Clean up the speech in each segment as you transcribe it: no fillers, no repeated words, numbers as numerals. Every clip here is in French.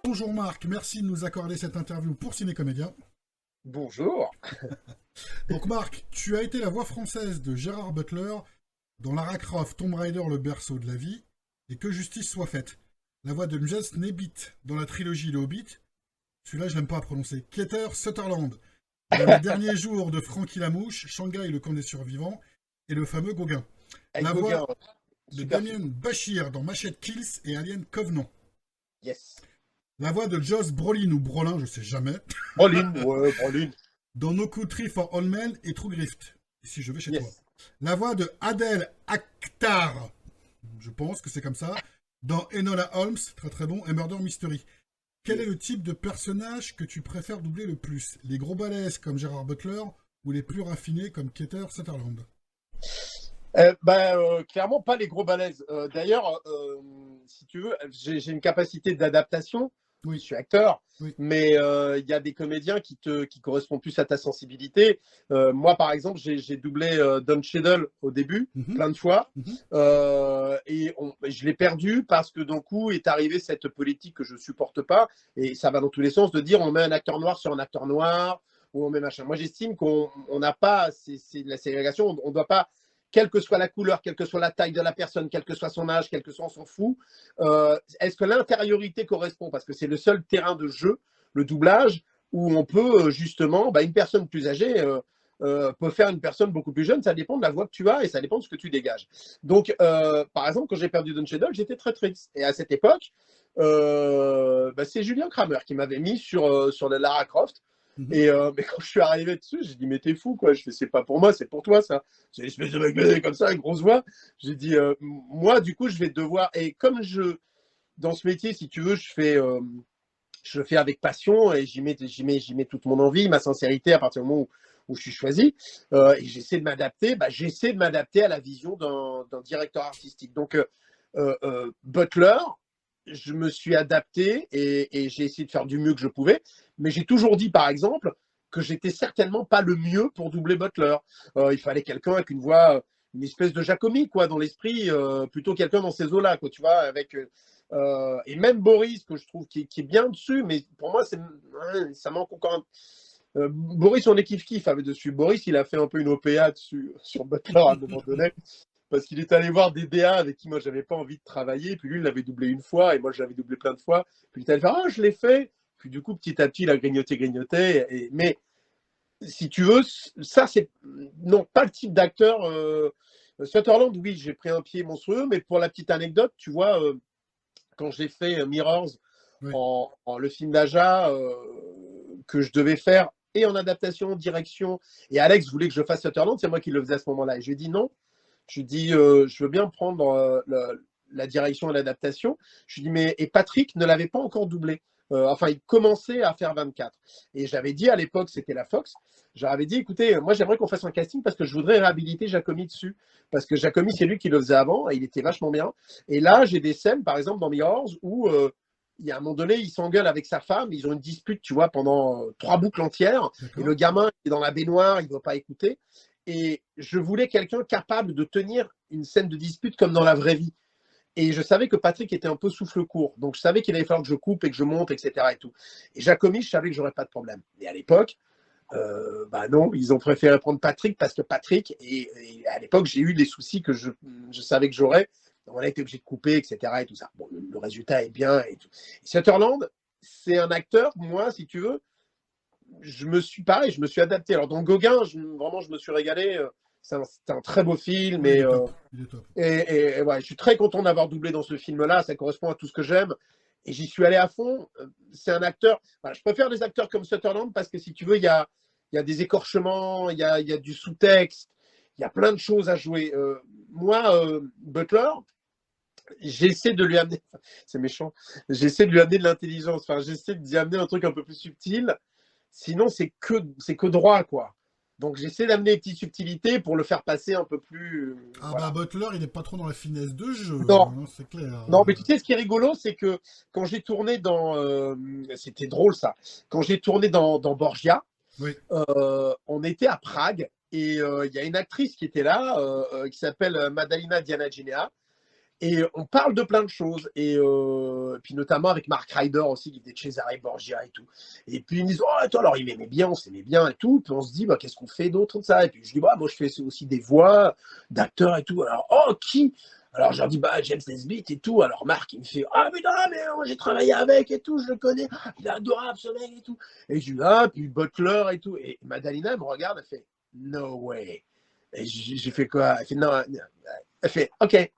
Bonjour Marc, merci de nous accorder cette interview pour Ciné Comédia. Bonjour. Donc Marc, tu as été la voix française de Gérard Butler dans Lara Croft, Tomb Raider, le berceau de la vie, et que justice soit faite. La voix de James Nebbit dans la trilogie Le Hobbit, celui-là je n'aime pas à prononcer, Kiefer Sutherland dans Les Derniers Jours de Frankie Lamouche, Shanghai le camp des survivants, et le fameux Gauguin. Avec La Gauguin, voix de super Damien film. Bachir dans Machete Kills et Alien Covenant. Yes. La voix de Joss Brolin ou Brolin, je sais jamais, Brolin, ouais, Brolin. dans No Country for All Men et True Grift, ici je vais chez toi. Yes. La voix de Adèle Akhtar, je pense que c'est comme ça, dans Enola Holmes, très très bon, et Murder Mystery. Quel est Yes. le type de personnage que tu préfères doubler le plus? Les gros balèzes comme Gérard Butler ou les plus raffinés comme Kiefer Sutherland? Clairement, pas les gros balèzes. D'ailleurs, si tu veux, j'ai une capacité d'adaptation. Je Oui, suis acteur, oui. mais il y a des comédiens qui correspondent plus à ta sensibilité. Moi, par exemple, j'ai doublé Don Cheadle au début, Mhm, plein de fois, mhm. je l'ai perdu parce que d'un coup est arrivée cette politique que je supporte pas, et ça va dans tous les sens de dire on met un acteur noir sur un acteur noir ou on met machin. Moi, j'estime qu'on n'a pas, c'est de la ségrégation, on ne doit pas, quelle que soit la couleur, quelle que soit la taille de la personne, quel que soit son âge, quel que soit, on s'en fout. Est-ce que l'intériorité correspond? Parce que c'est le seul terrain de jeu, le doublage, où on peut justement, une personne plus âgée peut faire une personne beaucoup plus jeune, ça dépend de la voix que tu as et ça dépend de ce que tu dégages. Donc, par exemple, quand j'ai perdu Don Cheadle, j'étais très triste. Et à cette époque, c'est Julien Kramer qui m'avait mis sur le Lara Croft. Mhm. Mais quand je suis arrivé dessus, j'ai dit, mais t'es fou, quoi. Je fais, c'est pas pour moi, c'est pour toi, ça. C'est une espèce de mec comme ça, une grosse voix. J'ai dit, moi, du coup, je vais devoir. Et comme dans ce métier, si tu veux, je le fais avec passion et j'y mets toute mon envie, ma sincérité à partir du moment où je suis choisi. Et j'essaie de m'adapter à la vision d'un directeur artistique. Donc, Butler, je me suis adapté et j'ai essayé de faire du mieux que je pouvais. Mais j'ai toujours dit, par exemple, que j'étais certainement pas le mieux pour doubler Butler. Il fallait quelqu'un avec une voix, une espèce de Jacomi, quoi, dans l'esprit, plutôt quelqu'un dans ces eaux-là, quoi, tu vois, avec. Et même Boris, que je trouve qui est bien dessus, mais pour moi, ça manque encore un. Boris, on est kiff-kiff avec dessus. Boris, il a fait un peu une OPA dessus, sur Butler à un moment donné, parce qu'il est allé voir des DA avec qui moi, j'avais pas envie de travailler. Puis lui, il l'avait doublé une fois, et moi, je l'avais doublé plein de fois. Puis il est allé faire, ah, je l'ai fait. Puis du coup, petit à petit, il a grignoté. Mais si tu veux, ça, c'est non pas le type d'acteur. Sutherland, oui, j'ai pris un pied monstrueux, mais pour la petite anecdote, tu vois, quand j'ai fait Mirrors, Oui. le film d'Aja que je devais faire et en adaptation, direction, et Alex voulait que je fasse Sutherland, c'est moi qui le faisais à ce moment-là. Et je lui ai dit non, je lui ai dit je veux bien prendre la direction et l'adaptation. Je lui ai dit mais et Patrick ne l'avait pas encore doublé. Enfin, il commençait à faire 24. Et j'avais dit à l'époque, c'était la Fox, j'avais dit écoutez, moi j'aimerais qu'on fasse un casting parce que je voudrais réhabiliter Jacomi dessus. Parce que Jacomi, c'est lui qui le faisait avant et il était vachement bien. Et là, j'ai des scènes, par exemple, dans Mirrors où il y a un moment donné, il s'engueule avec sa femme, ils ont une dispute, tu vois, pendant 3 boucles entières, et le D'accord. gamin est dans la baignoire, il ne doit pas écouter. Et je voulais quelqu'un capable de tenir une scène de dispute comme dans la vraie vie. Et je savais que Patrick était un peu souffle court, donc je savais qu'il allait falloir que je coupe et que je monte, etc. Et tout. Et Jacomi, je savais que j'aurais pas de problème. Et à l'époque, non, ils ont préféré prendre Patrick parce que Patrick, et à l'époque, j'ai eu des soucis que je savais que j'aurais. On a été obligé de couper, etc. Et tout ça. Bon, le résultat est bien. Et tout. Et Sutherland, c'est un acteur, moi, si tu veux, je me suis adapté. Alors, dans Gauguin, vraiment, je me suis régalé. C'est un très beau film. Oui, il est top. Il est top. Et ouais, je suis très content d'avoir doublé dans ce film-là. Ça correspond à tout ce que j'aime. Et j'y suis allé à fond. C'est un acteur. Voilà, je préfère des acteurs comme Sutherland parce que si tu veux, il y a des écorchements, il y a du sous-texte, il y a plein de choses à jouer. Moi, Butler, j'essaie de lui amener, c'est méchant, j'essaie de lui amener de l'intelligence. Enfin, j'essaie de lui amener un truc un peu plus subtil. Sinon, c'est que droit, quoi. Donc, j'essaie d'amener des petites subtilités pour le faire passer un peu plus. Ah bah Voilà. Butler, il est pas trop dans la finesse de jeu, Non, hein, c'est clair. non, mais tu sais, ce qui est rigolo, c'est que quand j'ai tourné dans. C'était drôle, ça. Quand j'ai tourné dans Borgia, Oui. on était à Prague et il y a une actrice qui était là, qui s'appelle Madalina Dianaginea, Et on parle de plein de choses. Et puis notamment avec Mark Ryder aussi, qui était de Cesare Borgia et tout. Et puis ils me disent, oh, toi, alors il m'aimait bien, on s'aimait bien et tout. Puis on se dit, bah, qu'est-ce qu'on fait d'autre de ça? Et puis je dis, bah, moi je fais aussi des voix d'acteurs et tout. Alors, oh, qui? Alors je leur dis, bah, James Nesbitt et tout. Alors Marc, il me fait, ah, mais non, mais j'ai travaillé avec et tout, je le connais. Ah, il est adorable ce mec et tout. Et je dis, ah, puis Butler et tout. Et Madalina, elle me regarde, elle fait, no way. Et j'ai fait quoi? Elle fait, non, elle fait, OK, elle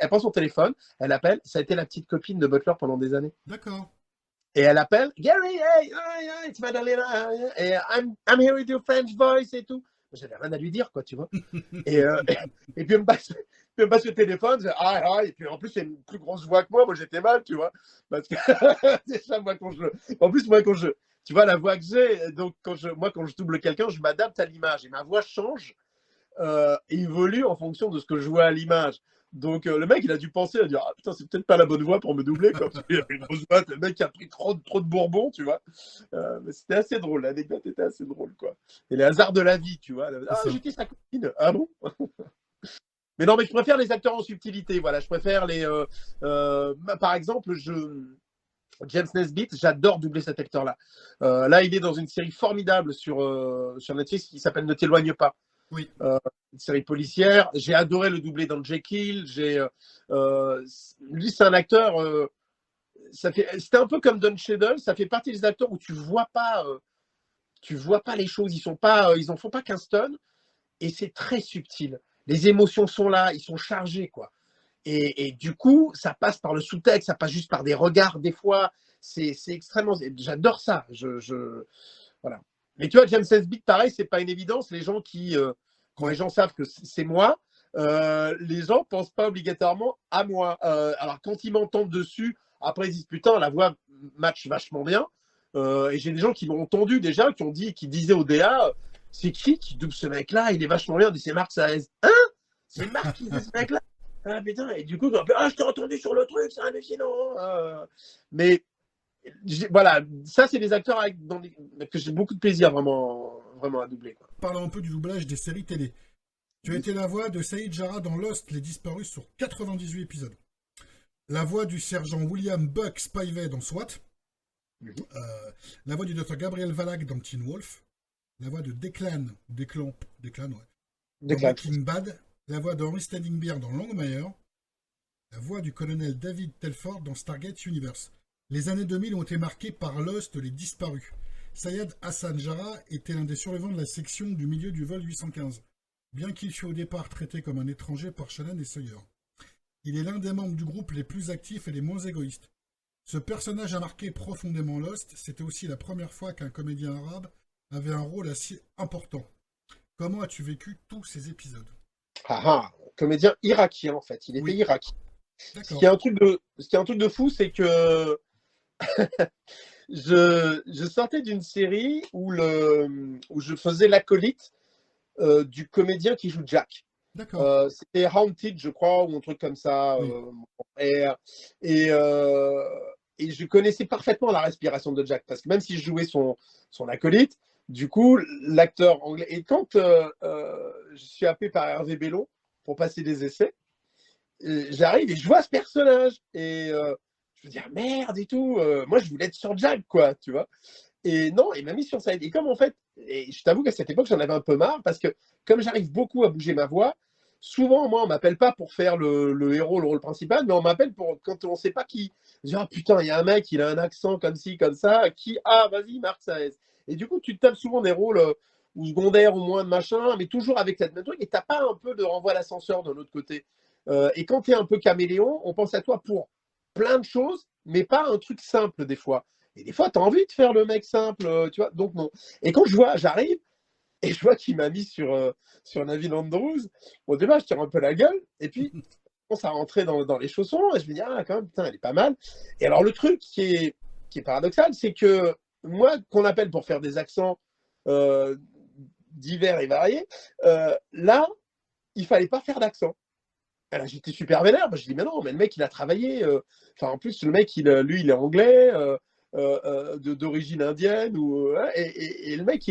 prend son téléphone, elle appelle, ça a été la petite copine de Butler pendant des années. D'accord. Et elle appelle, Gary, hey, it's Madalena, et I'm here with your French voice et tout. J'avais rien à lui dire, quoi, tu vois. Et, et puis, elle me passe le téléphone, et puis en plus, c'est une plus grosse voix que moi j'étais mal, tu vois. Parce que, déjà, en plus, tu vois, la voix que j'ai, donc, quand je double quelqu'un, je m'adapte à l'image, et ma voix change, évolue en fonction de ce que je vois à l'image. Donc le mec, il a dû penser à dire, ah putain, c'est peut-être pas la bonne voix pour me doubler, quoi, parce qu'il y avait une grosse voix, le mec qui a pris trop de bourbon, tu vois. Mais c'était assez drôle, l'anecdote était assez drôle, quoi. Et les hasards de la vie, tu vois. Ah, j'étais sa copine. Ah bon? Mais non, mais je préfère les acteurs en subtilité, voilà. Je préfère les. Par exemple, James Nesbitt, j'adore doubler cet acteur-là. Là, il est dans une série formidable sur Netflix qui s'appelle Ne t'éloigne pas. Oui. Une série policière. J'ai adoré le doubler dans Jekyll. Lui, c'est un acteur. C'était un peu comme Don Cheadle. Ça fait partie des acteurs où tu vois pas les choses. Ils en font pas qu'un stun. Et c'est très subtil. Les émotions sont là. Ils sont chargés, quoi. Et du coup, ça passe par le sous-texte. Ça passe juste par des regards des fois. C'est extrêmement. J'adore ça. Voilà. Mais tu vois, James Nesbitt, pareil, c'est pas une évidence. Les gens quand les gens savent que c'est moi, les gens pensent pas obligatoirement à moi. Alors quand ils m'entendent dessus, après ils disent putain, la voix match vachement bien. Et j'ai des gens qui m'ont entendu déjà, qui disaient au DA, c'est qui double ce mec-là? Il est vachement bien. C'est Marc Saez. Hein? C'est Marc qui disait ce mec-là? Ah putain. Et du coup, je t'ai entendu sur le truc, c'est hallucinant. Mais voilà, ça c'est des acteurs que j'ai beaucoup de plaisir vraiment, vraiment à doubler, quoi. Parlons un peu du doublage des séries télé. Tu as été la voix de Saïd Jarrah dans Lost, Les Disparus, sur 98 épisodes. La voix du sergent William Buck Spivey dans SWAT. La voix du docteur Gabriel Valak dans Teen Wolf. La voix de Declan, ouais, dans Breaking Bad. La voix d'Henry Standing Beer dans Longmire. La voix du colonel David Telford dans Stargate Universe. Les années 2000 ont été marquées par Lost, Les Disparus. Sayed Hassan Jarrah était l'un des survivants de la section du milieu du vol 815, bien qu'il fût au départ traité comme un étranger par Shannon et Sawyer. Il est l'un des membres du groupe les plus actifs et les moins égoïstes. Ce personnage a marqué profondément Lost, c'était aussi la première fois qu'un comédien arabe avait un rôle assez important. Comment as-tu vécu tous ces épisodes? Comédien irakien en fait, il était irakien. Ce qui est un truc de fou, c'est que je sortais d'une série où je faisais l'acolyte du comédien qui joue Jack. C'était Haunted, je crois, ou un truc comme ça. Et je connaissais parfaitement la respiration de Jack, parce que même si je jouais son acolyte, du coup, l'acteur anglais. Et quand je suis appelé par Hervé Bellon pour passer des essais, j'arrive et je vois ce personnage. Et je me dis, ah, merde et tout. Moi, je voulais être sur Jack, quoi, tu vois. Et non, il m'a mis sur Saïd. Et comme en fait, et je t'avoue qu'à cette époque, j'en avais un peu marre, parce que comme j'arrive beaucoup à bouger ma voix, souvent, moi, on m'appelle pas pour faire le héros, le rôle principal, mais on m'appelle quand on sait pas qui. Je dis, ah putain, il y a un mec, il a un accent comme ci, comme ça, vas-y, Marc Saez. Et du coup, tu te tapes souvent des rôles ou secondaires ou moins de machin, mais toujours avec cette même truc, et t'as pas un peu de renvoi à l'ascenseur de l'autre côté. Et quand tu es un peu caméléon, on pense à toi pour plein de choses, mais pas un truc simple des fois. Et des fois, tu as envie de faire le mec simple, tu vois, donc non. Et quand j'arrive, et je vois qu'il m'a mis sur Navin Andrews, au départ, je tire un peu la gueule, et puis, je commence à rentrer dans les chaussons, et je me dis, ah, quand même, putain, elle est pas mal. Et alors, le truc qui est paradoxal, c'est que moi, qu'on appelle pour faire des accents divers et variés, là, il fallait pas faire d'accent. Alors, j'étais super vénère. Je dis, mais non, mais le mec, il a travaillé. En plus, le mec, lui, il est anglais, d'origine indienne. Et le mec,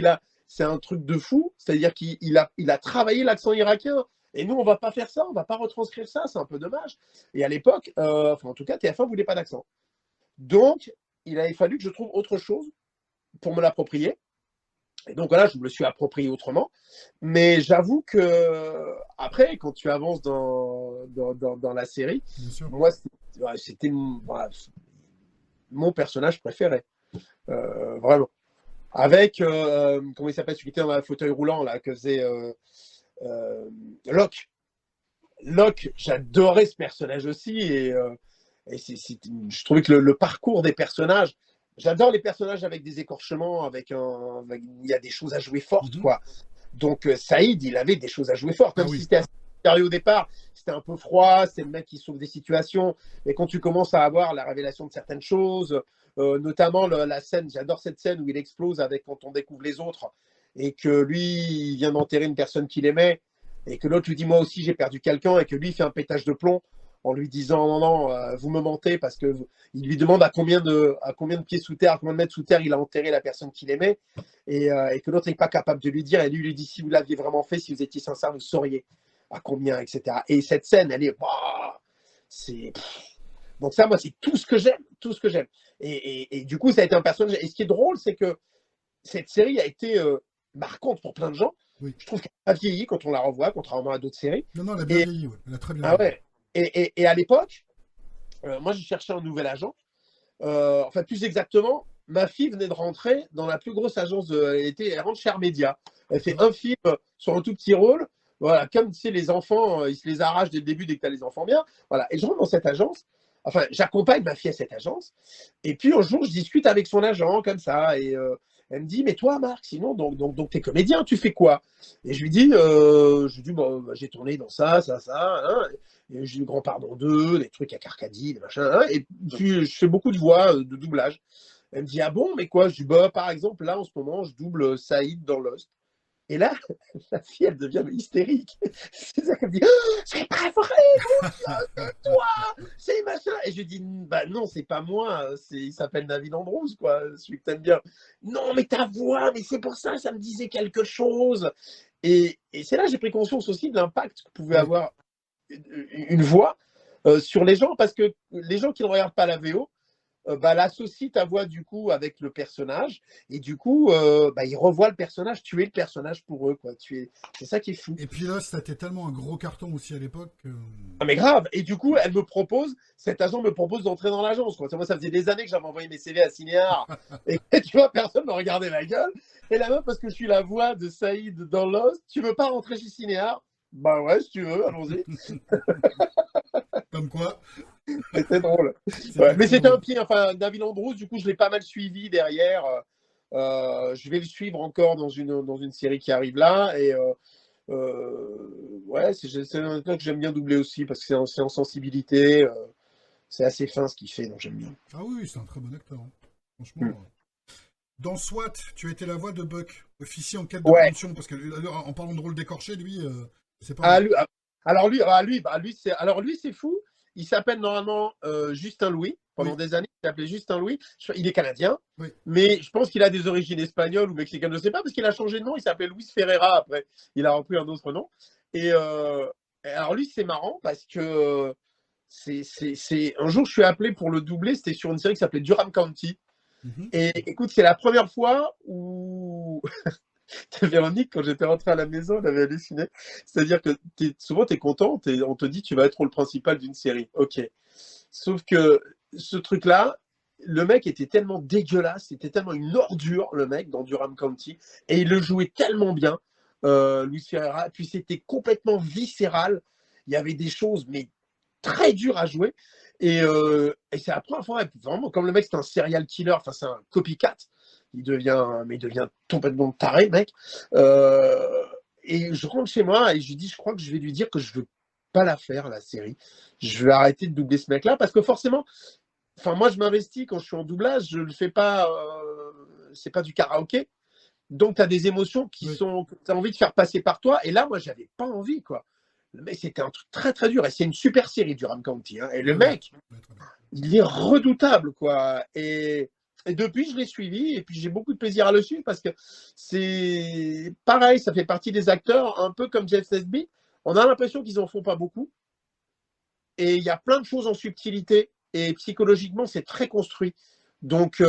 c'est un truc de fou. C'est-à-dire qu'il a travaillé l'accent irakien. Et nous, on va pas faire ça, on va pas retranscrire ça, c'est un peu dommage. Et à l'époque, enfin, en tout cas, TF1 voulait pas d'accent. Donc, il avait fallu que je trouve autre chose pour me l'approprier. Et donc voilà, je me le suis approprié autrement. Mais j'avoue que après, quand tu avances dans la série, Bien sûr. moi, c'était voilà, mon personnage préféré. Vraiment. Avec, comment il s'appelle, celui qui était dans le fauteuil roulant, là, que c'est Locke. Locke, j'adorais ce personnage aussi. Et je trouvais que le parcours des personnages, j'adore les personnages avec des écorchements, il y a des choses à jouer fortes, quoi. Donc Saïd, il avait des choses à jouer fortes, même si c'était assez sérieux au départ, c'était un peu froid, c'est le mec qui sauve des situations, mais quand tu commences à avoir la révélation de certaines choses, notamment la scène, j'adore cette scène où il explose avec quand on découvre les autres, et que lui, il vient d'enterrer une personne qu'il aimait, et que l'autre lui dit moi aussi j'ai perdu quelqu'un, et que lui il fait un pétage de plomb en lui disant non, non, vous me mentez, parce que il lui demande à combien de pieds sous terre, à combien de mètres sous terre il a enterré la personne qu'il aimait, et que l'autre n'est pas capable de lui dire, et lui dit si vous l'aviez vraiment fait, si vous étiez sincère, vous sauriez à combien, etc. Et cette scène, elle est, bah, c'est, donc ça, moi, c'est tout ce que j'aime, tout ce que j'aime. Et du coup, ça a été un personnage. Et ce qui est drôle, c'est que cette série a été marquante pour plein de gens. Oui. Je trouve qu'elle n'a pas vieilli quand on la revoit, contrairement à d'autres séries. Non, non, elle a bien vieilli, ouais. Elle a très bien Ah vieilli. ouais. Et à l'époque, moi, j'ai cherché un nouvel agent. Enfin, plus exactement, ma fille venait de rentrer dans la plus grosse agence elle rentre chez Armédia. Elle fait un film sur un tout petit rôle. Voilà, comme tu sais, les enfants, ils se les arrachent dès le début dès que tu as les enfants bien. Voilà, et je rentre dans cette agence. Enfin, j'accompagne ma fille à cette agence. Et puis un jour, je discute avec son agent comme ça. Et elle me dit, mais toi, Marc, sinon, donc t'es comédien, tu fais quoi? Et je lui dis, bon, j'ai tourné dans ça, ça, ça. Hein. J'ai eu Grand Pardon 2, des trucs à Carcadie, des machins. Hein, et puis, je fais beaucoup de voix, de doublage. Elle me dit, ah bon, mais quoi? Je dis, bah, par exemple, là, en ce moment, je double Saïd dans Lost. Et là, la fille, elle devient hystérique. C'est ça qu'elle me dit, oh, c'est pas vrai, mon Dieu, c'est toi, c'est machin. Et je lui dis, bah non, c'est pas moi, il s'appelle David Andrews, quoi, celui que t'aimes bien. Non, mais ta voix, mais c'est pour ça, ça me disait quelque chose. Et c'est là que j'ai pris conscience aussi de l'impact que pouvait Oui. avoir une voix sur les gens, parce que les gens qui ne regardent pas la VO, bah, associe ta voix du coup avec le personnage, et du coup bah, ils revoient le personnage, tu es le personnage pour eux, quoi. C'est ça qui est fou. Et puis là, c'était tellement un gros carton aussi à l'époque. Ah, mais grave. Et du coup cet agent me propose d'entrer dans l'agence, quoi. Moi, ça faisait des années que j'avais envoyé mes CV à Cinéar, et tu vois, personne me regardait la gueule, et là même parce que je suis la voix de Saïd dans Lost, tu veux pas rentrer chez Cinéar? Bah ouais, si tu veux, allons-y. Comme quoi. C'était drôle. Ouais, C'était mais très c'était un drôle. pied. Enfin, David Andrews, du coup, je l'ai pas mal suivi derrière. Je vais le suivre encore dans une série qui arrive là. Et ouais, c'est un acteur que j'aime bien doubler aussi parce que c'est en sensibilité. C'est assez fin ce qu'il fait, donc j'aime bien. Ah oui, c'est un très bon acteur, hein. Franchement. Mm. Dans SWAT, tu as été la voix de Buck, officier en quête de Ouais. promotion, parce que en parlant de rôle d'écorché, lui, c'est pas Ah, rien. Alors lui, c'est fou. Il s'appelle normalement Justin Louis. Pendant Oui, des années, il s'appelait Justin Louis. Il est canadien, oui. mais je pense qu'il a des origines espagnoles ou mexicaines. Je ne sais pas parce qu'il a changé de nom. Il s'appelait Luis Ferreira après. Il a repris un autre nom. Et, alors lui, c'est marrant parce que un jour, je suis appelé pour le doubler. C'était sur une série qui s'appelait Durham County. Mhm. Et écoute, c'est la première fois où Véronique, quand j'étais rentré à la maison, elle avait halluciné. C'est-à-dire que souvent, tu es content, on te dit tu vas être le rôle principal d'une série. Ok. Sauf que ce truc-là, le mec était tellement dégueulasse, c'était tellement une ordure, le mec, dans Durham County, et il le jouait tellement bien, Luis Ferreira, puis c'était complètement viscéral. Il y avait des choses, mais très dures à jouer. Et c'est la première fois, vraiment, comme le mec, c'est un serial killer, enfin, c'est un copycat, mais il devient complètement taré, mec. Euh, et je rentre chez moi et je lui dis, je crois que je vais lui dire que je veux pas la faire, la série. Je vais arrêter de doubler ce mec-là parce que forcément, enfin, moi, je m'investis quand je suis en doublage, je le fais pas, c'est pas du karaoké. Donc, tu as des émotions qui Oui, sont, que tu as envie de faire passer par toi. Et là, moi, j'avais pas envie, quoi. Mais c'était un truc très, très dur. Et c'est une super série, Durham County. Hein. Et oui, le oui. mec, Ouais, très bien. il est redoutable, quoi. Et depuis, je l'ai suivi, et puis j'ai beaucoup de plaisir à le suivre parce que c'est pareil, ça fait partie des acteurs, un peu comme Jeff Nesbitt. On a l'impression qu'ils en font pas beaucoup. Et il y a plein de choses en subtilité. Et psychologiquement, c'est très construit. Donc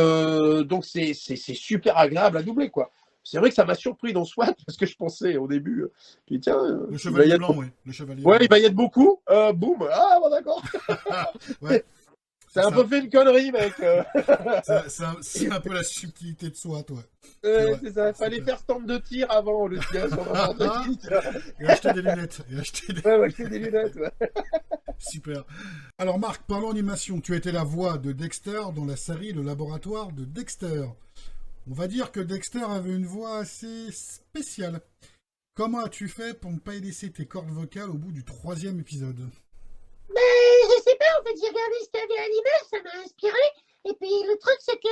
c'est super agréable à doubler, quoi. C'est vrai que ça m'a surpris dans SWAT parce que je pensais au début, tiens, Le il va y chevalier être, blanc, oui. Le chevalier ouais, blanc. il va y être beaucoup. Boum, ah, bon, d'accord. Ouais, c'est T'as un ça. peu fait une connerie, mec. C'est un peu la subtilité de soi, toi. C'est Ouais, vrai. c'est ça. Il C'est fallait clair. faire stand de tir avant au lieu de tirer sur n'importe qui. Et acheter des lunettes. Et acheter des... Ouais, acheter des lunettes. Ouais. Super. Alors Marc, parlons animation. Tu étais la voix de Dexter dans la série Le Laboratoire de Dexter. On va dire que Dexter avait une voix assez spéciale. Comment as-tu fait pour ne pas y laisser tes cordes vocales au bout du 3e épisode? Je sais pas, en fait, j'ai regardé ce qu'il y avait à l'image, ça m'a inspiré. Et puis le truc, c'est que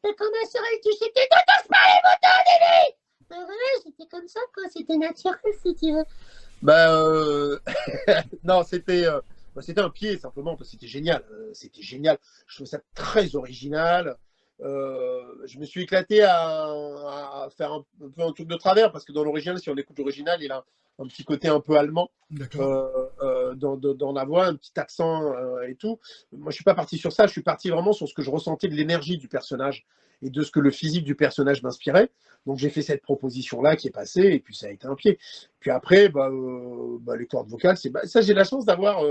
quand ma soeur elle touchait, t'es ne touche pas les boutons, Lily. Voilà, j'étais comme ça, quoi. C'était naturel, si tu veux. Bah, non, c'était un pied simplement parce que c'était génial. C'était génial. Je trouvais ça très original. Je me suis éclaté à faire un peu un truc de travers parce que dans l'original, si on écoute l'original, il a un petit côté un peu allemand D'accord. dans la voix, un petit accent et tout. Moi, je suis pas parti sur ça. Je suis parti vraiment sur ce que je ressentais de l'énergie du personnage et de ce que le physique du personnage m'inspirait. Donc, j'ai fait cette proposition-là qui est passée et puis ça a été un pied. Puis après, les cordes vocales, ça, j'ai la chance d'avoir.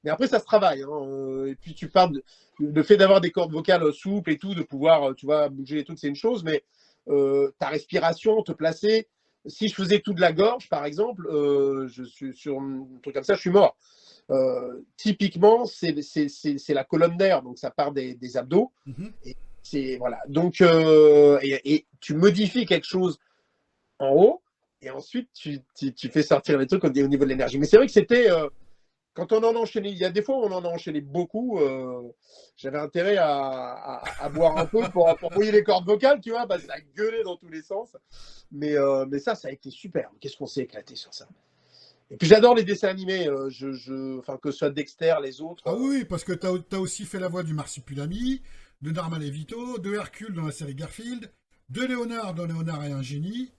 Mais après, ça se travaille. Hein, et puis, tu parles le fait d'avoir des cordes vocales souples et tout, de pouvoir, tu vois, bouger et tout, c'est une chose, mais ta respiration, te placer. Si je faisais tout de la gorge, par exemple, je suis sur un truc comme ça, je suis mort. Typiquement, c'est la colonne d'air, donc ça part des abdos. Mhm. Et voilà. Donc, et tu modifies quelque chose en haut, et ensuite tu fais sortir les trucs au niveau de l'énergie. Mais c'est vrai que c'était quand on en enchaînait, il y a des fois où on en a enchaîné beaucoup, j'avais intérêt à boire un peu pour mouiller les cordes vocales, tu vois, bah, ça gueulait dans tous les sens. Mais ça a été super. Qu'est-ce qu'on s'est éclaté sur ça. Et puis j'adore les dessins animés, enfin, que ce soit Dexter, les autres. Ah oui, parce que t'as aussi fait la voix du Marsupilami, de Norman et Vito, de Hercule dans la série Garfield, de Léonard dans Léonard et un génie.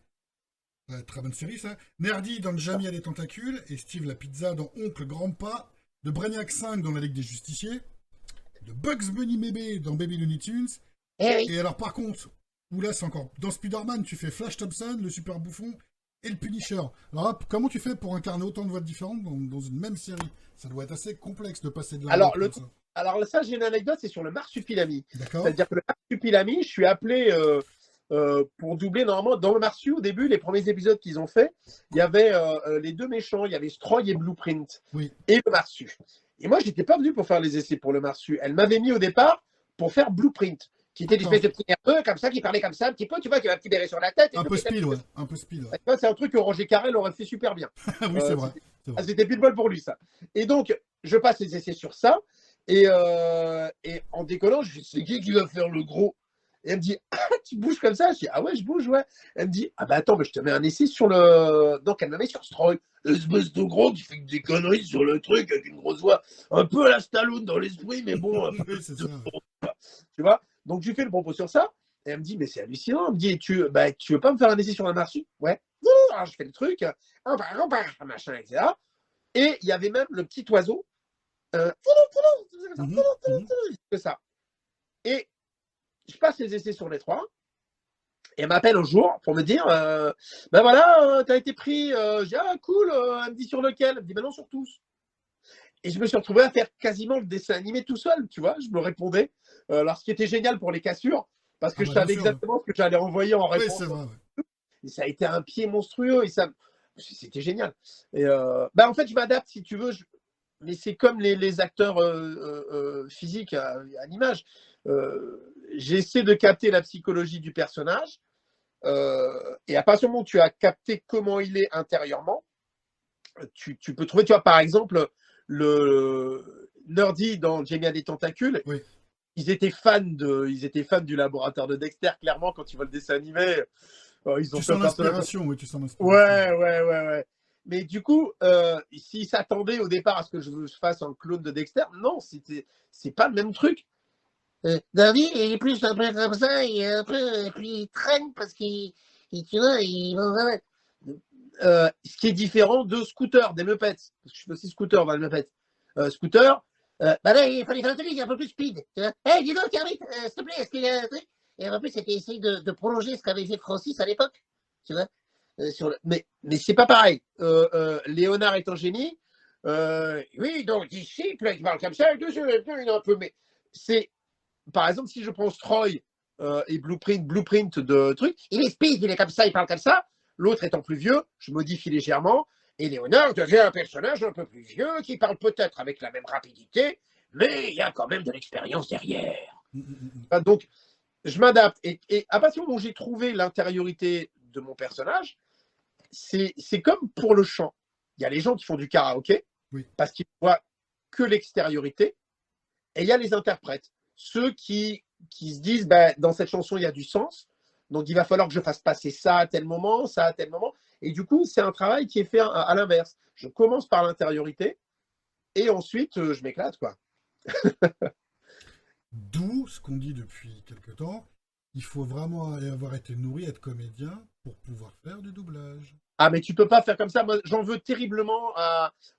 Très bonne série ça. Nerdy dans Jamie et les tentacules et Steve la pizza dans Oncle Grandpa, de Brainiac 5 dans la Ligue des Justiciers, de Bugs Bunny Bébé dans Baby Looney Tunes. Eh oui. Et alors par contre, où là c'est encore dans Spider-Man, tu fais Flash Thompson, le super bouffon et le Punisher. Alors là, comment tu fais pour incarner autant de voix différentes dans une même série? Ça doit être assez complexe de passer de l'un à Alors, l'autre comme ça. alors ça, j'ai une anecdote, c'est sur le Marsupilami. D'accord. C'est-à-dire que le Marsupilami, je suis appelé pour doubler normalement dans le Marsu. Au début, les premiers épisodes qu'ils ont fait, il y avait les deux méchants, il y avait Stroy et Blueprint, Oui. et le Marsu. Et moi, j'étais pas venu pour faire les essais pour le Marsu. Elle m'avait mis au départ pour faire Blueprint, qui était une espèce de petit nerveux comme ça, qui parlait comme ça un petit peu, tu vois, qui avait un petit béret sur la tête. Et Un tout, peu qui était speed, ouais. Un peu speed, ouais. c'est un truc que Roger Carrel aurait fait super bien. Oui, c'est vrai. C'est vrai. C'était pile bol pour lui, ça. Et donc, je passe les essais sur ça. Et en décollant, je dis, c'est qui va faire le gros? Et elle me dit, ah, tu bouges comme ça? Je dis, ah ouais, je bouge, ouais. Elle me dit, ah bah attends, mais je te mets un essai sur le. Donc, elle me met sur Stroy. Espèce de gros qui fait des conneries sur le truc avec une grosse voix, un peu à la Stallone dans l'esprit, mais bon. Oui, c'est ça. Tu vois? Donc, je lui fais le propos sur ça. Et elle me dit, mais c'est hallucinant. Elle me dit, tu veux pas me faire un essai sur un Marsu? Ouais. Alors, je fais le truc, machin, etc. Et il y avait même le petit oiseau. C'est ça. Et je passe les essais sur les trois. Et elle m'appelle un jour pour me dire ben voilà, t'as été pris. Je dis ah cool. Elle me dit sur lequel? Elle me dit ben non, sur tous. Et je me suis retrouvé à faire quasiment le dessin animé tout seul, tu vois. Je me répondais. Alors, ce qui était génial pour les cassures, parce que je savais exactement ce que j'allais envoyer en réponse. Oui, c'est vrai. Ouais. Et ça a été un pied monstrueux. Et ça, c'était génial. Et en fait, je m'adapte si tu veux. Mais c'est comme les acteurs physiques à l'image. J'essaie de capter la psychologie du personnage. Et à partir du moment où tu as capté comment il est intérieurement, tu peux trouver, tu vois, par exemple, le Nerdy dans Jamie a des tentacules. Oui. Ils étaient fans du laboratoire de Dexter, clairement, quand ils voient le dessin animé. Ils ont tu sens l'inspiration, oui, tu sens l'inspiration. Ouais. Mais du coup, s'ils s'attendaient au départ à ce que je fasse un clone de Dexter, non, c'est pas le même truc. David, il est plus un peu comme ça, il est un peu, puis il traîne parce qu'il tu vois, ce qui est différent de Scooter, des Muppets. Parce que je fais aussi Scooter dans les Muppets. Scooter, bah là, il fallait faire un truc un peu plus speed. Hey, dis donc, Kermit, s'il te plaît, est-ce qu'il y a un truc? Et en plus, c'était essayer de prolonger ce qu'avait fait Francis à l'époque. Tu vois mais c'est pas pareil. Léonard est un génie. Oui, donc disciple, il parle comme ça, il est un peu. Mais c'est, par exemple, si je prends Stroy et Blueprint de truc, il est speed, il est comme ça, il parle comme ça. L'autre étant plus vieux, je modifie légèrement. Et Léonard devient un personnage un peu plus vieux qui parle peut-être avec la même rapidité, mais il y a quand même de l'expérience derrière. Donc, je m'adapte. Et à partir du moment où j'ai trouvé l'intériorité de mon personnage, c'est comme pour le chant. Il y a les gens qui font du karaoké parce qu'ils ne voient que l'extériorité. Et il y a les interprètes. Ceux qui se disent, dans cette chanson, il y a du sens. Donc, il va falloir que je fasse passer ça à tel moment, ça à tel moment. Et du coup, c'est un travail qui est fait à l'inverse. Je commence par l'intériorité et ensuite, je m'éclate, quoi. D'où ce qu'on dit depuis quelque temps, il faut vraiment avoir été nourri, être comédien pour pouvoir faire du doublage. Ah, mais tu peux pas faire comme ça. Moi, j'en veux terriblement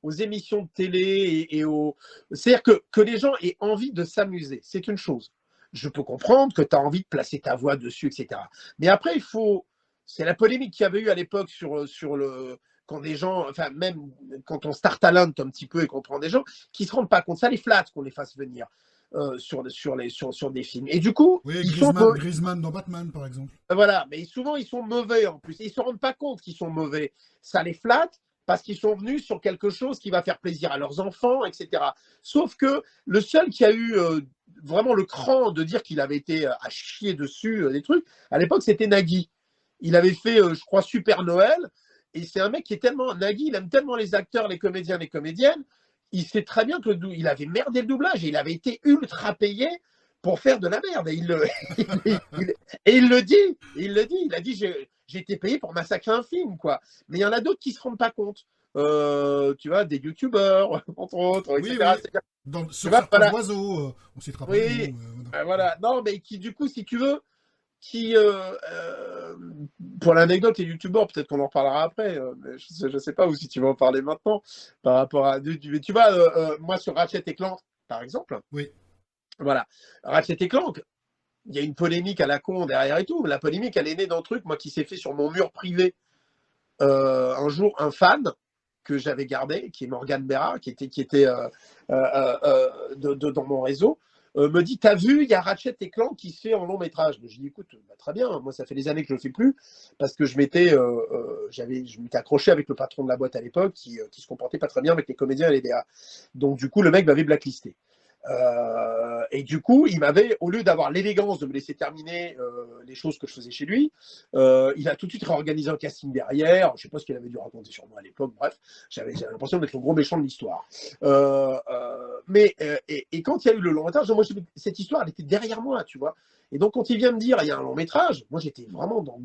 aux émissions de télé et aux... C'est-à-dire que les gens aient envie de s'amuser. C'est une chose. Je peux comprendre que tu as envie de placer ta voix dessus, etc. Mais après, il faut... C'est la polémique qu'il y avait eu à l'époque sur le... Quand des gens... Enfin, même quand on star talent un petit peu et qu'on prend des gens qui se rendent pas compte. Ça les flatte qu'on les fasse venir sur des films. Et du coup, Oui, ils Griezmann dans Batman, par exemple. voilà, mais souvent ils sont mauvais en plus. Ils ne se rendent pas compte qu'ils sont mauvais. Ça les flatte parce qu'ils sont venus sur quelque chose qui va faire plaisir à leurs enfants, etc. Sauf que le seul qui a eu vraiment le cran de dire qu'il avait été à chier dessus des trucs, à l'époque c'était Nagui. Il avait fait, je crois, Super Noël. Et c'est un mec qui est tellement... Nagui, il aime tellement les acteurs, les comédiens, les comédiennes. Il sait très bien qu'il avait merdé le doublage et il avait été ultra payé pour faire de la merde. Et il le dit. Il a dit, j'ai été payé pour massacrer un film, quoi. Mais il y en a d'autres qui ne se rendent pas compte. Tu vois, des youtubeurs, entre autres, etc. Oui. Sur certains oiseaux, on citera pas les noms. Voilà. Non, mais qui, du coup, si tu veux, pour l'anecdote, les youtubeurs, peut-être qu'on en reparlera après, mais je ne sais pas, ou si tu veux en parler maintenant, par rapport à... Tu vois, moi, sur Ratchet et Clank, par exemple, voilà, Ratchet et Clank, il y a une polémique à la con derrière et tout, mais la polémique, elle est née d'un truc, moi, qui s'est fait sur mon mur privé. Un jour, un fan que j'avais gardé, qui est Morgan Berra, qui était dans mon réseau, me dit, t'as vu, il y a Ratchet et Clank qui se fait en long métrage. Je dis, écoute, très bien, moi ça fait des années que je le fais plus, parce que je m'étais accroché avec le patron de la boîte à l'époque, qui se comportait pas très bien avec les comédiens et les DA. Donc du coup, le mec m'avait blacklisté. Et du coup, il m'avait, au lieu d'avoir l'élégance de me laisser terminer les choses que je faisais chez lui, il a tout de suite réorganisé un casting derrière. Je sais pas ce qu'il avait dû raconter sur moi à l'époque. Bref, j'avais l'impression d'être le gros méchant de l'histoire. Et quand il y a eu le long métrage, moi, cette histoire, elle était derrière moi, tu vois. Et donc, quand il vient me dire, il y a un long métrage, moi, j'étais vraiment dans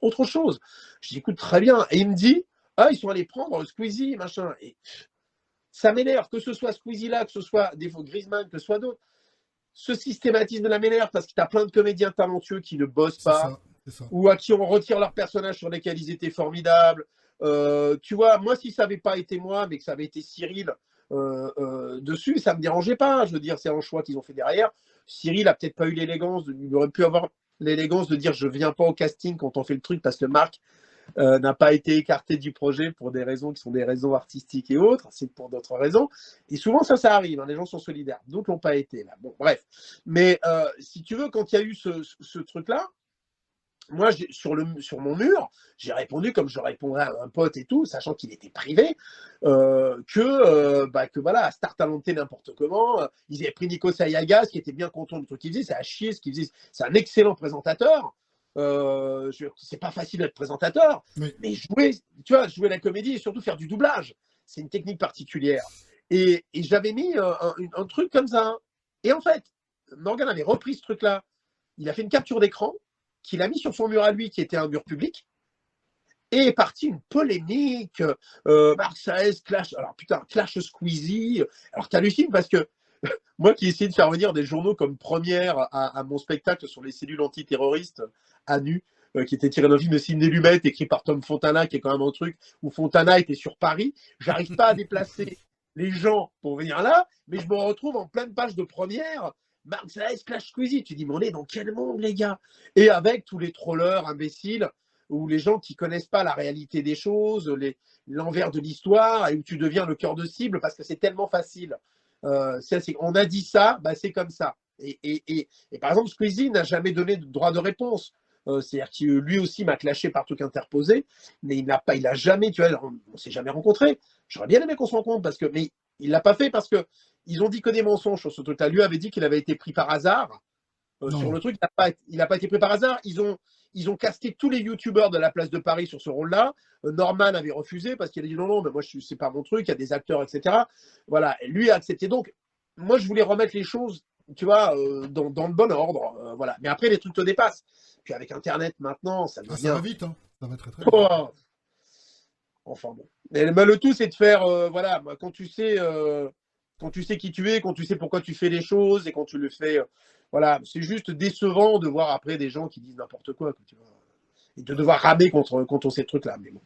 autre chose. Je dis, écoute, très bien. Et il me dit, ah, ils sont allés prendre Squeezie, machin. Et ça m'énerve, que ce soit Squeezie là, que ce soit des faux Griezmann, que ce soit d'autres. Ce systématisme la m'énerve parce que tu as plein de comédiens talentueux qui ne bossent pas, ou à qui on retire leurs personnages sur lesquels ils étaient formidables. Tu vois, moi, si ça n'avait pas été moi, mais que ça avait été Cyril dessus, ça ne me dérangeait pas. Je veux dire, c'est un choix qu'ils ont fait derrière. Cyril a peut-être pas eu l'élégance, il aurait pu avoir l'élégance de dire je viens pas au casting quand on fait le truc parce que Marc n'a pas été écarté du projet pour des raisons qui sont des raisons artistiques et autres, c'est pour d'autres raisons. Et souvent, ça arrive, hein, les gens sont solidaires. D'autres l'ont pas été, là. Bon, bref. Mais si tu veux, quand il y a eu ce truc-là, moi, sur mon mur, j'ai répondu comme je répondrais à un pote et tout, sachant qu'il était privé, que voilà, Star Talenté n'importe comment. Ils avaient pris Nico Sayagas, qui était bien content du truc qu'il faisait, c'est à chier ce qu'il faisait. C'est un excellent présentateur. C'est pas facile d'être présentateur, mais jouer la comédie et surtout faire du doublage, c'est une technique particulière. Et j'avais mis un truc comme ça. Et en fait, Morgan avait repris ce truc-là. Il a fait une capture d'écran qu'il a mis sur son mur à lui, qui était un mur public. Et est partie une polémique. Marc Saez, Clash Squeezie. Alors t'hallucines parce que moi qui essayais de faire venir des journaux comme Première à mon spectacle sur les cellules antiterroristes à nu, qui était tiré d'un film de Sidney Lumet, écrit par Tom Fontana, qui est quand même un truc où Fontana était sur Paris. J'arrive pas à déplacer les gens pour venir là, mais je me retrouve en pleine page de première. Marseille Splash Squeezie, tu dis, mais on est dans quel monde, les gars? Et avec tous les trollers imbéciles, ou les gens qui connaissent pas la réalité des choses, l'envers de l'histoire, et où tu deviens le cœur de cible parce que c'est tellement facile. On a dit ça, bah, c'est comme ça. Et par exemple, Squeezie n'a jamais donné de droit de réponse. C'est-à-dire que lui aussi m'a clashé par truc interposé, mais il a jamais, tu vois, on s'est jamais rencontrés. J'aurais bien aimé qu'on se rencontre, mais il l'a pas fait parce que ils ont dit que des mensonges sur ce truc-là. Lui avait dit qu'il avait été pris par hasard sur le truc. Il n'a pas été pris par hasard. Ils ont casté tous les youtubeurs de la place de Paris sur ce rôle-là. Norman avait refusé parce qu'il a dit non, mais moi c'est pas mon truc, il y a des acteurs, etc. Voilà, et lui a accepté. Donc, moi je voulais remettre les choses, tu vois, dans le bon ordre. Voilà. Mais après, les trucs te dépassent. Puis avec Internet maintenant, ça devient. Ça va vite, hein. Ça va très très vite. Oh, enfin bon. Mais le tout, c'est de faire, voilà, quand tu sais qui tu es, quand tu sais pourquoi tu fais les choses et quand tu le fais, voilà, c'est juste décevant de voir après des gens qui disent n'importe quoi, tu vois, et de devoir ramer contre ces trucs-là. Mais bon.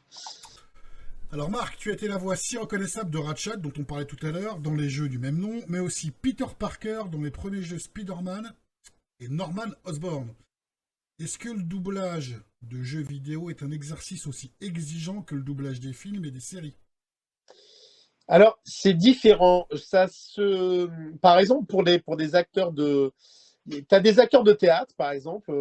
Alors Marc, tu as été la voix si reconnaissable de Ratchet, dont on parlait tout à l'heure, dans les jeux du même nom, mais aussi Peter Parker dans les premiers jeux Spider-Man et Norman Osborn. Est-ce que le doublage de jeux vidéo est un exercice aussi exigeant que le doublage des films et des séries? Alors, c'est différent. Par exemple, pour des acteurs tu as des acteurs de théâtre, par exemple,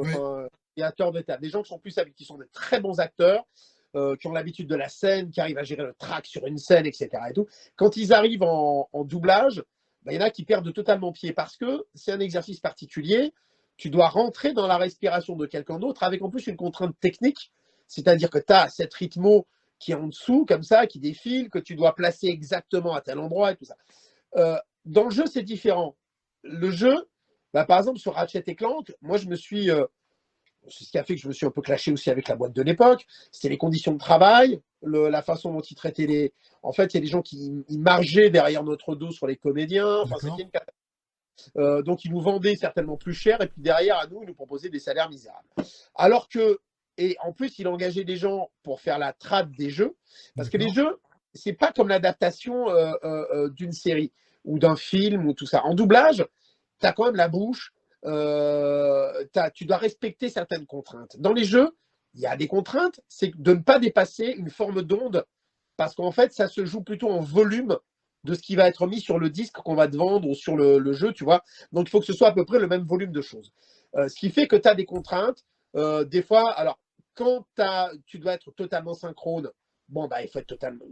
des acteurs de théâtre, des gens qui sont plus habitués, qui sont des très bons acteurs, qui ont l'habitude de la scène, qui arrivent à gérer le track sur une scène, etc. Et tout. Quand ils arrivent en doublage, il y en a qui perdent totalement pied parce que c'est un exercice particulier. Tu dois rentrer dans la respiration de quelqu'un d'autre avec en plus une contrainte technique, c'est-à-dire que tu as cette rythmo qui est en dessous, comme ça, qui défile, que tu dois placer exactement à tel endroit et tout ça. Dans le jeu, c'est différent. Le jeu, par exemple, sur Ratchet et Clank, moi, c'est ce qui a fait que je me suis un peu clashé aussi avec la boîte de l'époque, c'était les conditions de travail, la façon dont ils traitaient les... En fait, il y a des gens qui margeaient derrière notre dos sur les comédiens, enfin, c'était une catastrophe. Donc, ils nous vendaient certainement plus cher, et puis derrière, à nous, ils nous proposaient des salaires misérables. Alors que, et en plus, il engageait des gens pour faire la trad des jeux, parce que les jeux, c'est pas comme l'adaptation d'une série ou d'un film ou tout ça. En doublage, tu as quand même la bouche, tu dois respecter certaines contraintes. Dans les jeux, il y a des contraintes, c'est de ne pas dépasser une forme d'onde, parce qu'en fait, ça se joue plutôt en volume de ce qui va être mis sur le disque qu'on va te vendre ou sur le jeu, tu vois. Donc, il faut que ce soit à peu près le même volume de choses. Ce qui fait que tu as des contraintes. Des fois, alors, quand tu dois être totalement synchrone, il faut être totalement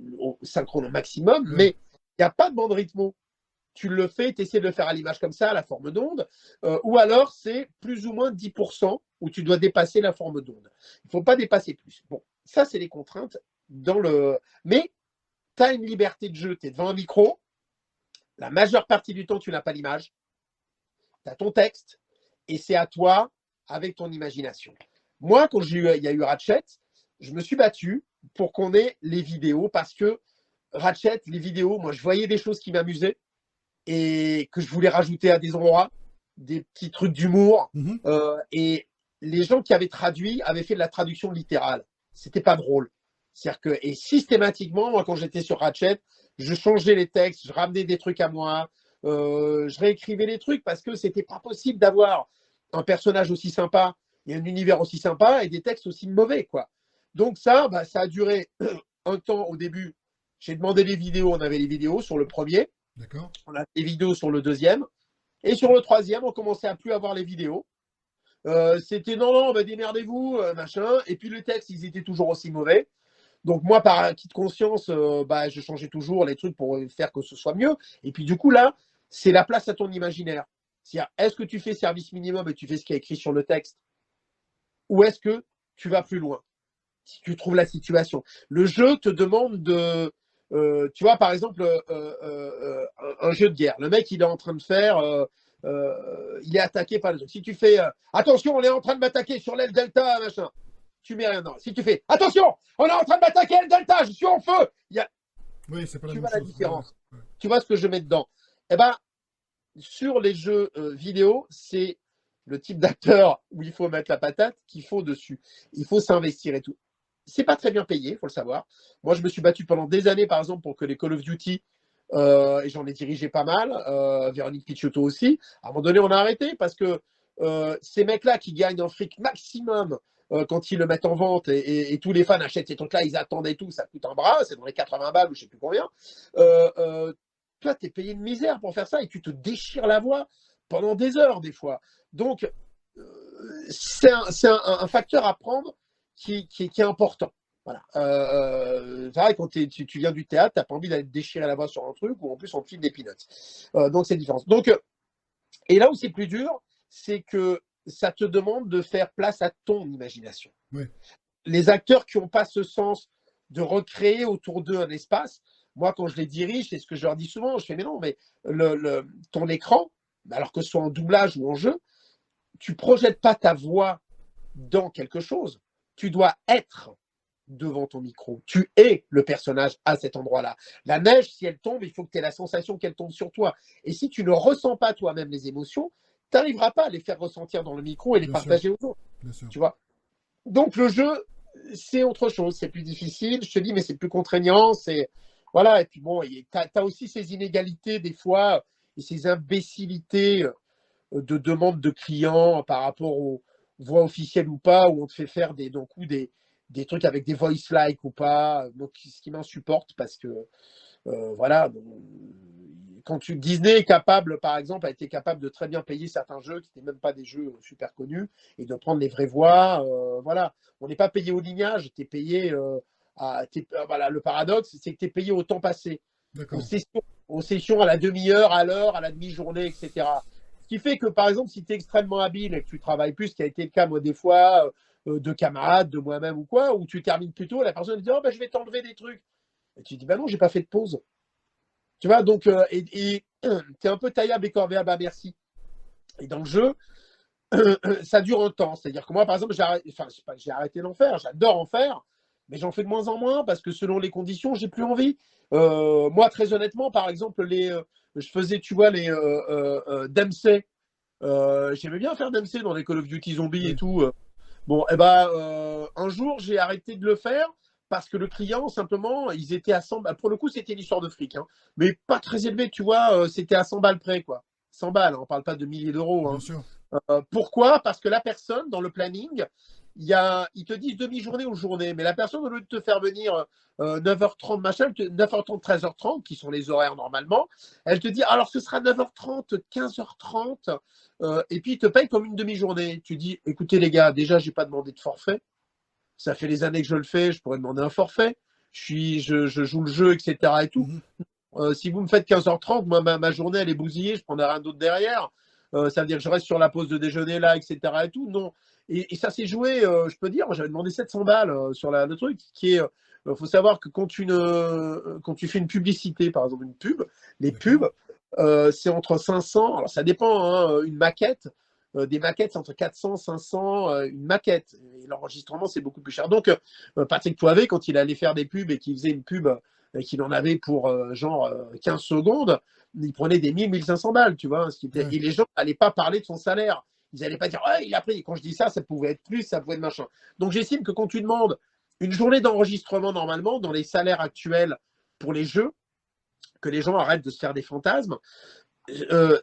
synchrone au maximum, mais il n'y a pas de bande rythmo. Tu le fais, tu essaies de le faire à l'image comme ça, à la forme d'onde, ou alors c'est plus ou moins 10% où tu dois dépasser la forme d'onde. Il ne faut pas dépasser plus. Bon, ça, c'est les contraintes mais tu as une liberté de jeu, tu es devant un micro, la majeure partie du temps, tu n'as pas l'image, tu as ton texte, et c'est à toi avec ton imagination. Moi, quand il y a eu Ratchet, je me suis battu pour qu'on ait les vidéos, parce que Ratchet, les vidéos, moi, je voyais des choses qui m'amusaient et que je voulais rajouter à des endroits, des petits trucs d'humour, et les gens qui avaient traduit avaient fait de la traduction littérale. C'était pas drôle. Et systématiquement, moi, quand j'étais sur Ratchet, je changeais les textes, je ramenais des trucs à moi, je réécrivais les trucs parce que c'était pas possible d'avoir un personnage aussi sympa et un univers aussi sympa et des textes aussi mauvais, quoi. Donc ça a duré un temps au début. J'ai demandé les vidéos, on avait les vidéos sur le premier. D'accord. On a les vidéos sur le deuxième. Et sur le troisième, on commençait à plus avoir les vidéos. C'était non, démerdez-vous, machin. Et puis les textes, ils étaient toujours aussi mauvais. Donc moi, par acquis de conscience, je changeais toujours les trucs pour faire que ce soit mieux. Et puis du coup, là, c'est la place à ton imaginaire. C'est-à-dire, est-ce que tu fais service minimum et tu fais ce qui est écrit sur le texte? Ou est-ce que tu vas plus loin? Si tu trouves la situation. Le jeu te demande de... tu vois, par exemple, un jeu de guerre. Le mec, il est en train de faire... il est attaqué par les autres. Si tu fais attention, on est en train de m'attaquer sur l'aile delta, machin, tu mets rien dedans. Si tu fais attention, on est en train de m'attaquer l'aile delta, je suis en feu, oui, c'est pas la tu même vois la chose. différence. Tu vois ce que je mets dedans. Eh ben, sur les jeux vidéo, c'est le type d'acteur où il faut mettre la patate qu'il faut dessus. Il faut s'investir et tout. C'est pas très bien payé, il faut le savoir. Moi, je me suis battu pendant des années, par exemple, pour que les Call of Duty, et j'en ai dirigé pas mal, Véronique Picciotto aussi. À un moment donné, on a arrêté parce que ces mecs-là qui gagnent un fric maximum quand ils le mettent en vente et tous les fans achètent ces trucs-là, ils attendent et tout, ça coûte un bras, c'est dans les 80 balles ou je sais plus combien. Toi, tu es payé une misère pour faire ça et tu te déchires la voix pendant des heures, des fois. Donc, c'est un facteur à prendre qui est important. Voilà. C'est vrai, quand tu viens du théâtre, tu n'as pas envie d'aller te déchirer la voix sur un truc ou en plus on te file des peanuts. Donc, c'est différent. Donc, et là où c'est plus dur, c'est que ça te demande de faire place à ton imagination. Oui. Les acteurs qui n'ont pas ce sens de recréer autour d'eux un espace, moi, quand je les dirige, c'est ce que je leur dis souvent, je fais, mais non, mais ton écran, alors que ce soit en doublage ou en jeu, tu projettes pas ta voix dans quelque chose. Tu dois être devant ton micro. Tu es le personnage à cet endroit-là. La neige, si elle tombe, il faut que tu aies la sensation qu'elle tombe sur toi. Et si tu ne ressens pas toi-même les émotions, tu n'arriveras pas à les faire ressentir dans le micro et les partager aux autres. Tu vois. Donc le jeu, c'est autre chose. C'est plus difficile. Je te dis, mais c'est plus contraignant. C'est voilà. Et puis bon, tu as aussi ces inégalités des fois et ces imbécilités de demande de clients par rapport aux voix officielles ou pas, où on te fait faire des trucs avec des voice like ou pas, donc ce qui m'insupporte parce que voilà, quand Disney est capable, par exemple, a été capable de très bien payer certains jeux qui n'étaient même pas des jeux super connus et de prendre les vraies voix, voilà, on n'est pas payé au lignage, tu es payé voilà, le paradoxe, c'est que tu es payé au temps passé, aux sessions à la demi-heure, à l'heure, à la demi-journée, etc. Ce qui fait que, par exemple, si tu es extrêmement habile et que tu travailles plus, ce qui a été le cas, moi, des fois, de camarades, de moi-même ou quoi, où tu termines plus tôt, la personne dit « Oh, ben, je vais t'enlever des trucs. » Et tu dis « Ben non, j'ai pas fait de pause. » Tu vois, donc, tu es un peu taillable et corvéable à merci. Et dans le jeu, ça dure un temps. C'est-à-dire que moi, par exemple, j'ai arrêté d'en faire. J'adore en faire, mais j'en fais de moins en moins parce que selon les conditions, j'ai plus envie. Moi, très honnêtement, par exemple, je faisais, tu vois, les Dempsey. J'aimais bien faire Dempsey dans les Call of Duty Zombies et tout. Bon, et ben, un jour, j'ai arrêté de le faire parce que le client, simplement, ils étaient à 100 balles. Pour le coup, c'était une histoire de fric, hein, mais pas très élevé, tu vois. C'était à 100 balles près, quoi. 100 balles, hein, on parle pas de milliers d'euros. Hein. Bien sûr. Pourquoi? Parce que la personne, dans le planning, ils te disent demi-journée ou journée, mais la personne, au lieu de te faire venir 9h30, machin, 9h30, 13h30, qui sont les horaires normalement, elle te dit, alors ce sera 9h30, 15h30, et puis il te paye comme une demi-journée. Tu dis, écoutez les gars, déjà, j'ai pas demandé de forfait. Ça fait des années que je le fais, je pourrais demander un forfait. Je joue le jeu, etc. et tout. Si vous me faites 15h30, moi, ma journée, elle est bousillée, je prendrai rien d'autre derrière. Ça veut dire que je reste sur la pause de déjeuner là, etc. et tout. Non. Et ça s'est joué, je peux dire, j'avais demandé 700 balles sur le truc, qui est. Faut savoir que quand tu fais une publicité, par exemple une pub, les pubs, c'est entre 500, alors ça dépend, hein, une maquette, des maquettes, c'est entre 400, 500, une maquette. Et l'enregistrement, c'est beaucoup plus cher. Donc, Patrick Poivet, quand il allait faire des pubs et qu'il faisait une pub et qu'il en avait pour genre 15 secondes, il prenait des 1000, 1500 balles, tu vois. Et les gens n'allaient pas parler de son salaire. Ils n'allaient pas dire, ouais, il a pris. Et quand je dis ça, ça pouvait être plus, ça pouvait être machin. Donc, j'estime que quand tu demandes une journée d'enregistrement, normalement, dans les salaires actuels pour les jeux, que les gens arrêtent de se faire des fantasmes,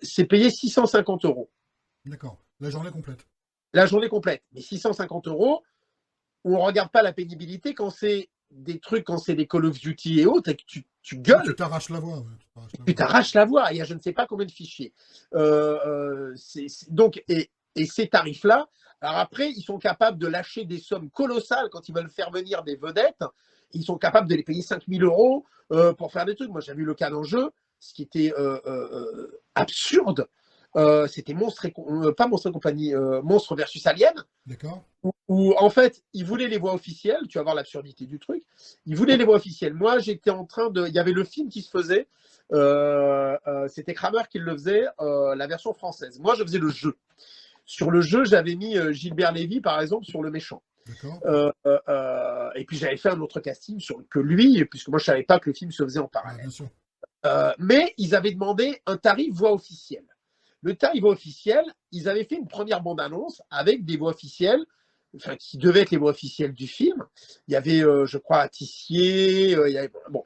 c'est payé 650 euros. D'accord. La journée complète. La journée complète. Mais 650 euros, on ne regarde pas la pénibilité quand c'est des trucs, quand c'est des Call of Duty et autres, et que tu gueules. Tu t'arraches la voix. Tu t'arraches la voix. Il y a je ne sais pas combien de fichiers. Donc, et ces tarifs-là, alors après, ils sont capables de lâcher des sommes colossales quand ils veulent faire venir des vedettes. Ils sont capables de les payer 5000 euros pour faire des trucs. Moi, j'ai vu le cas d'un jeu, ce qui était absurde. C'était pas Monstre et compagnie, Monstre versus Alien. D'accord. Où en fait, ils voulaient les voix officielles. Tu vas voir l'absurdité du truc. Ils voulaient les voix officielles. Moi, j'étais en train de. Il y avait le film qui se faisait. C'était Kramer qui le faisait, la version française. Moi, je faisais le jeu. Sur le jeu, j'avais mis Gilbert Lévy, par exemple, sur le méchant. Et puis, j'avais fait un autre casting que lui, puisque moi, je ne savais pas que le film se faisait en parallèle. Mais ils avaient demandé un tarif voix officielle. Le tas, il voix officielle, ils avaient fait une première bande-annonce avec des voix officielles, enfin, qui devaient être les voix officielles du film. Il y avait, je crois, Tissier, il y avait, bon.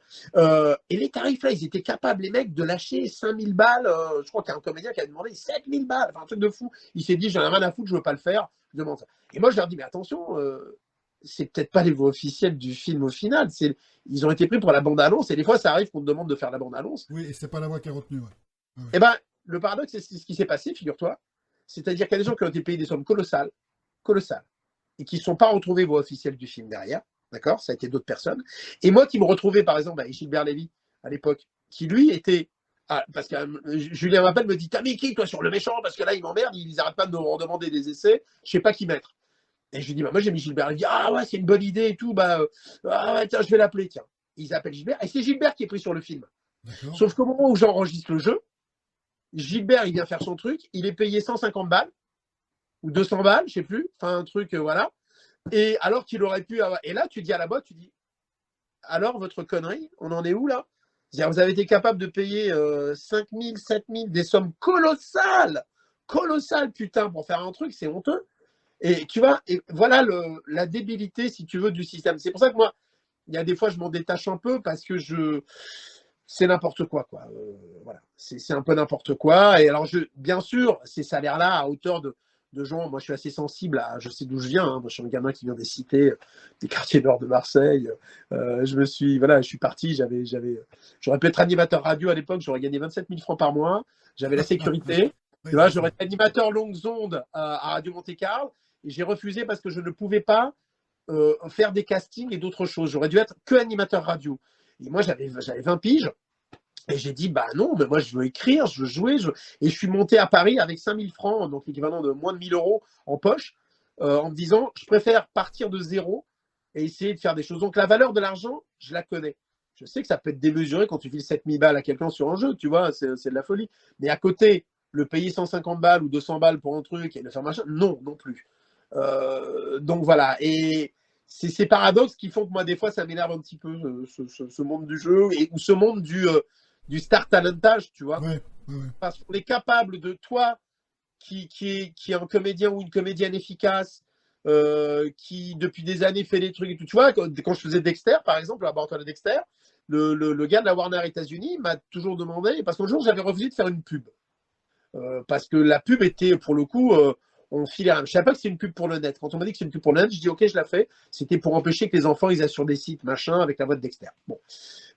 Et les tarifs, là, ils étaient capables, les mecs, de lâcher 5000 balles. Je crois qu'il y a un comédien qui a demandé 7000 balles, enfin, un truc de fou. Il s'est dit, j'en ai rien à foutre, je veux pas le faire, je demande ça. Et moi, je leur dis, mais attention, c'est peut-être pas les voix officielles du film au final. Ils ont été pris pour la bande-annonce, et des fois, ça arrive qu'on te demande de faire la bande-annonce. Oui, et c'est pas la voix qui a retenu. Ouais. Ouais. Eh ben, le paradoxe, c'est ce qui s'est passé, figure-toi. C'est-à-dire qu'il y a des gens qui ont été payés des sommes colossales, et qui ne sont pas retrouvés voix officielle du film derrière. D'accord. Ça a été d'autres personnes. Et moi qui me retrouvais, par exemple, avec Gilbert Lévy, à l'époque, qui lui était. Ah, parce que Julien Mappel me dit, t'as mis qui, toi, sur le méchant? Parce que là, ils m'emmerdent, ils n'arrêtent pas de me redemander des essais, je sais pas qui mettre. Et je lui dis, bah, moi, j'ai mis Gilbert Lévy. Ah ouais, c'est une bonne idée et tout. Ah ouais, tiens, je vais l'appeler, tiens. Ils appellent Gilbert, et c'est Gilbert qui est pris sur le film. D'accord. Sauf qu'au moment où j'enregistre le jeu, Gilbert, il vient faire son truc, il est payé 150 balles, ou 200 balles, je sais plus, enfin un truc, voilà. Et alors qu'il aurait pu avoir... Et là, tu dis à la boîte, tu dis, alors votre connerie, on en est où là? C'est-à-dire, vous avez été capable de payer 5 000, 7 000, des sommes colossales, putain, pour faire un truc, c'est honteux. Et tu vois, et voilà la débilité, si tu veux, du système. C'est pour ça que moi, il y a des fois, je m'en détache un peu parce que c'est n'importe quoi. Voilà. C'est un peu n'importe quoi. Et alors, bien sûr, ces salaires-là, à hauteur de gens, moi je suis assez sensible à, je sais d'où je viens, hein. Moi je suis un gamin qui vient des cités, des quartiers nord de Marseille. Je suis parti, j'aurais pu être animateur radio à l'époque, j'aurais gagné 27 000 francs par mois, j'avais la sécurité. Tu vois, j'aurais été animateur longues ondes à Radio Monte-Carlo, et j'ai refusé parce que je ne pouvais pas faire des castings et d'autres choses. J'aurais dû être que animateur radio. Et moi, j'avais 20 piges. Et j'ai dit, bah non, mais moi, je veux écrire, je veux jouer. Et je suis monté à Paris avec 5000 francs, donc l'équivalent de moins de 1000 euros en poche, en me disant, je préfère partir de zéro et essayer de faire des choses. Donc, la valeur de l'argent, je la connais. Je sais que ça peut être démesuré quand tu files 7000 balles à quelqu'un sur un jeu, tu vois, c'est de la folie. Mais à côté, le payer 150 balles ou 200 balles pour un truc et le faire machin, non plus. Donc voilà. Et c'est ces paradoxes qui font que moi, des fois, ça m'énerve un petit peu, ce monde du jeu, ou ce monde du star talentage, tu vois. Ouais. Parce qu'on est capable de toi, qui est un comédien ou une comédienne efficace, qui depuis des années fait des trucs et tout. Tu vois, quand je faisais Dexter, par exemple, le laboratoire de Dexter, le gars de la Warner États-Unis m'a toujours demandé, parce qu'un jour, j'avais refusé de faire une pub. Parce que la pub était, pour le coup, on filait rien. Je ne savais pas que c'était une pub pour le net. Quand on m'a dit que c'est une pub pour le net, je dis ok, je la fais. C'était pour empêcher que les enfants ils aient sur des sites machin avec la voix de Dexter. Bon.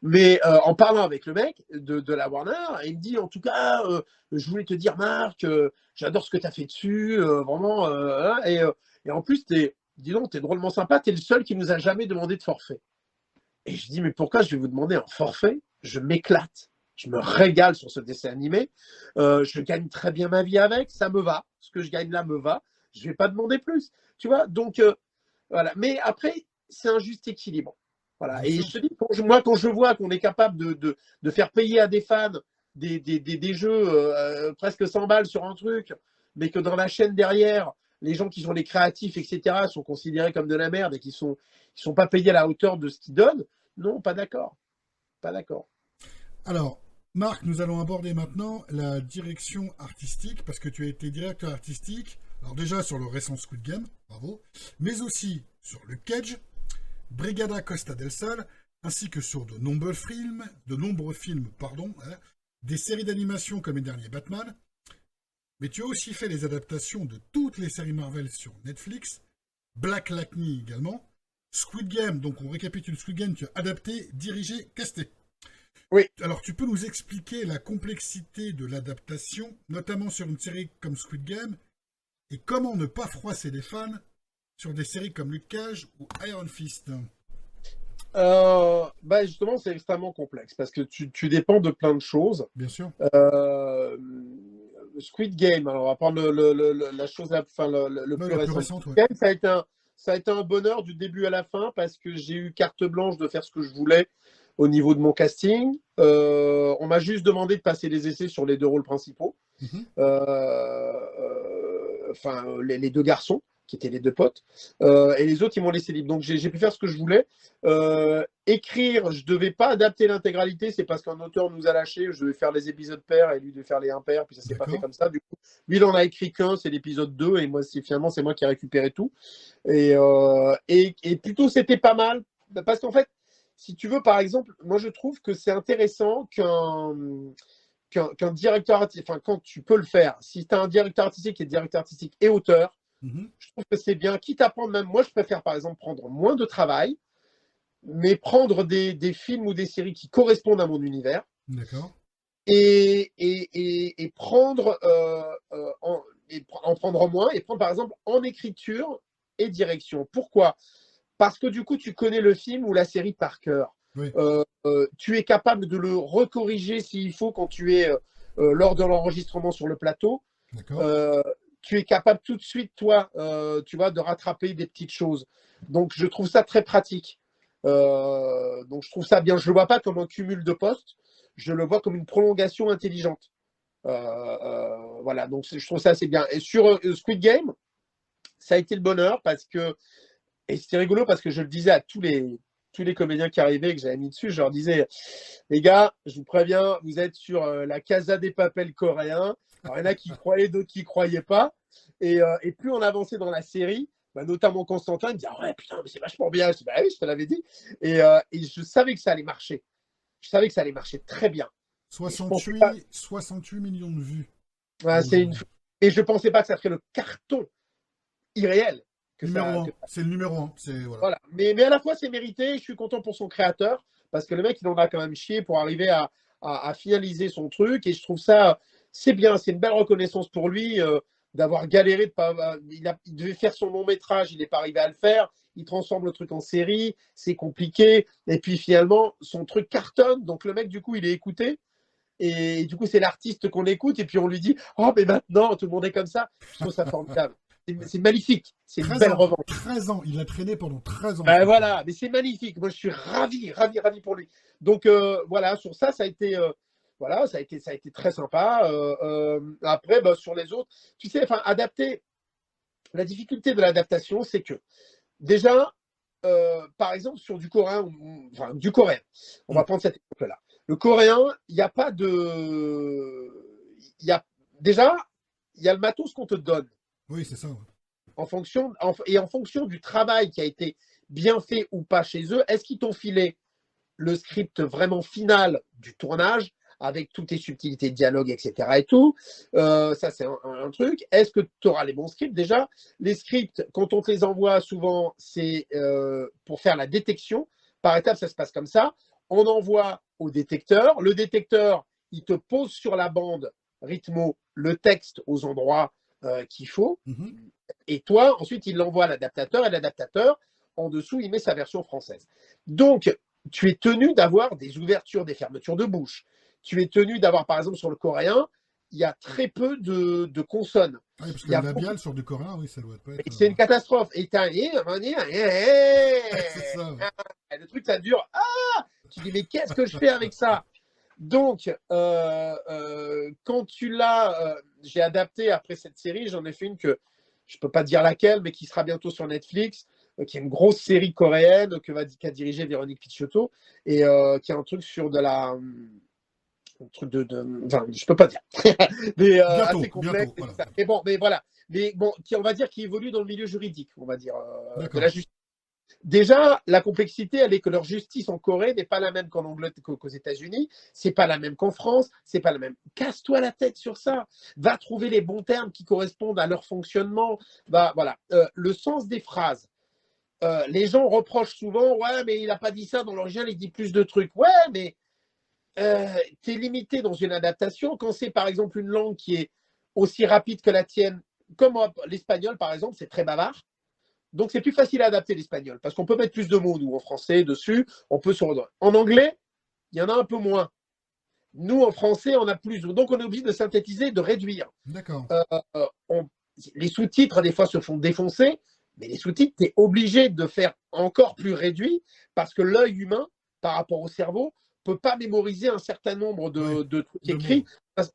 Mais en parlant avec le mec de la Warner, il me dit en tout cas, je voulais te dire Marc, j'adore ce que tu as fait dessus, vraiment. Et en plus, dis donc, t'es drôlement sympa, t'es le seul qui nous a jamais demandé de forfait. Et je dis mais pourquoi je vais vous demander un forfait? Je m'éclate. Je me régale sur ce dessin animé. Je gagne très bien ma vie avec. Ça me va. Ce que je gagne là me va. Je ne vais pas demander plus. Tu vois. Donc, voilà. Mais après, c'est un juste équilibre. Voilà. Et je te dis, quand je vois qu'on est capable de faire payer à des fans des jeux presque 100 balles sur un truc, mais que dans la chaîne derrière, les gens qui sont les créatifs, etc., sont considérés comme de la merde et qui sont pas payés à la hauteur de ce qu'ils donnent, non, pas d'accord. Pas d'accord. Alors, Marc, nous allons aborder maintenant la direction artistique, parce que tu as été directeur artistique, alors déjà sur le récent Squid Game, bravo, mais aussi sur le Cage, Brigada Costa del Sol, ainsi que sur de nombreux films, des séries d'animation comme les derniers Batman, mais tu as aussi fait les adaptations de toutes les séries Marvel sur Netflix, Black Lightning également, Squid Game, donc on récapitule Squid Game, tu as adapté, dirigé, casté. Oui. Alors, tu peux nous expliquer la complexité de l'adaptation, notamment sur une série comme Squid Game, et comment ne pas froisser les fans sur des séries comme Luke Cage ou Iron Fist? Justement, c'est extrêmement complexe parce que tu dépends de plein de choses. Bien sûr. Squid Game, alors on va prendre la chose, le plus récent. Ouais. Game, ça a été un bonheur du début à la fin parce que j'ai eu carte blanche de faire ce que je voulais au niveau de mon casting. On m'a juste demandé de passer les essais sur les deux rôles principaux. Les deux garçons. qui étaient les deux potes. Et les autres, ils m'ont laissé libre. Donc, j'ai pu faire ce que je voulais. Écrire, je ne devais pas adapter l'intégralité. C'est parce qu'un auteur nous a lâchés. Je devais faire les épisodes pairs et lui devait faire les impairs. Puis ça ne s'est pas fait comme ça. Du coup, lui, il en a écrit qu'un, c'est l'épisode 2. Et moi, finalement, c'est moi qui ai récupéré tout. Et plutôt, c'était pas mal. Parce qu'en fait, si tu veux, par exemple, moi, je trouve que c'est intéressant qu'un directeur artistique, enfin, quand tu peux le faire, si tu as un directeur artistique qui est directeur artistique et auteur, je trouve que c'est bien. Quitte à prendre, même moi, je préfère par exemple prendre moins de travail, mais prendre des films ou des séries qui correspondent à mon univers. D'accord. Et prendre en prendre moins et prendre par exemple en écriture et direction. Pourquoi? Parce que du coup, tu connais le film ou la série par cœur. Oui. Tu es capable de le recorriger s'il faut quand tu es lors de l'enregistrement sur le plateau. Tu es capable tout de suite, toi, tu vois, de rattraper des petites choses. Donc, je trouve ça très pratique. Donc, je trouve ça bien. Je ne le vois pas comme un cumul de postes. Je le vois comme une prolongation intelligente. Voilà, donc je trouve ça assez bien. Et sur Squid Game, ça a été le bonheur parce que, et c'était rigolo parce que je le disais à tous les comédiens qui arrivaient que j'avais mis dessus, je leur disais, les gars, je vous préviens, vous êtes sur la Casa des Papel coréen. Alors, il y en a qui croyaient, d'autres qui ne croyaient pas. Et plus on avançait dans la série, bah, notamment Constantin, il me disait, ah ouais, putain, mais c'est vachement bien. Je dis, bah oui, je te l'avais dit. Et je savais que ça allait marcher. Je savais que ça allait marcher très bien. 68 millions de vues. Ouais, et je ne pensais pas que ça ferait le carton irréel. C'est le numéro 1. Voilà. Mais à la fois, c'est mérité. Je suis content pour son créateur parce que le mec, il en a quand même chié pour arriver à finaliser son truc. Et je trouve ça, c'est bien. C'est une belle reconnaissance pour lui d'avoir galéré. Il devait faire son long métrage. Il n'est pas arrivé à le faire. Il transforme le truc en série. C'est compliqué. Et puis finalement, son truc cartonne. Donc le mec, du coup, il est écouté. Et du coup, c'est l'artiste qu'on écoute. Et puis on lui dit, oh, mais maintenant, tout le monde est comme ça. Je trouve ça formidable. C'est magnifique, c'est une belle revanche. 13 ans, il a traîné pendant 13 ans. Voilà, mais c'est magnifique. Moi, je suis ravi pour lui. Donc voilà, sur ça, ça a été très sympa. Après, sur les autres, tu sais, adapter. La difficulté de l'adaptation, c'est que déjà, par exemple, sur du coréen, du coréen, on va prendre cet exemple-là. Le coréen, il n'y a pas de, déjà, il y a le matos qu'on te donne. Oui, c'est ça. En fonction du travail qui a été bien fait ou pas chez eux, est-ce qu'ils t'ont filé le script vraiment final du tournage avec toutes tes subtilités de dialogue, etc. et tout. Ça, c'est un truc. Est-ce que tu auras les bons scripts? Déjà, les scripts, quand on te les envoie, souvent, c'est pour faire la détection. Par étapes, ça se passe comme ça. On envoie au détecteur. Le détecteur, il te pose sur la bande rythmo le texte aux endroits qu'il faut. Et toi, ensuite, il l'envoie à l'adaptateur et l'adaptateur, en dessous, il met sa version française. Donc, tu es tenu d'avoir des ouvertures, des fermetures de bouche. Tu es tenu d'avoir, par exemple, sur le coréen, il y a très peu de consonnes. Oui, parce que le labial sur du coréen, oui, ça doit pas être... C'est une catastrophe. Et t'as c'est ça. Le truc, ça dure. Tu dis, mais qu'est-ce que je fais avec ça? Donc, quand tu l'as, j'ai adapté après cette série, j'en ai fait une que je ne peux pas dire laquelle, mais qui sera bientôt sur Netflix, qui est une grosse série coréenne qu'a dirigée Véronique Pichotto, et qui est un truc sur de la... Un truc enfin, je ne peux pas dire. Mais assez complexe. Voilà. Mais voilà. Mais bon, on va dire qui évolue dans le milieu juridique, on va dire, de la justice. Déjà, la complexité, elle est que leur justice en Corée n'est pas la même qu'en Angleterre, qu'aux États-Unis, c'est pas la même qu'en France, c'est pas la même. Casse-toi la tête sur ça. Va trouver les bons termes qui correspondent à leur fonctionnement. Voilà. Le sens des phrases. Les gens reprochent souvent, ouais, mais il n'a pas dit ça dans l'original, il dit plus de trucs. Ouais, mais tu es limité dans une adaptation quand c'est par exemple une langue qui est aussi rapide que la tienne, comme l'espagnol par exemple, c'est très bavard. Donc, c'est plus facile à adapter l'espagnol parce qu'on peut mettre plus de mots, nous, en français, dessus. On peut En anglais, il y en a un peu moins. Nous, en français, on a plus. Donc, on est obligé de synthétiser, de réduire. D'accord. Les sous-titres, des fois, se font défoncer, mais les sous-titres, tu es obligé de faire encore plus réduit parce que l'œil humain, par rapport au cerveau, ne peut pas mémoriser un certain nombre de trucs écrits.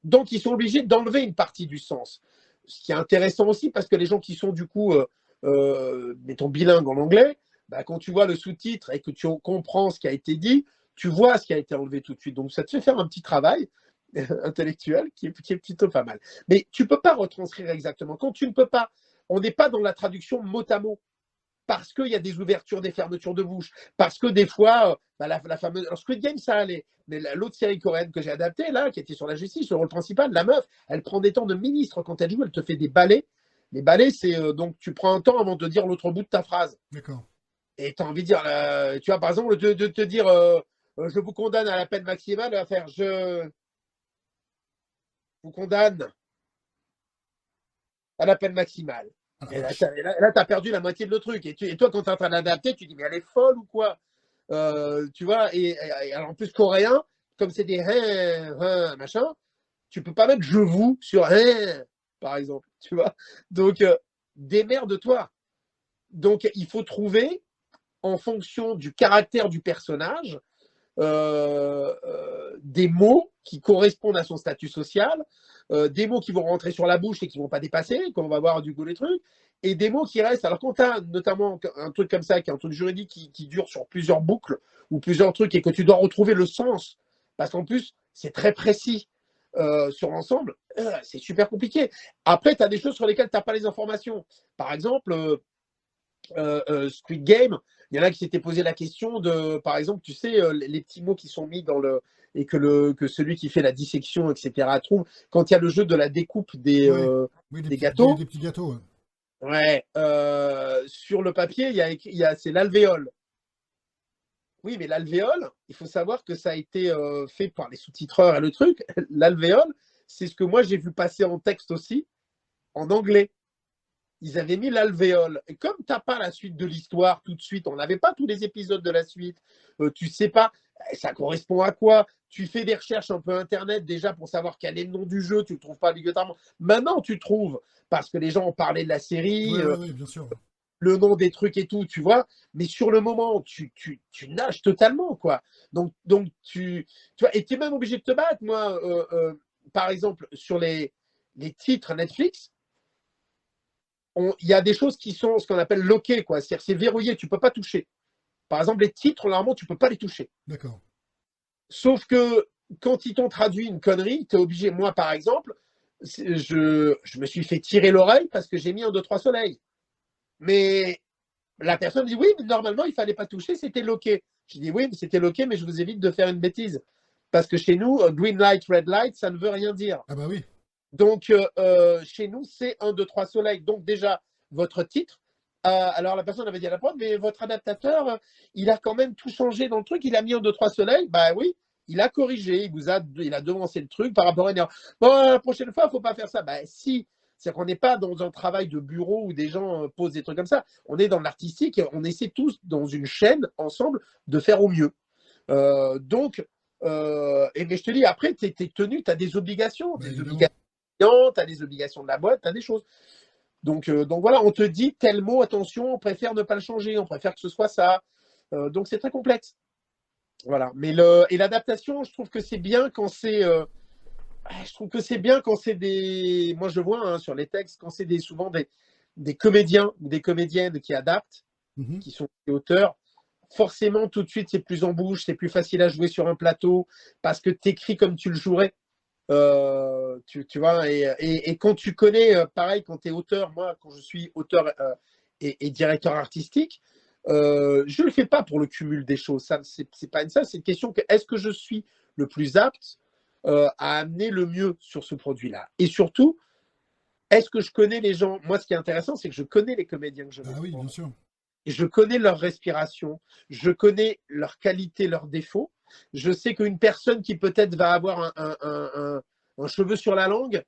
Donc, ils sont obligés d'enlever une partie du sens. Ce qui est intéressant aussi parce que les gens qui sont, du coup... mettons bilingue en anglais, bah, quand tu vois le sous-titre et que tu comprends ce qui a été dit, tu vois ce qui a été enlevé tout de suite. Donc ça te fait faire un petit travail intellectuel qui est plutôt pas mal. Mais tu ne peux pas retranscrire exactement. Quand tu ne peux pas, on n'est pas dans la traduction mot à mot. Parce qu'il y a des ouvertures, des fermetures de bouche. Parce que des fois, la fameuse. Alors, Squid Game, ça allait. Mais l'autre série coréenne que j'ai adaptée, là, qui était sur la justice, le rôle principal, la meuf, elle prend des temps de ministre quand elle joue, elle te fait des balais. Les balais, c'est donc tu prends un temps avant de dire l'autre bout de ta phrase. D'accord. Et tu as envie de dire, tu vois, par exemple, de te dire je vous condamne à la peine maximale, à faire je vous condamne à la peine maximale. Ah, la Et là, vache. tu as perdu la moitié de le truc. Et toi, quand tu es en train d'adapter, tu dis, mais elle est folle ou quoi? Tu vois, et alors, en plus, coréen, comme c'est des machin, tu peux pas mettre je vous sur par exemple. Tu vois? Donc, démerde-toi. Donc, il faut trouver, en fonction du caractère du personnage, des mots qui correspondent à son statut social, des mots qui vont rentrer sur la bouche et qui ne vont pas dépasser, quand on va voir du coup les trucs, et des mots qui restent. Alors quand tu as notamment un truc comme ça, qui est un truc juridique qui dure sur plusieurs boucles ou plusieurs trucs et que tu dois retrouver le sens, parce qu'en plus c'est très précis sur l'ensemble, c'est super compliqué. Après, tu as des choses sur lesquelles tu n'as pas les informations. Par exemple, Squid Game, il y en a qui s'étaient posé la question de, par exemple, tu sais, les petits mots qui sont mis dans le. Et que celui qui fait la dissection, etc., trouve. Quand il y a le jeu de la découpe Ouais. Oui, des gâteaux, des petits gâteaux. Ouais. ouais, sur le papier, c'est l'alvéole. Oui, mais l'alvéole, il faut savoir que ça a été fait par les sous-titreurs et le truc. L'alvéole, c'est ce que moi j'ai vu passer en texte aussi, en anglais. Ils avaient mis l'alvéole. Et comme tu n'as pas la suite de l'histoire tout de suite, on n'avait pas tous les épisodes de la suite, tu sais pas, ça correspond à quoi? Tu fais des recherches un peu internet déjà pour savoir quel est le nom du jeu, tu ne le trouves pas obligatoirement. Maintenant, tu trouves, parce que les gens ont parlé de la série, Ouais, bien sûr. le nom des trucs et tout, tu vois. Mais sur le moment, tu nages totalement, quoi. Donc tu vois, et tu es même obligé de te battre. Moi, par exemple, sur les titres Netflix, il y a des choses qui sont ce qu'on appelle lockées, quoi. C'est-à-dire c'est verrouillé, tu ne peux pas toucher. Par exemple, les titres, normalement, tu ne peux pas les toucher. D'accord. Sauf que quand ils t'ont traduit une connerie, tu es obligé. Moi, par exemple, je me suis fait tirer l'oreille parce que j'ai mis un 2, 3 soleils. Mais la personne dit oui, mais normalement, il ne fallait pas toucher, c'était loqué. Je dis oui, mais c'était loqué, mais je vous évite de faire une bêtise. Parce que chez nous, green light, red light, ça ne veut rien dire. Ah bah oui. Donc, chez nous, c'est 1, 2, 3 soleils. Donc, déjà, votre titre. Alors, la personne avait dit à la prod, mais votre adaptateur, il a quand même tout changé dans le truc. Il a mis 1, 2, 3 soleils. Bah oui, il a corrigé. Il a devancé le truc par rapport à une erreur. Bon, la prochaine fois, il ne faut pas faire ça. Bah si. C'est qu'on n'est pas dans un travail de bureau où des gens posent des trucs comme ça. On est dans l'artistique et on essaie tous, dans une chaîne, ensemble, de faire au mieux. Mais je te dis, après, tu es tenu, tu as des obligations. Bah, Des évidemment. obligations tu as les obligations de la boîte, tu as des choses. Donc voilà, on te dit tel mot, attention, on préfère ne pas le changer, on préfère que ce soit ça. Donc c'est très complexe. Voilà. Et l'adaptation, je trouve que c'est bien quand c'est. Je trouve que c'est bien quand c'est des. Moi, je vois hein, sur les textes, quand c'est souvent des comédiens ou des comédiennes qui adaptent, Mhm. qui sont des auteurs. Forcément, tout de suite, c'est plus en bouche, c'est plus facile à jouer sur un plateau parce que tu écris comme tu le jouerais. Tu vois, et quand tu connais, pareil, quand tu es auteur, moi, quand je suis auteur et directeur artistique, je ne le fais pas pour le cumul des choses. Ça, c'est pas ça, c'est une question que est-ce que je suis le plus apte à amener le mieux sur ce produit-là? Et surtout, est-ce que je connais les gens? Moi, ce qui est intéressant, c'est que je connais les comédiens que je mets. Ah oui, bien sûr. Et je connais leur respiration, je connais leurs qualités, leurs défauts. Je sais qu'une personne qui peut-être va avoir un cheveu sur la langue,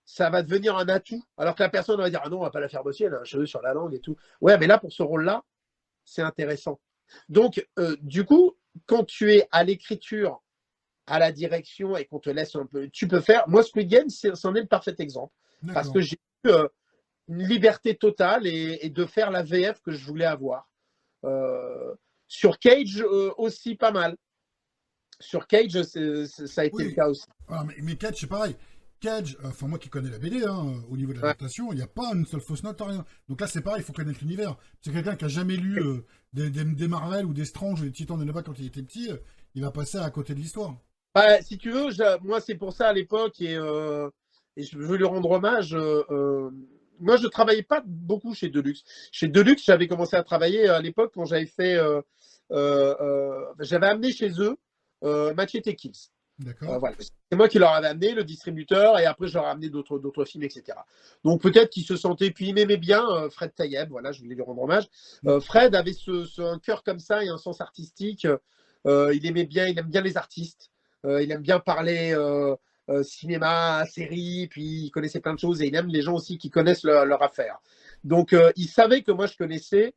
ça va devenir un atout. Alors que la personne va dire ah non, on va pas la faire bosser, elle a un cheveu sur la langue et tout. Ouais, mais là, pour ce rôle-là, c'est intéressant. Donc, du coup, quand tu es à l'écriture, à la direction et qu'on te laisse un peu, tu peux faire. Moi, Squid Game, c'en est le parfait exemple. Parce D'accord. que j'ai eu une liberté totale et de faire la VF que je voulais avoir. Sur Cage aussi pas mal. Sur Cage, ça a été le Oui. cas aussi. Voilà, mais Catch, c'est pareil. Cage, enfin moi qui connais la BD, hein, au niveau de l'adaptation, il n'y a pas une seule fausse note, rien. Donc là c'est pareil, il faut connaître l'univers. C'est quelqu'un qui a jamais lu des Marvel ou des Strange ou des Titans de Nova quand il était petit, il va passer à côté de l'histoire. Bah, si tu veux, moi c'est pour ça à l'époque et je veux lui rendre hommage. Moi je travaillais pas beaucoup chez Deluxe. Chez Deluxe, j'avais commencé à travailler à l'époque quand j'avais fait, j'avais amené chez eux Machete Kills. D'accord. Voilà. C'est moi qui leur avais amené le distributeur et après je leur ai amené d'autres films, etc. Donc peut-être qu'ils se sentaient, puis ils m'aimaient bien, Fred Taïeb, voilà, je voulais lui rendre hommage. Fred avait un cœur comme ça et un sens artistique. Il aime bien les artistes. Il aime bien parler cinéma, série, puis il connaissait plein de choses et il aime les gens aussi qui connaissent leur affaire. Donc il savait que moi je connaissais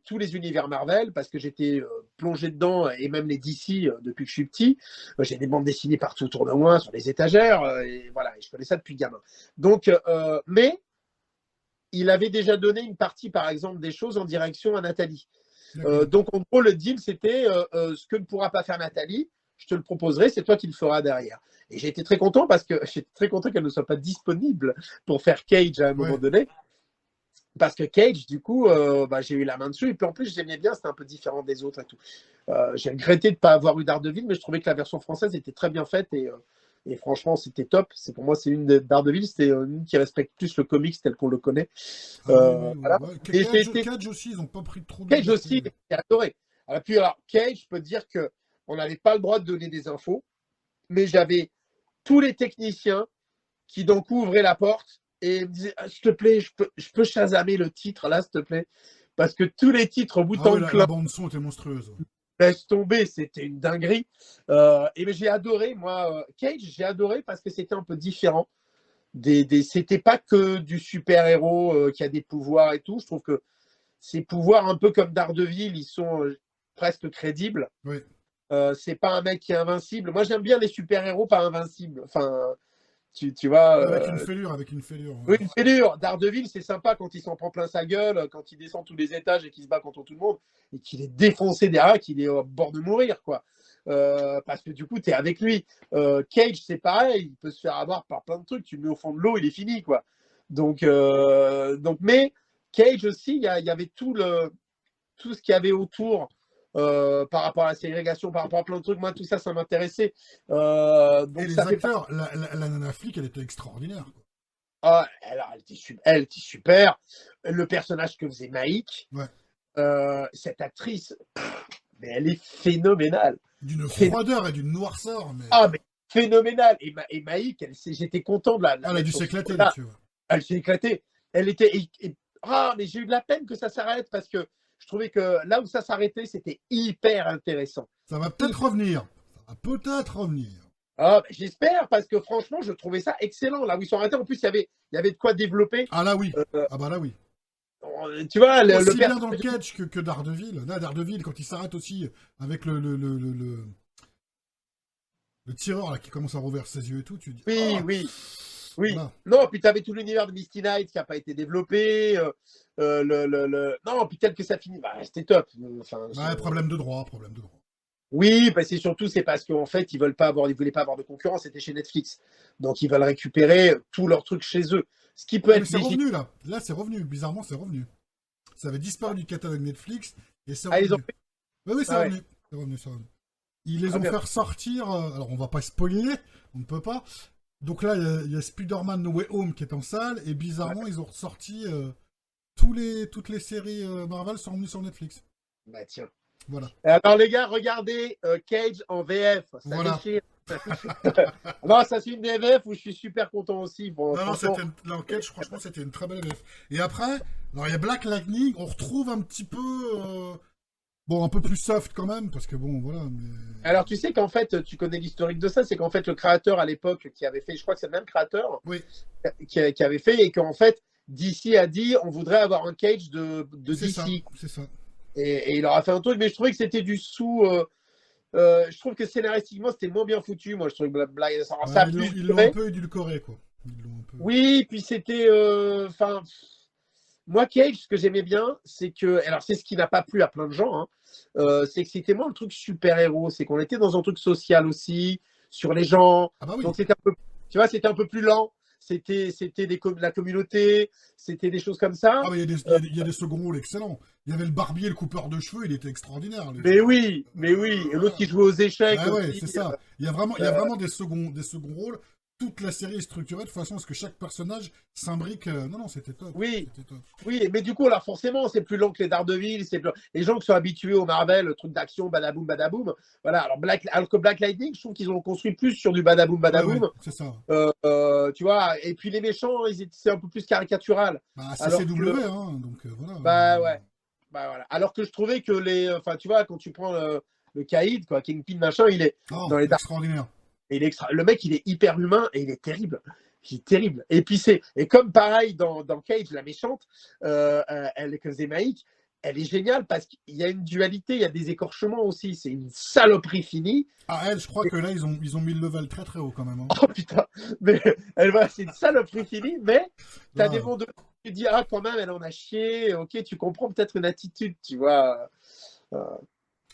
tous les univers Marvel parce que j'étais plongé dedans et même les DC depuis que je suis petit. J'ai des bandes dessinées partout autour de moi, sur les étagères, et voilà, et je connais ça depuis gamin. Donc, mais il avait déjà donné une partie, par exemple, des choses en direction à Nathalie. Donc, en gros, le deal, c'était ce que ne pourra pas faire Nathalie, je te le proposerai, c'est toi qui le feras derrière. Et j'ai été très content parce que j'étais très content qu'elle ne soit pas disponible pour faire Cage à un moment donné. Parce que Cage, du coup, j'ai eu la main dessus. Et puis en plus, j'aimais bien, c'était un peu différent des autres et tout. J'ai regretté de ne pas avoir eu Daredevil, mais je trouvais que la version française était très bien faite et franchement, c'était top. Pour moi, c'est une de Daredevil, c'est une qui respecte plus le comics tel qu'on le connaît. Voilà. Cage aussi, ils n'ont pas pris trop de. Cage aussi, j'ai adoré. Alors, Cage, je peux te dire qu'on n'avait pas le droit de donner des infos, mais j'avais tous les techniciens qui, d'un coup, ouvraient la porte. Et il me disait, s'il te plaît, je peux chasamer le titre là, s'il te plaît. Parce que tous les titres, au bout de temps, la bande-son était monstrueuse. Laisse tomber, c'était une dinguerie. Et j'ai adoré, moi, Cage, j'ai adoré parce que c'était un peu différent. C'était pas que du super-héros qui a des pouvoirs et tout. Je trouve que ces pouvoirs, un peu comme Daredevil, ils sont presque crédibles. Oui. C'est pas un mec qui est invincible. Moi, j'aime bien les super-héros pas invincibles. Enfin. Tu vois, avec une fêlure. Ouais. Oui, une fêlure. Daredevil, c'est sympa quand il s'en prend plein sa gueule, quand il descend tous les étages et qu'il se bat contre tout le monde, et qu'il est défoncé derrière, qu'il est au bord de mourir, quoi. Parce que du coup, tu es avec lui. Cage, c'est pareil, il peut se faire avoir par plein de trucs. Tu le mets au fond de l'eau, il est fini, quoi. Donc mais Cage aussi, il y avait tout ce qu'il y avait autour. Par rapport à la ségrégation, par rapport à plein de trucs, moi tout ça m'intéressait. Donc et les acteurs, la nana flic, elle était extraordinaire. Ah, elle était super. Le personnage que faisait Maïk, cette actrice, mais elle est phénoménale. D'une froideur et d'une noirceur. Mais... Ah, mais phénoménale. Et Maïk, j'étais content de la elle a dû s'éclater là. Tu vois. Elle s'est éclatée. Elle était. Mais j'ai eu de la peine que ça s'arrête parce que je trouvais que là où ça s'arrêtait, c'était hyper intéressant. Ça va peut-être revenir. Ah, j'espère, parce que franchement, je trouvais ça excellent. Là où ils sont arrêtés, en plus, il y avait de quoi développer. Ah là oui. Là oui. Tu vois, aussi bien dans le Cage que Daredevil. Là, Daredevil, quand il s'arrête aussi avec le tireur là, qui commence à rouvrir ses yeux et tout, tu dis. Oui. Voilà. Non, puis tu avais tout l'univers de Misty Knight qui n'a pas été développé. Non, puis tel que ça finit, c'était top. Enfin, problème de droit. Oui, c'est parce qu'en fait, ils voulaient pas avoir de concurrence, c'était chez Netflix. Donc, ils veulent récupérer tous leurs trucs chez eux. Ce qui peut être. C'est revenu, là. Là, c'est revenu. Bizarrement, c'est revenu. Ça avait disparu du catalogue Netflix et c'est revenu. Ils ont fait... Oui, c'est revenu. C'est revenu. Ils les ont fait ressortir. Alors, on va pas spoiler. On ne peut pas. Donc là, il y a Spider-Man No Way Home qui est en salle. Et bizarrement, ils ont ressorti toutes les séries Marvel sont revenues sur Netflix. Bah, tiens. Voilà. Alors les gars, regardez Cage en VF. Ça déchire. Non, ça c'est une des VF où je suis super content aussi. Bon, non, Cage, franchement, c'était une très belle VF. Et après, il y a Black Lightning, on retrouve un petit peu... un peu plus soft quand même, parce que bon, voilà. Mais... Alors tu sais qu'en fait, tu connais l'historique de ça, c'est qu'en fait, le créateur à l'époque qui avait fait, je crois que c'est le même créateur, qui avait fait, et qu'en fait, DC a dit, on voudrait avoir un Cage de DC. C'est ça. Et il leur a fait un truc, mais je trouvais que c'était du sous. Je trouve que scénaristiquement, c'était moins bien foutu. Moi, je trouve que ils l'ont un peu édulcoré, quoi. Oui, puis c'était. Moi, Cage, ce que j'aimais bien, c'est que. Alors, c'est ce qui n'a pas plu à plein de gens, hein, c'est que c'était moins le truc super-héros. C'est qu'on était dans un truc social aussi, sur les gens. Ah bah oui. Donc, c'était un peu. Tu vois, c'était un peu plus lent. C'était la communauté, c'était des choses comme ça. Ah, mais il y a des seconds rôles excellents. Il y avait le barbier, le coupeur de cheveux, il était extraordinaire. Mais oui. Et l'autre qui Voilà. jouait aux échecs Bah ouais, aussi. c'est ça. Il y a vraiment des seconds rôles. Toute la série est structurée de façon à ce que chaque personnage s'imbrique. Non, non, c'était top. Oui, C'était top. oui, mais du coup, alors forcément, c'est plus lent que les Daredevil. Les gens qui sont habitués au Marvel, le truc d'action, badaboum, badaboum. Voilà, alors que Black Lightning, je trouve qu'ils ont construit plus sur du badaboum, Ouais, ouais, badaboum. c'est ça. Tu vois, et puis les méchants, c'est un peu plus caricatural. Bah, c'est Alors CW, que, hein, donc voilà. bah ouais, bah voilà. Alors que je trouvais que enfin, tu vois, quand tu prends le Caïd, quoi, Kingpin, machin, il est Oh, dans les extraordinaire. Le mec, il est hyper humain et il est terrible. Il est terrible. Et puis et comme pareil dans Cage, la méchante, elle que Zemaïk, elle est géniale parce qu'il y a une dualité, il y a des écorchements aussi. C'est une saloperie finie. Ah, elle, je crois que là, ils ont mis le level très très haut quand même. Hein. Oh putain, mais c'est une saloperie finie, mais tu as des Là, moments de tu dis ah quand même elle en a chié, ok, tu comprends peut-être une attitude, tu vois. Euh,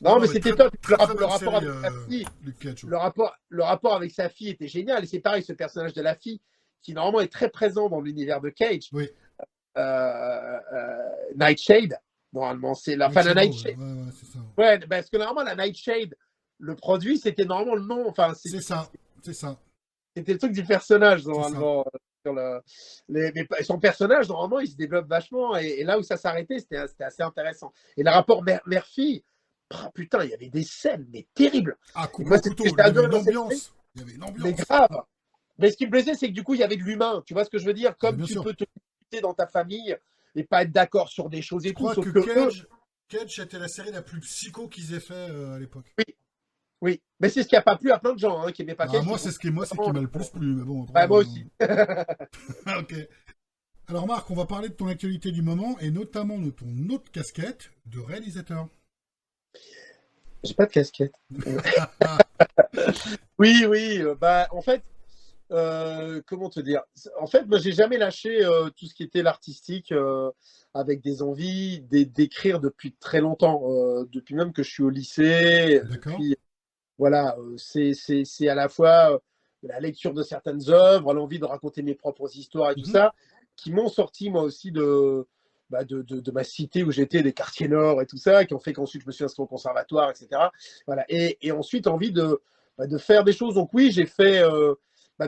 non, Non, non, mais mais c'était très, top. très, très Le bonne rapport série, avec sa fille, Luke Cage. le rapport avec sa fille était génial. Et c'est pareil, ce personnage de la fille, qui normalement est très présent dans l'univers de Cage, Oui, Nightshade, normalement, c'est la Night fin de la Shadow, Nightshade. ouais, c'est ça. Ouais, parce que normalement, la Nightshade, le produit, c'était normalement le nom, enfin, C'est ça, c'est ça, c'était le truc du personnage, c'est ça. normalement. Sur mais son personnage, normalement, il se développe vachement. Et là où ça s'arrêtait, c'était assez intéressant. Et le rapport mère-fille, putain, il y avait des scènes, mais terribles. Ah, Et coupe moi, au c'est ce couteau, que il y avait j'adore une dans cette série, ambiance. Il y avait une mais ambiance. grave. Mais ce qui me plaisait, c'est que du coup, il y avait de l'humain. Tu vois ce que je veux dire? Ah, mais Comme bien tu sûr. peux te discuter dans ta famille et pas être d'accord sur des choses Je et tout, crois que sauf que eux, Cage était la série la plus psycho qu'ils aient fait à l'époque. oui, oui. Mais c'est ce qui n'a pas plu à plein de gens qui n'aimaient pas Ah, Cage, qui moi, trouvent c'est ce qui vraiment. m'a le plus plu, mais bon, après. Bah, moi aussi. Ok. Alors, Marc, on va parler de ton actualité du moment et notamment de ton autre casquette de réalisateur. J'ai pas de casquette. Oui, oui. Bah, en fait, comment te dire? En fait, moi, j'ai jamais lâché tout ce qui était l'artistique avec des envies d'écrire depuis très longtemps, depuis même que je suis au lycée. D'accord. Depuis, voilà, c'est à la fois la lecture de certaines œuvres, l'envie de raconter mes propres histoires et tout Mhm. ça, qui m'ont sorti moi aussi de ma cité où j'étais, des quartiers nord et tout ça, qui ont fait qu'ensuite je me suis inscrit au conservatoire, etc. Voilà. Et ensuite envie de faire des choses. Donc oui, j'ai fait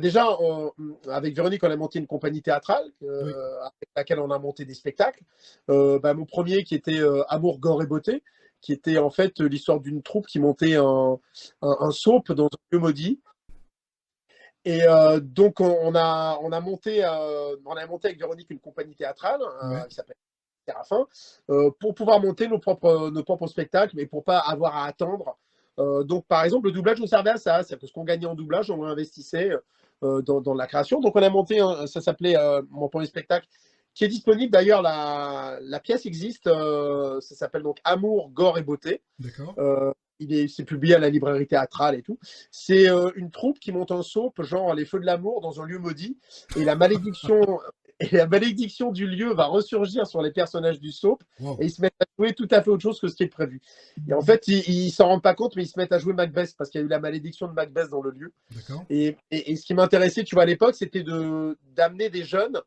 déjà avec Véronique, on a monté une compagnie théâtrale Oui. avec laquelle on a monté des spectacles. Mon premier qui était Amour, gore et beauté, qui était en fait l'histoire d'une troupe qui montait un soap dans un lieu maudit. Et donc on a monté avec Véronique une compagnie théâtrale Ouais. qui s'appelle Séraphin, pour pouvoir monter nos propres spectacles, mais pour pas avoir à attendre. Donc par exemple, le doublage nous servait à ça, c'est que ce qu'on gagnait en doublage, on investissait dans la création. Donc on a monté, ça s'appelait mon premier spectacle, qui est disponible d'ailleurs. La pièce existe, ça s'appelle donc Amour, gore et beauté. D'accord. C'est publié à la librairie théâtrale et tout. C'est une troupe qui monte un soap, genre les Feux de l'amour, dans un lieu maudit. Et la malédiction du lieu va ressurgir sur les personnages du soap. Wow. Et ils se mettent à jouer tout à fait autre chose que ce qui est prévu. Et en fait, ils s'en rendent pas compte, mais ils se mettent à jouer Macbeth, parce qu'il y a eu la malédiction de Macbeth dans le lieu. D'accord. Et ce qui m'intéressait, tu vois, à l'époque, c'était d'amener des jeunes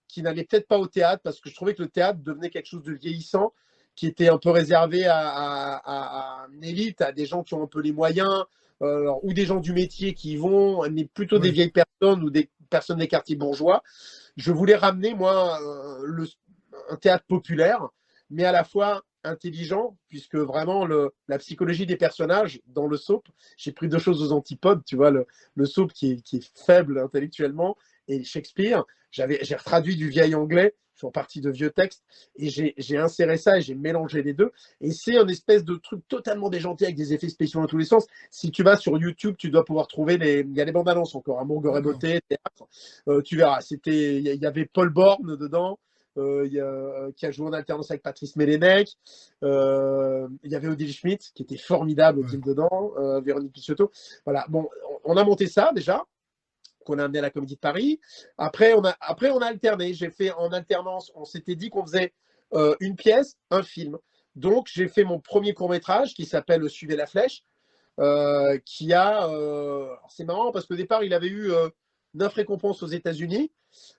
qui n'allaient peut-être pas au théâtre, parce que je trouvais que le théâtre devenait quelque chose de vieillissant, qui était un peu réservé à une élite, à des gens qui ont un peu les moyens, ou des gens du métier qui y vont, mais plutôt des Oui. vieilles personnes ou des personnes des quartiers bourgeois. Je voulais ramener, moi, un théâtre populaire, mais à la fois intelligent, puisque vraiment la psychologie des personnages dans le soap, j'ai pris deux choses aux antipodes, tu vois, le soap qui est faible intellectuellement, et Shakespeare, j'ai retraduit du vieil anglais, je suis en partie de vieux textes, et j'ai inséré ça et j'ai mélangé les deux, et c'est un espèce de truc totalement déjanté avec des effets spéciaux dans tous les sens. Si tu vas sur YouTube, tu dois pouvoir trouver il y a les bandes annonces encore, Amour, gore et D'accord. beauté, théâtre, tu verras, il y avait Paul Borne dedans, qui a joué en alternance avec Patrice Mélenec. Il y avait Odile Schmidt, qui était formidable, Ouais. Odile dedans, Véronique Picciotto. Voilà, bon, on a monté ça déjà, qu'on a amené à la Comédie de Paris. Après, on a alterné. J'ai fait en alternance, on s'était dit qu'on faisait une pièce, un film. Donc, j'ai fait mon premier court-métrage qui s'appelle Suivez la flèche, qui a. C'est marrant parce qu'au départ, il avait eu 9 récompenses aux États-Unis.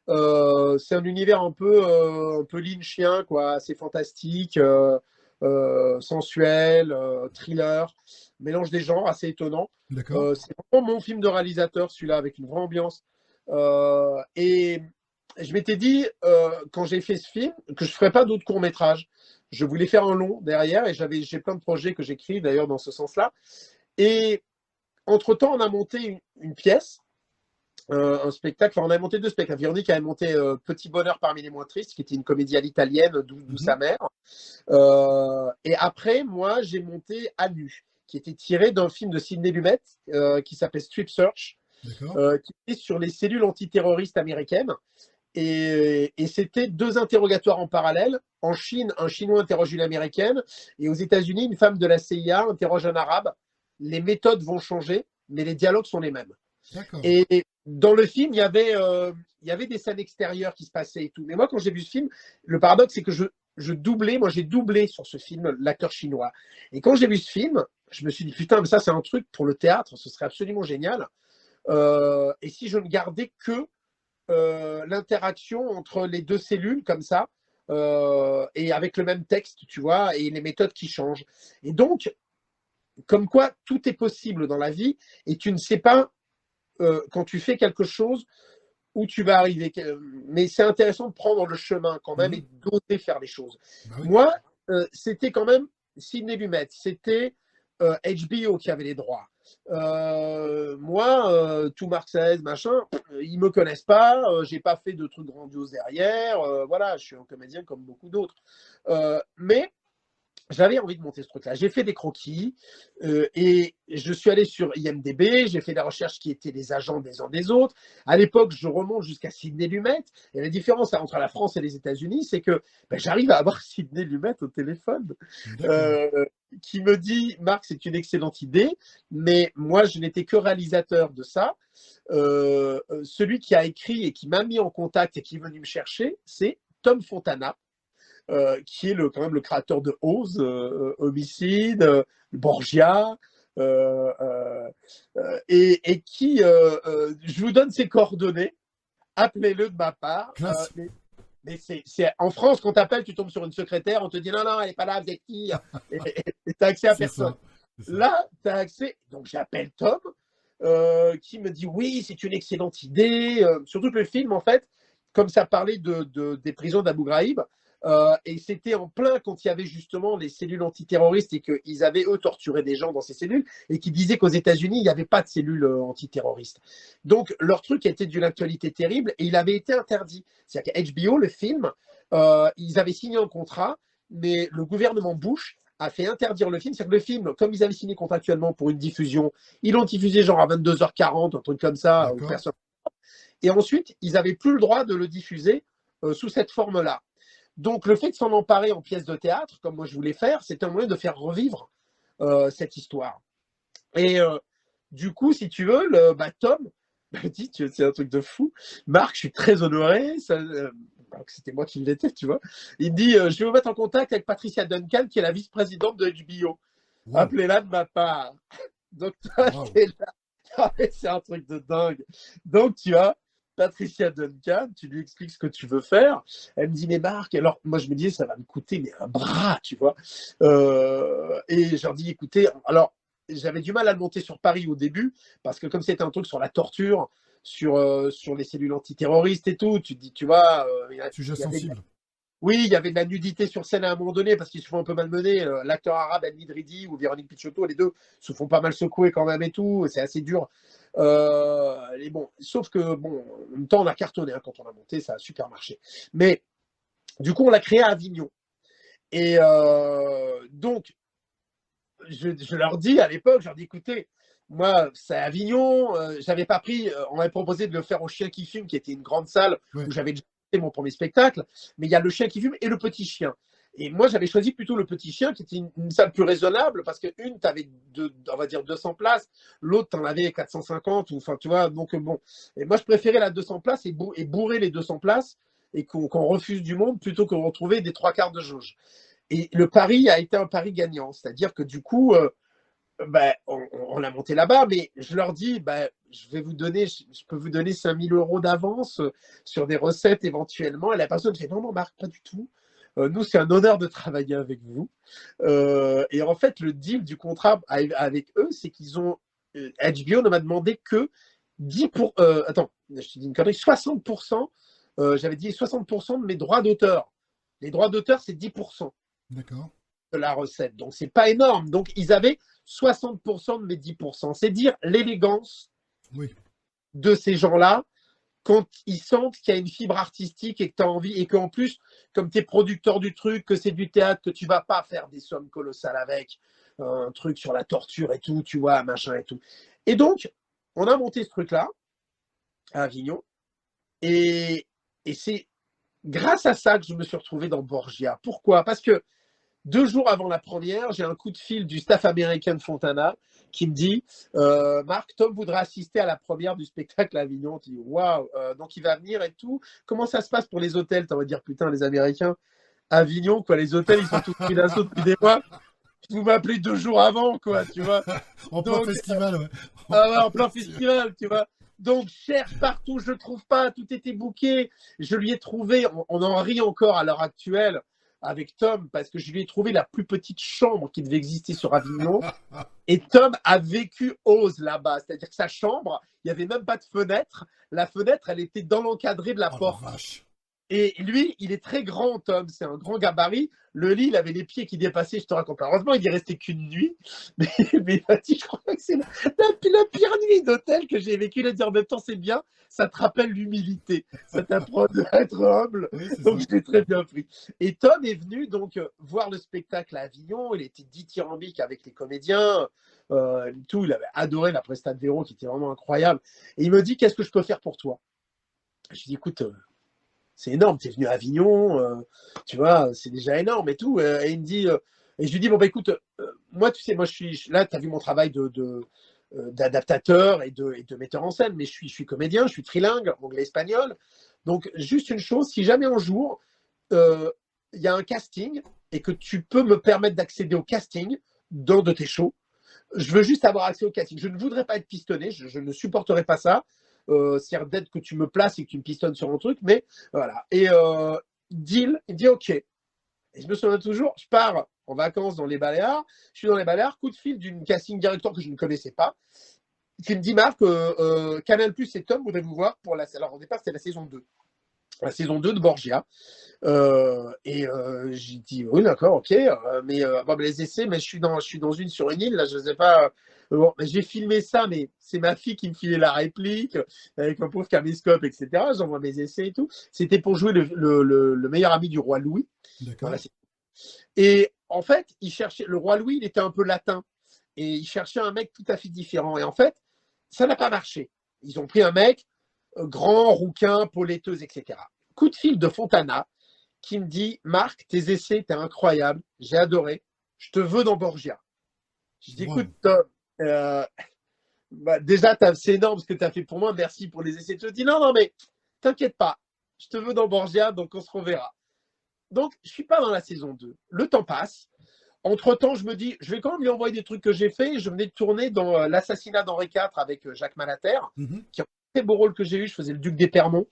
C'est un univers un peu lynchien, quoi, assez fantastique, sensuel, thriller, mélange des genres, assez étonnant. D'accord. C'est vraiment mon film de réalisateur, celui-là, avec une vraie ambiance. Et je m'étais dit, quand j'ai fait ce film, que je ne ferais pas d'autres courts-métrages. Je voulais faire un long derrière et j'ai plein de projets que j'écris d'ailleurs dans ce sens-là. Et entre-temps, on a monté une pièce, un spectacle, enfin on a monté 2 spectacles. Véronique avait monté Petit bonheur parmi les moins tristes, qui était une comédie à l'italienne, d'où sa mère. Et après, moi, j'ai monté À nu, qui était tiré d'un film de Sidney Lumet qui s'appelle Strip Search, qui est sur les cellules antiterroristes américaines. Et c'était 2 interrogatoires en parallèle. En Chine, un Chinois interroge une Américaine, et aux États-Unis, une femme de la CIA interroge un Arabe. Les méthodes vont changer, mais les dialogues sont les mêmes. Et dans le film, il y avait des scènes extérieures qui se passaient et tout. Mais moi, quand j'ai vu ce film, le paradoxe, c'est que j'ai doublé sur ce film l'acteur chinois. Et quand j'ai vu ce film, je me suis dit, putain, mais ça, c'est un truc pour le théâtre, ce serait absolument génial. Et si je ne gardais que l'interaction entre les 2 cellules comme ça, et avec le même texte, tu vois, et les méthodes qui changent. Et donc, comme quoi tout est possible dans la vie, et tu ne sais pas quand tu fais quelque chose où tu vas arriver. Mais c'est intéressant de prendre le chemin quand même et d'oser faire les choses. Bah oui. Moi, c'était quand même Sidney Lumet, c'était HBO qui avait les droits. Moi, tout Mark 16, machin, ils me connaissent pas, j'ai pas fait de trucs grandioses derrière, voilà, je suis un comédien comme beaucoup d'autres. Mais j'avais envie de monter ce truc-là. J'ai fait des croquis et je suis allé sur IMDb, j'ai fait des recherches qui étaient les agents des uns des autres. À l'époque, je remonte jusqu'à Sidney Lumet. Et la différence entre la France et les États-Unis, c'est que j'arrive à avoir Sidney Lumet au téléphone qui me dit « Marc, c'est une excellente idée, mais moi, je n'étais que réalisateur de ça. Celui qui a écrit et qui m'a mis en contact et qui est venu me chercher, c'est Tom Fontana. » qui est quand même le créateur de Oz, Homicide, Borgia, et qui, je vous donne ses coordonnées, appelez-le de ma part. Mais c'est en France, quand tu appelles, tu tombes sur une secrétaire, on te dit non, non, elle n'est pas là, vous êtes qui? Et tu as accès à personne. Là, tu as accès. Donc j'appelle Tom, qui me dit oui, c'est une excellente idée. Surtout que le film, en fait, comme ça parlait des prisons d'Abu Ghraib, et c'était en plein quand il y avait justement les cellules antiterroristes et qu'ils avaient, eux, torturé des gens dans ces cellules et qui disaient qu'aux États-Unis, il n'y avait pas de cellules antiterroristes. Donc, leur truc était d'une actualité terrible et il avait été interdit. C'est-à-dire qu'à HBO, le film, ils avaient signé un contrat, mais le gouvernement Bush a fait interdire le film. C'est-à-dire que le film, comme ils avaient signé contractuellement pour une diffusion, ils l'ont diffusé genre à 22h40, un truc comme ça, aux personnes. Et ensuite, ils n'avaient plus le droit de le diffuser sous cette forme-là. Donc, le fait de s'en emparer en pièce de théâtre, comme moi je voulais faire, c'était un moyen de faire revivre cette histoire. Et du coup, si tu veux, Tom me dit, c'est un truc de fou. Marc, je suis très honoré. C'était moi qui l'étais, tu vois. Il me dit, je vais vous mettre en contact avec Patricia Duncan, qui est la vice-présidente de HBO. Wow. Appelez-la de ma part. Donc, toi, t'es là. C'est un truc de dingue. Donc, tu as Patricia Duncan, tu lui expliques ce que tu veux faire. Elle me dit, mais Marc, alors moi je me disais, ça va me coûter mais un bras, tu vois. Et je leur dis, écoutez, alors j'avais du mal à le monter sur Paris au début, parce que comme c'était un truc sur la torture, sur les cellules antiterroristes et tout, tu te dis, tu vois. Sujet sensible. Oui, il y avait de la nudité sur scène à un moment donné parce qu'ils se font un peu malmener. L'acteur arabe El Midridi ou Véronique Pichotto, les deux se font pas mal secouer quand même et tout. C'est assez dur. Et bon, sauf que, bon, en même temps, on a cartonné quand on a monté, ça a super marché. Mais du coup, on l'a créé à Avignon. Et donc, je leur dis à l'époque, je leur dis, écoutez, moi, c'est à Avignon. J'avais pas pris, on m'avait proposé de le faire au Chien qui fume, qui était une grande salle où j'avais déjà mon premier spectacle, mais il y a Le Chien qui fume et Le Petit Chien. Et moi, j'avais choisi plutôt Le Petit Chien, qui était une salle plus raisonnable, parce qu'une, tu avais, on va dire, 200 places, l'autre, tu en avais 450, enfin, tu vois, donc bon. Et moi, je préférais la 200 places et bourrer les 200 places et qu'on refuse du monde plutôt que de retrouver des 3/4 de jauge. Et le pari a été un pari gagnant, c'est-à-dire que du coup, on l'a monté là-bas, mais je leur dis, je peux vous donner 5 000 € d'avance sur des recettes éventuellement. Et la personne fait, non, non, Marc, pas du tout. Nous, c'est un honneur de travailler avec vous. Et en fait, le deal du contrat avec eux, c'est qu'ils ont, HBO ne m'a demandé que 10%, attends, je te dis une connerie, 60%, j'avais dit 60% de mes droits d'auteur. Les droits d'auteur, c'est 10%. D'accord. De la recette. Donc, c'est pas énorme. Donc, ils avaient 60% de mes 10%. C'est dire l'élégance Oui. de ces gens-là quand ils sentent qu'il y a une fibre artistique et que tu as envie et qu'en plus, comme tu es producteur du truc, que c'est du théâtre, que tu vas pas faire des sommes colossales avec un truc sur la torture et tout, tu vois, machin et tout. Et donc, on a monté ce truc-là à Avignon et c'est grâce à ça que je me suis retrouvé dans Borgia. Pourquoi? Parce que 2 jours avant la première, j'ai un coup de fil du staff américain de Fontana qui me dit Marc, Tom voudra assister à la première du spectacle à Avignon. Tu dis waouh, donc il va venir et tout. Comment ça se passe pour les hôtels? Tu vas dire putain, les Américains, Avignon, quoi, les hôtels, ils sont tous pris d'assaut depuis des mois. Vous m'appelez 2 jours avant, quoi, tu vois. En plein festival, ouais. En plein festival, tu vois. Donc, cherche partout, je ne trouve pas, tout était booké. Je lui ai trouvé, on en rit encore à l'heure actuelle avec Tom, parce que je lui ai trouvé la plus petite chambre qui devait exister sur Avignon. Et Tom a vécu Oz là-bas. C'est-à-dire que sa chambre, il n'y avait même pas de fenêtre. La fenêtre, elle était dans l'encadré de la porte. La vache. Et lui, il est très grand, Tom. C'est un grand gabarit. Le lit, il avait les pieds qui dépassaient, je te raconte pas. Heureusement, il n'y restait qu'une nuit. Mais il m'a dit, je crois que c'est la pire nuit d'hôtel que j'ai vécue. Il a dit, en même temps, c'est bien. Ça te rappelle l'humilité. Ça t'apprend à être humble. Oui, Donc, ça. je l'ai très bien pris. Et Tom est venu donc voir le spectacle à Avignon. Il était dithyrambique avec les comédiens. Tout. Il avait adoré la prestation de Véro qui était vraiment incroyable. Et il me dit, qu'est-ce que je peux faire pour toi? Je lui dis, écoute, c'est énorme, tu es venu à Avignon, tu vois, c'est déjà énorme et tout. Et il me dit, et je lui dis, bon, bah écoute, moi, tu sais, moi, là, tu as vu mon travail d'adaptateur et de metteur en scène, mais je suis comédien, je suis trilingue, anglais-espagnol. Donc, juste une chose, si jamais un jour, il y a un casting et que tu peux me permettre d'accéder au casting dans de tes shows, je veux juste avoir accès au casting. Je ne voudrais pas être pistonné, je ne supporterai pas ça. C'est-à-dire d'être que tu me places et que tu me pistonnes sur un truc, mais voilà. Et deal, il dit OK. Et je me souviens toujours, je pars en vacances dans les Baléares, je suis dans les Baléares, coup de fil d'une casting director que je ne connaissais pas, qui me dit Marc, Canal Plus et Tom voudraient vous voir pour la. Alors au départ, c'était la saison 2. La saison 2 de Borgia. J'ai dit oui, d'accord, ok, mais les essais, mais je suis dans sur une île, là, je ne sais pas. Bon, mais j'ai filmé ça, mais c'est ma fille qui me filait la réplique avec un pauvre caméscope, etc. J'envoie mes essais et tout. C'était pour jouer le meilleur ami du roi Louis. D'accord. Voilà. Et en fait, le roi Louis, il était un peu latin et il cherchait un mec tout à fait différent. Et en fait, ça n'a pas marché. Ils ont pris un mec grand, rouquin, poléteuse, etc. Coup de fil de Fontana qui me dit Marc, tes essais, t'es incroyable, j'ai adoré, je te veux dans Borgia. Je dis écoute, Tom, déjà, c'est énorme ce que tu as fait pour moi, merci pour les essais. Je dis non, non, mais t'inquiète pas, je te veux dans Borgia, donc on se reverra. Donc, je ne suis pas dans la saison 2. Le temps passe. Entre-temps, je me dis, je vais quand même lui envoyer des trucs que j'ai fait. Je venais de tourner dans l'assassinat d'Henri IV avec Jacques Malater, qui est un très beau rôle que j'ai eu. Je faisais le duc d'Épernon.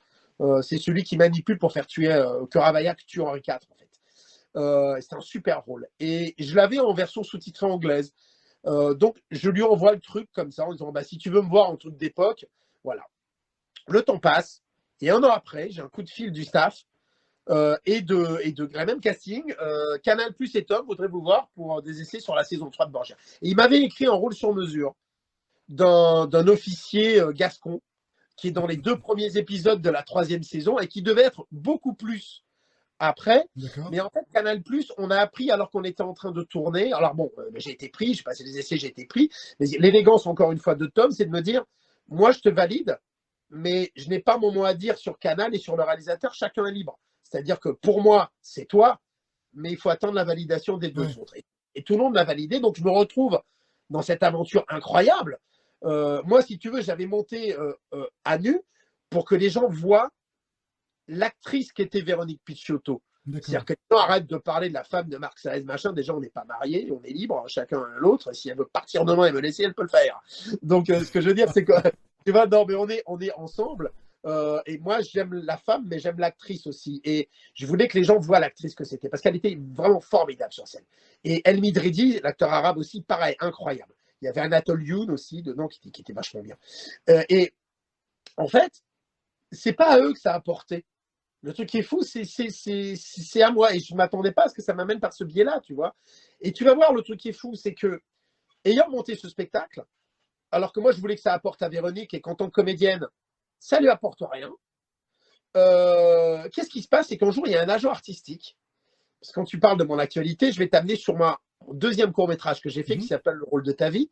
C'est celui qui manipule pour faire tuer que Ravaillac tue Henri IV, en fait. C'est un super rôle. Et je l'avais en version sous-titrée anglaise. Donc, je lui envoie le truc comme ça en disant, si tu veux me voir en truc d'époque, voilà. Le temps passe. Et 1 an après, j'ai un coup de fil du staff et de la même casting. Canal Plus et Tom voudraient vous voir pour des essais sur la saison 3 de Borgia. Et il m'avait écrit un rôle sur mesure d'un officier gascon qui est dans les 2 premiers épisodes de la 3e saison et qui devait être beaucoup plus après. Mais en fait, Canal Plus, on a appris alors qu'on était en train de tourner. Alors bon, j'ai été pris, j'ai passé les essais, j'ai été pris. Mais l'élégance, encore une fois, de Tom, c'est de me dire, moi, je te valide, mais je n'ai pas mon mot à dire sur Canal et sur le réalisateur, chacun est libre. C'est-à-dire que pour moi, c'est toi, mais il faut attendre la validation des 2 autres. Et tout le monde l'a validé, donc je me retrouve dans cette aventure incroyable. Moi, si tu veux, j'avais monté à nu pour que les gens voient l'actrice qu'était Véronique Picciotto. D'accord. C'est-à-dire que les gens arrêtent de parler de la femme de Marc Saez, machin. Déjà, on n'est pas mariés, on est libre, chacun à l'autre. Si elle veut partir demain et me laisser, elle peut le faire. Donc, ce que je veux dire, c'est que, tu vois, non, mais on est ensemble. Et moi, j'aime la femme, mais j'aime l'actrice aussi. Et je voulais que les gens voient l'actrice que c'était, parce qu'elle était vraiment formidable sur scène. Et El Midridi, l'acteur arabe aussi, pareil, incroyable. Il y avait Anatole Youn aussi dedans qui était vachement bien. Et en fait, c'est pas à eux que ça a porté. Le truc qui est fou, c'est à moi. Et je ne m'attendais pas à ce que ça m'amène par ce biais-là, tu vois. Et tu vas voir, le truc qui est fou, c'est que, ayant monté ce spectacle, alors que moi, je voulais que ça apporte à Véronique, et qu'en tant que comédienne, ça lui apporte rien. Qu'est-ce qui se passe? C'est qu'un jour, il y a un agent artistique. Parce que quand tu parles de mon actualité, je vais t'amener sur mon deuxième court-métrage que j'ai fait, qui s'appelle Le rôle de ta vie,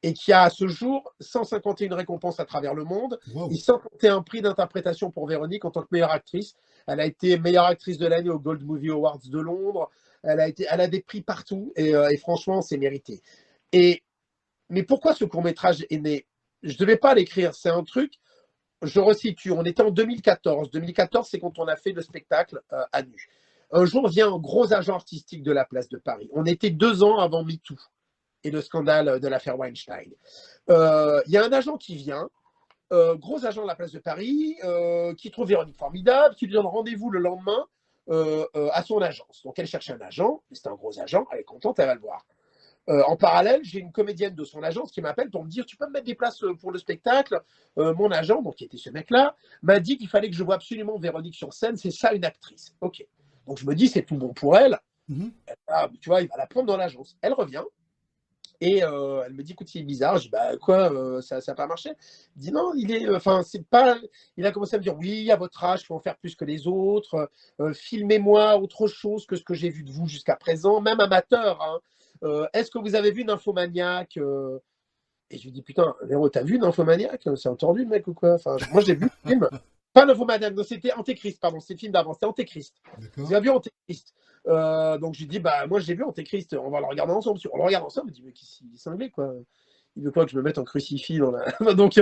et qui a à ce jour 151 récompenses à travers le monde, Wow. et 131 prix d'interprétation pour Véronique en tant que meilleure actrice. Elle a été meilleure actrice de l'année au Gold Movie Awards de Londres. Elle a des prix partout, et franchement, c'est mérité. Mais pourquoi ce court-métrage est né? Je ne devais pas l'écrire, c'est un truc, je resitue, on était en 2014. 2014, c'est quand on a fait le spectacle à nu. Un jour vient un gros agent artistique de la place de Paris. On était 2 ans avant MeToo et le scandale de l'affaire Weinstein. Il y a un agent qui vient, gros agent de la place de Paris, qui trouve Véronique formidable, qui lui donne rendez-vous le lendemain à son agence. Donc elle cherche un agent, c'est un gros agent, elle est contente, elle va le voir. En parallèle, j'ai une comédienne de son agence qui m'appelle pour me dire: tu peux me mettre des places pour le spectacle? Mon agent, donc qui était ce mec-là, m'a dit qu'il fallait que je voie absolument Véronique sur scène, c'est ça une actrice. Ok. Donc je me dis, c'est tout bon pour elle. Tu vois, il va la prendre dans l'agence. Elle revient. Et elle me dit: écoute, c'est bizarre. Je dis: bah quoi, ça n'a pas marché? Il dit: non, c'est pas. Il a commencé à me dire: oui, à votre âge, il faut en faire plus que les autres. Filmez-moi autre chose que ce que j'ai vu de vous jusqu'à présent, même amateur. Hein. Est-ce que vous avez vu Nymphomaniac? Et je lui dis: putain, Véro, t'as vu Nymphomaniac? C'est entendu le mec ou quoi? Enfin, moi j'ai vu le film. Pas Nymphomaniac, non, c'était Antéchrist, pardon, c'est le film d'avant, c'était Antéchrist. Vous avez vu Antéchrist? Donc je lui dis: bah moi j'ai vu Antéchrist, on va le regarder ensemble. On le regarde ensemble, il me dit: mais il est cinglé quoi. Il veut quoi que je me mette en crucifix dans la. donc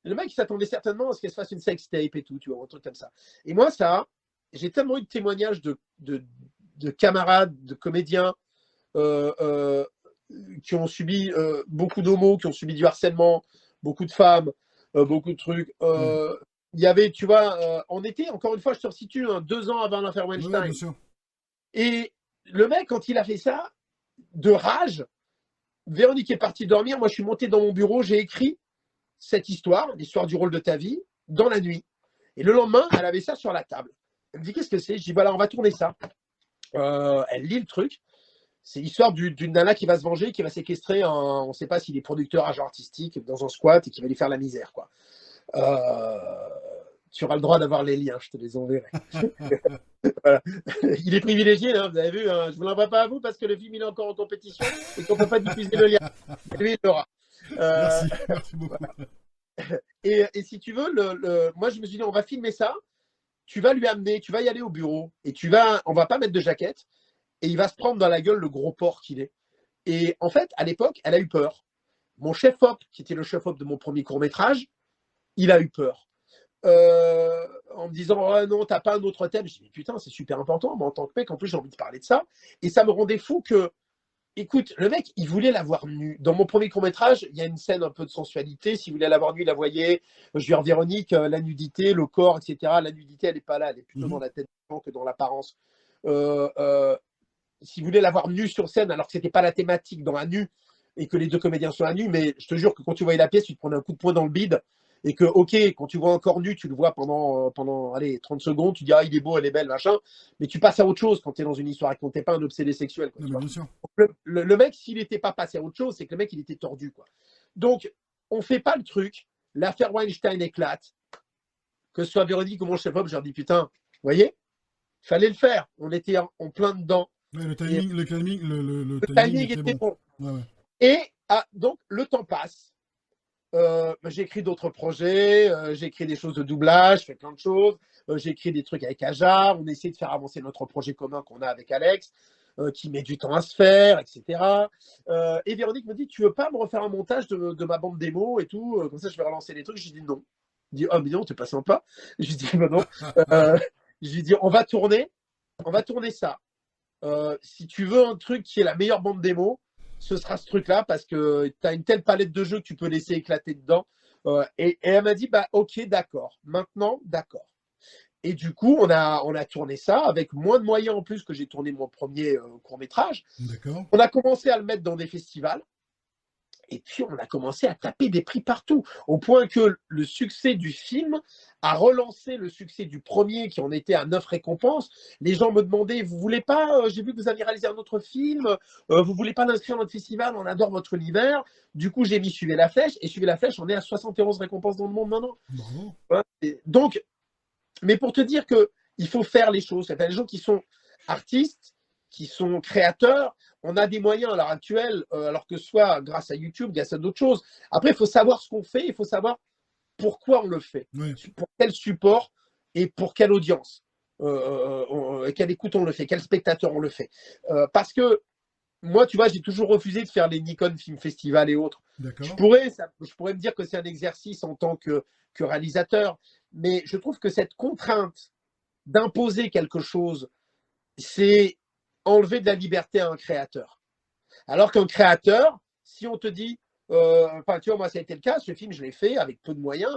le mec il s'attendait certainement à ce qu'elle se fasse une sex tape et tout, tu vois, un truc comme ça. Et moi, ça, j'ai tellement eu de témoignages de camarades, de comédiens qui ont subi beaucoup d'homos, qui ont subi du harcèlement, beaucoup de femmes, beaucoup de trucs. Il y avait, tu vois, on était, encore une fois, je te resitue, 2 ans avant l'affaire Weinstein. bien sûr. Et le mec, quand il a fait ça, de rage, Véronique est partie dormir, moi je suis monté dans mon bureau, j'ai écrit cette histoire, l'histoire du rôle de ta vie, dans la nuit. Et le lendemain, elle avait ça sur la table. Elle me dit: qu'est-ce que c'est? Je dis: voilà, on va tourner ça. Elle lit le truc. C'est l'histoire d'une nana qui va se venger, qui va séquestrer on ne sait pas s'il est producteur, agent artistique, dans un squat et qui va lui faire la misère, quoi. Tu auras le droit d'avoir les liens, je te les enverrai. Voilà. Il est privilégié, hein, vous avez vu, hein, je ne vous l'envoie pas à vous parce que le film il est encore en compétition et qu'on ne peut pas diffuser le lien. Lui, il l'aura. Merci beaucoup. Et si tu veux, moi je me suis dit: on va filmer ça, tu vas lui amener, tu vas y aller au bureau et on va pas mettre de jaquette. Et il va se prendre dans la gueule le gros porc qu'il est. Et en fait, à l'époque, elle a eu peur. Mon chef-op, qui était le chef-op de mon premier court-métrage, il a eu peur. En me disant: oh non, t'as pas un autre thème. Je dis: mais putain, c'est super important. Moi, en tant que mec, en plus, j'ai envie de parler de ça. Et ça me rendait fou que, écoute, le mec, il voulait la voir nue. Dans mon premier court-métrage, il y a une scène un peu de sensualité. S'il voulait la voir nue, il la voyait. Je lui dis: Véronique, la nudité, le corps, etc. La nudité, elle n'est pas là. Elle est plutôt dans la tête que dans l'apparence. S'il voulait la voir nue sur scène, alors que c'était pas la thématique dans un nu, et que les deux comédiens sont à nu, mais je te jure que quand tu voyais la pièce, tu te prenais un coup de poing dans le bide, et que, ok, quand tu vois un corps nu, tu le vois pendant allez, 30 secondes, tu dis: ah, il est beau, elle est belle, machin, mais tu passes à autre chose quand tu es dans une histoire et quand tu n'es pas un obsédé sexuel. Quoi, bien sûr. Le mec, s'il n'était pas passé à autre chose, c'est que le mec, il était tordu, quoi. Donc, on fait pas le truc, l'affaire Weinstein éclate, que ce soit Véronique ou mon chef-op, je leur dis: putain, vous voyez, fallait le faire, on était en plein dedans. Ouais, le timing était bon. Ouais. Et donc, le temps passe. J'ai écrit d'autres projets, j'ai écrit des choses de doublage, je fais plein de choses. J'ai écrit des trucs avec Ajar, on essaie de faire avancer notre projet commun qu'on a avec Alex, qui met du temps à se faire, etc. Et Véronique me dit: tu veux pas me refaire un montage de ma bande démo et tout, comme ça je vais relancer les trucs. Je lui dis non. Il dit: oh mais non, t'es pas sympa. Je lui dis: bah non. Je lui dis, on va tourner ça. Si tu veux un truc qui est la meilleure bande démo, ce sera ce truc-là parce que tu as une telle palette de jeux que tu peux laisser éclater dedans. Et elle m'a dit, bah ok, d'accord. Maintenant, d'accord. Et du coup, on a tourné ça avec moins de moyens en plus que j'ai tourné mon premier court-métrage. D'accord. On a commencé à le mettre dans des festivals. Et puis, on a commencé à taper des prix partout, au point que le succès du film a relancé le succès du premier, qui en était à 9 récompenses. Les gens me demandaient, vous voulez pas, j'ai vu que vous aviez réalisé un autre film, vous voulez pas l'inscrire dans notre festival, on adore votre univers. Du coup, j'ai mis Suivez la flèche, et Suivez la flèche, on est à 71 récompenses dans le monde maintenant. Bravo. Donc, mais pour te dire qu'il faut faire les choses, il y a des gens qui sont artistes, qui sont créateurs. On a des moyens à l'heure actuelle, alors que soit grâce à YouTube, grâce à d'autres choses. Après, il faut savoir ce qu'on fait, il faut savoir pourquoi on le fait, Ouais. pour quel support et pour quelle audience, quelle écoute on le fait, quel spectateur on le fait. Parce que moi, tu vois, j'ai toujours refusé de faire les Nikon Film Festival et autres. D'accord. Je pourrais me dire que c'est un exercice en tant que réalisateur, mais je trouve que cette contrainte d'imposer quelque chose, c'est enlever de la liberté à un créateur. Alors qu'un créateur, si on te dit, enfin, tu vois, moi, ça a été le cas, ce film, je l'ai fait avec peu de moyens,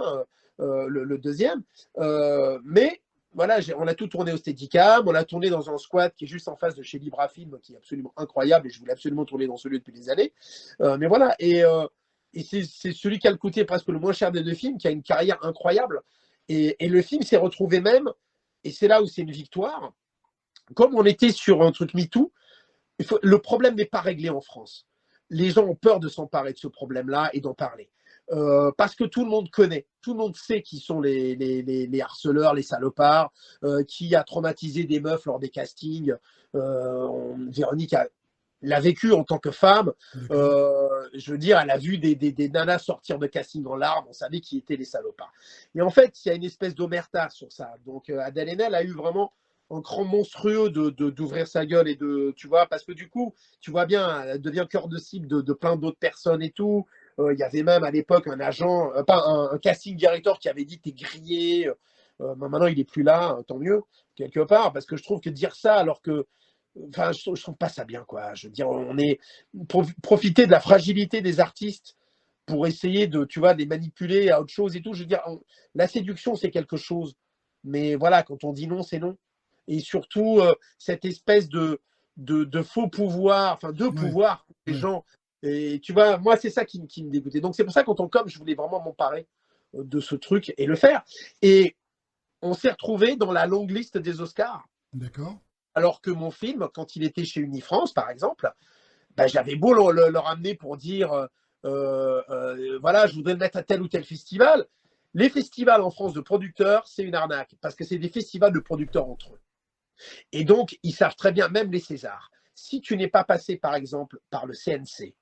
le deuxième, mais voilà, on a tout tourné au Steadicam, on l'a tourné dans un squat qui est juste en face de chez Librafilm, qui est absolument incroyable, et je voulais absolument tourner dans ce lieu depuis des années. Mais voilà, et c'est celui qui a le coûté presque le moins cher des deux films, qui a une carrière incroyable. Et le film s'est retrouvé même, et c'est là où c'est une victoire, comme on était sur un truc MeToo, le problème n'est pas réglé en France. Les gens ont peur de s'emparer de ce problème-là et d'en parler. Parce que tout le monde connaît, tout le monde sait qui sont les harceleurs, les salopards, qui a traumatisé des meufs lors des castings. Véronique l'a vécu en tant que femme. Je veux dire, elle a vu des nanas sortir de casting en larmes, on savait qui étaient les salopards. Et en fait, il y a une espèce d'omerta sur ça. Donc Adèle Haenel a eu vraiment un cran monstrueux d'ouvrir sa gueule et tu vois, parce que du coup, tu vois bien, elle devient cœur de cible de plein d'autres personnes et tout. Il y avait même à l'époque un agent, pas un casting director qui avait dit t'es grillé. Maintenant, il est plus là, tant mieux, quelque part, parce que je trouve que dire ça alors que, enfin, je trouve pas ça bien, quoi. Je veux dire, on est profiter de la fragilité des artistes pour essayer de, tu vois, de les manipuler à autre chose et tout. Je veux dire, la séduction, c'est quelque chose. Mais voilà, quand on dit non, c'est non. Et surtout, cette espèce de faux pouvoir, enfin, de pouvoir pour les gens. Et tu vois, moi, c'est ça qui me dégoûtait. Donc, c'est pour ça qu'en tant que com, je voulais vraiment m'emparer de ce truc et le faire. Et on s'est retrouvé dans la longue liste des Oscars. D'accord. Alors que mon film, quand il était chez Unifrance, par exemple, ben, j'avais beau le ramener pour dire voilà, je voudrais le mettre à tel ou tel festival. Les festivals en France de producteurs, c'est une arnaque parce que c'est des festivals de producteurs entre eux. Et donc, ils savent très bien, même les Césars, si tu n'es pas passé, par exemple, par le CNC,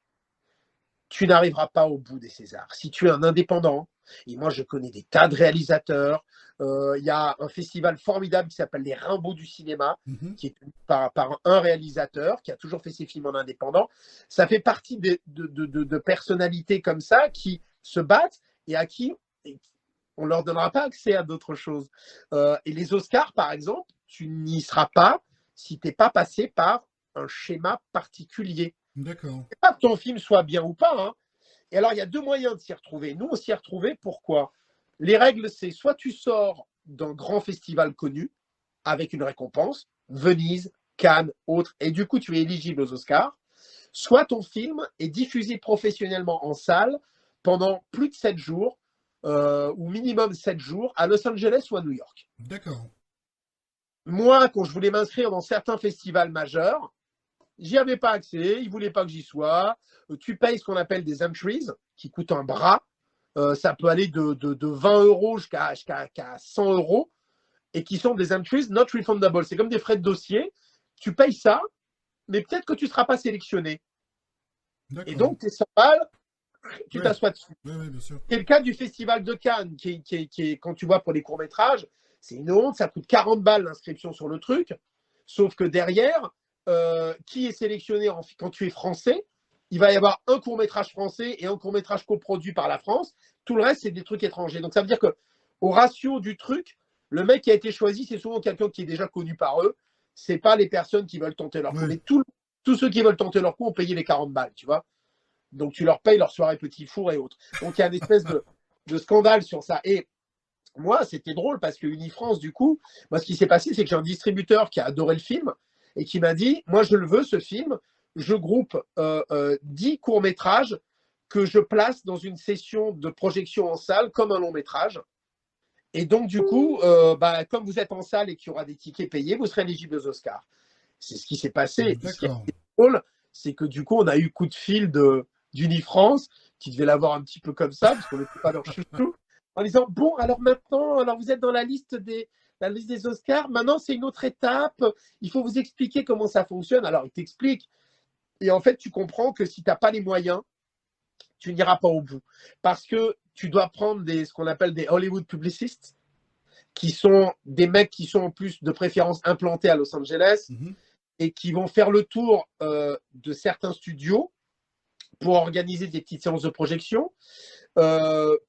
tu n'arriveras pas au bout des Césars. Si tu es un indépendant, et moi je connais des tas de réalisateurs, il y a un festival formidable qui s'appelle les Rimbaud du cinéma, qui est tenu par un réalisateur qui a toujours fait ses films en indépendant. Ça fait partie de personnalités comme ça qui se battent et à qui on ne leur donnera pas accès à d'autres choses. Et les Oscars, par exemple, tu n'y seras pas si tu n'es pas passé par un schéma particulier. D'accord. C'est pas que ton film soit bien ou pas. Hein. Et alors, il y a deux moyens de s'y retrouver. Nous, on s'y est retrouvés. Pourquoi? Les règles, c'est soit tu sors d'un grand festival connu avec une récompense, Venise, Cannes, autres, et du coup, tu es éligible aux Oscars, soit ton film est diffusé professionnellement en salle pendant plus de 7 jours, ou minimum 7 jours, à Los Angeles ou à New York. D'accord. Moi, quand je voulais m'inscrire dans certains festivals majeurs, j'y avais pas accès, ils voulaient pas que j'y sois. Tu payes ce qu'on appelle des entries, qui coûtent un bras. Ça peut aller de 20 euros jusqu'à 100 euros, et qui sont des entries not refundable. C'est comme des frais de dossier. Tu payes ça, mais peut-être que tu ne seras pas sélectionné. Et donc, tes 100 balles, tu t'assois dessus. Oui, bien sûr. C'est le cas du Festival de Cannes, qui est, quand tu vois pour les courts-métrages, c'est une honte, ça coûte 40 balles l'inscription sur le truc. Sauf que derrière, qui est sélectionné quand tu es français, il va y avoir un court-métrage français et un court-métrage coproduit par la France. Tout le reste, c'est des trucs étrangers. Donc, ça veut dire qu'au ratio du truc, le mec qui a été choisi, c'est souvent quelqu'un qui est déjà connu par eux. C'est pas les personnes qui veulent tenter leur coup. Ouais. Mais tous ceux qui veulent tenter leur coup ont payé les 40 balles, tu vois. Donc tu leur payes leur soirée petit four et autres. Donc il y a une espèce de scandale sur ça. Et moi, c'était drôle parce que Unifrance, du coup, moi, ce qui s'est passé, c'est que j'ai un distributeur qui a adoré le film et qui m'a dit, moi, je le veux, ce film. Je groupe 10 courts-métrages que je place dans une session de projection en salle comme un long-métrage. Et donc, du coup, comme vous êtes en salle et qu'il y aura des tickets payés, vous serez éligible aux Oscars. C'est ce qui s'est passé. Ce qui est D'accord. drôle, c'est que du coup, on a eu coup de fil d'Unifrance, qui devait l'avoir un petit peu comme ça, parce qu'on n'était pas leur chouchou, en disant, bon, alors maintenant, alors vous êtes dans la liste des Oscars, maintenant c'est une autre étape, il faut vous expliquer comment ça fonctionne. Alors, il t'explique. Et en fait, tu comprends que si tu n'as pas les moyens, tu n'iras pas au bout. Parce que tu dois prendre ce qu'on appelle des Hollywood publicists, qui sont des mecs qui sont en plus de préférence implantés à Los Angeles et qui vont faire le tour de certains studios pour organiser des petites séances de projection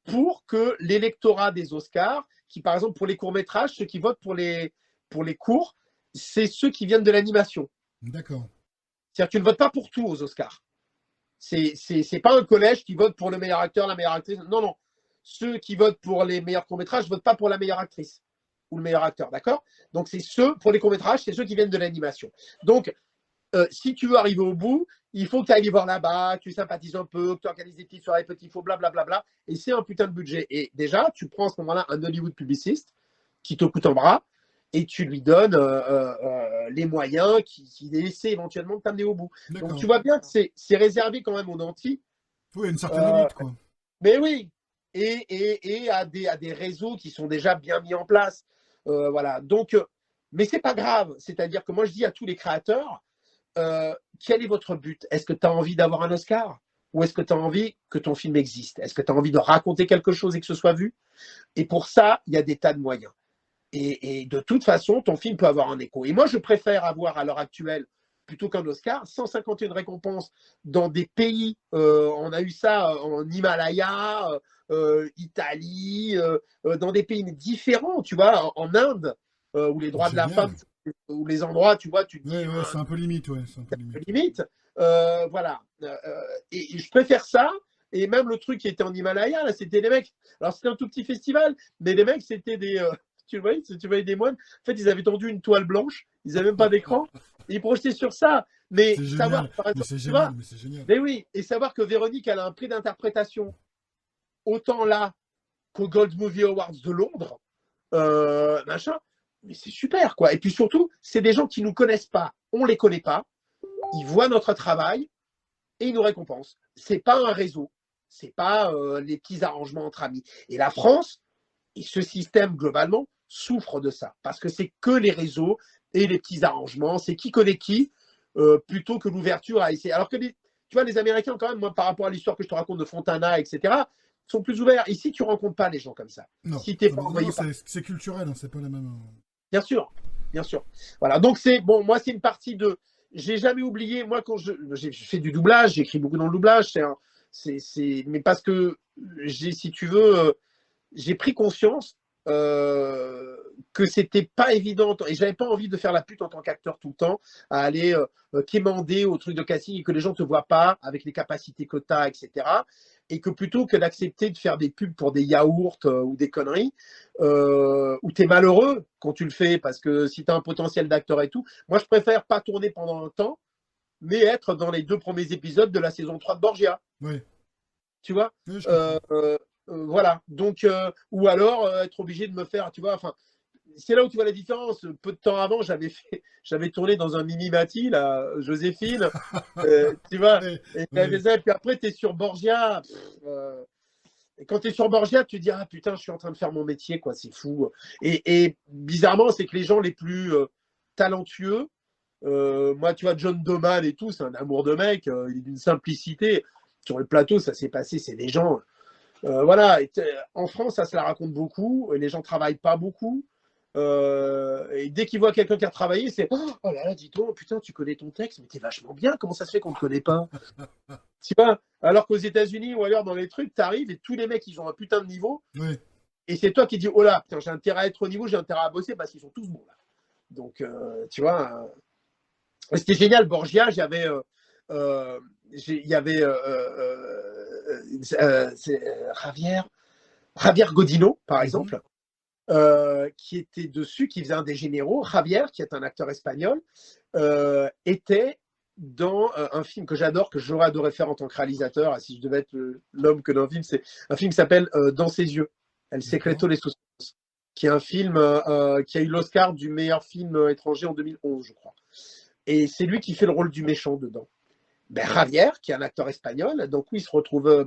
pour que l'électorat des Oscars, qui par exemple pour les courts-métrages, ceux qui votent pour les courts, c'est ceux qui viennent de l'animation. D'accord. C'est-à-dire que tu ne votes pas pour tout aux Oscars. C'est pas un collège qui vote pour le meilleur acteur, la meilleure actrice. Non, non. Ceux qui votent pour les meilleurs courts-métrages ne votent pas pour la meilleure actrice ou le meilleur acteur, d'accord? Donc, c'est ceux, pour les courts-métrages, c'est ceux qui viennent de l'animation. Donc, si tu veux arriver au bout, il faut que tu ailles les voir là-bas, tu sympathises un peu, que tu organises des petites soirées, petits faux, blablabla. Et c'est un putain de budget. Et déjà, tu prends à ce moment-là un Hollywood publiciste qui te coûte un bras et tu lui donnes les moyens qui essaient éventuellement de t'amener au bout. Donc, tu vois bien que c'est réservé quand même aux nantis. Oui, une certaine limite, quoi. Mais oui, et à des réseaux qui sont déjà bien mis en place. Voilà. Donc, mais c'est pas grave. C'est-à-dire que moi, je dis à tous les créateurs, quel est votre but? Est-ce que tu as envie d'avoir un Oscar? Ou est-ce que tu as envie que ton film existe? Est-ce que tu as envie de raconter quelque chose et que ce soit vu? Et pour ça, il y a des tas de moyens. Et de toute façon, ton film peut avoir un écho. Et moi, je préfère avoir à l'heure actuelle, plutôt qu'un Oscar, 151 récompenses dans des pays. On a eu ça en Himalaya, Italie, dans des pays différents, tu vois, en Inde, où les droits de la femme, où les endroits, tu vois, tu te dis. Ouais, c'est un peu limite, ouais. C'est un peu limite. Voilà. Et je préfère ça. Et même le truc qui était en Himalaya, là, c'était des mecs. Alors, c'était un tout petit festival, mais les mecs, c'était des. Tu voyais des moines. En fait, ils avaient tendu une toile blanche. Ils n'avaient même pas d'écran. Et ils projetaient sur ça. Mais savoir, par exemple, c'est génial, mais c'est génial. Mais oui, et savoir que Véronique, elle a un prix d'interprétation autant là qu'au Gold Movie Awards de Londres, machin. Mais c'est super, quoi. Et puis surtout, c'est des gens qui nous connaissent pas. On les connaît pas. Ils voient notre travail et ils nous récompensent. C'est pas un réseau. C'est pas les petits arrangements entre amis. Et la France, et ce système globalement, souffre de ça. Parce que c'est que les réseaux et les petits arrangements. C'est qui connaît qui, plutôt que l'ouverture à essayer. Alors que tu vois, les Américains, quand même, moi, par rapport à l'histoire que je te raconte de Fontana, etc., sont plus ouverts. Ici, tu ne rencontres pas les gens comme ça. Non, si t'es pas envoyé c'est culturel, hein, c'est pas la même. Bien sûr, bien sûr. Voilà, donc moi, c'est une partie de. J'ai jamais oublié, moi, quand j'ai fait du doublage, j'écris beaucoup dans le doublage, mais parce que si tu veux, j'ai pris conscience que c'était pas évident et j'avais pas envie de faire la pute en tant qu'acteur tout le temps, à aller quémander au truc de casting et que les gens te voient pas avec les capacités que tu as, etc. Et que plutôt que d'accepter de faire des pubs pour des yaourts ou des conneries, où tu es malheureux quand tu le fais parce que si tu as un potentiel d'acteur et tout, moi je préfère pas tourner pendant un temps, mais être dans les 2 premiers épisodes de la saison 3 de Borgia. Oui. Tu vois, oui, voilà. Donc, ou alors être obligé de me faire, tu vois, enfin, c'est là où tu vois la différence. Peu de temps avant, j'avais tourné dans un mini-mati, là, Joséphine, tu vois, et puis après, tu es sur Borgia. Et quand tu es sur Borgia, tu te dis, ah putain, je suis en train de faire mon métier, quoi, c'est fou. Et bizarrement, c'est que les gens les plus talentueux, moi, tu vois, John Doman et tout, c'est un amour de mec, il est d'une simplicité. Sur le plateau, ça s'est passé, c'est des gens. Voilà, en France, ça se la raconte beaucoup. Les gens ne travaillent pas beaucoup. Et dès qu'ils voient quelqu'un qui a travaillé, c'est oh là là, dis-toi, putain, tu connais ton texte, mais t'es vachement bien. Comment ça se fait qu'on ne te connaît pas? Tu vois, alors qu'aux États-Unis ou ailleurs dans les trucs, t'arrives et tous les mecs, ils ont un putain de niveau. Oui. Et c'est toi qui dis, oh là, putain, j'ai intérêt à être au niveau, j'ai intérêt à bosser parce qu'ils sont tous bons là. Donc, tu vois, c'était génial. Borgia, il y avait Javier Godino, par exemple, qui était dessus, qui faisait un des généraux. Javier, qui est un acteur espagnol, était dans un film que j'adore, que j'aurais adoré faire en tant que réalisateur. Ah, si je devais être l'homme que dans le film, c'est un film qui s'appelle Dans ses yeux, El Secreto de sus ojos, qui est un film qui a eu l'Oscar du meilleur film étranger en 2011, je crois. Et c'est lui qui fait le rôle du méchant dedans. Javier, qui est un acteur espagnol, donc il se retrouve,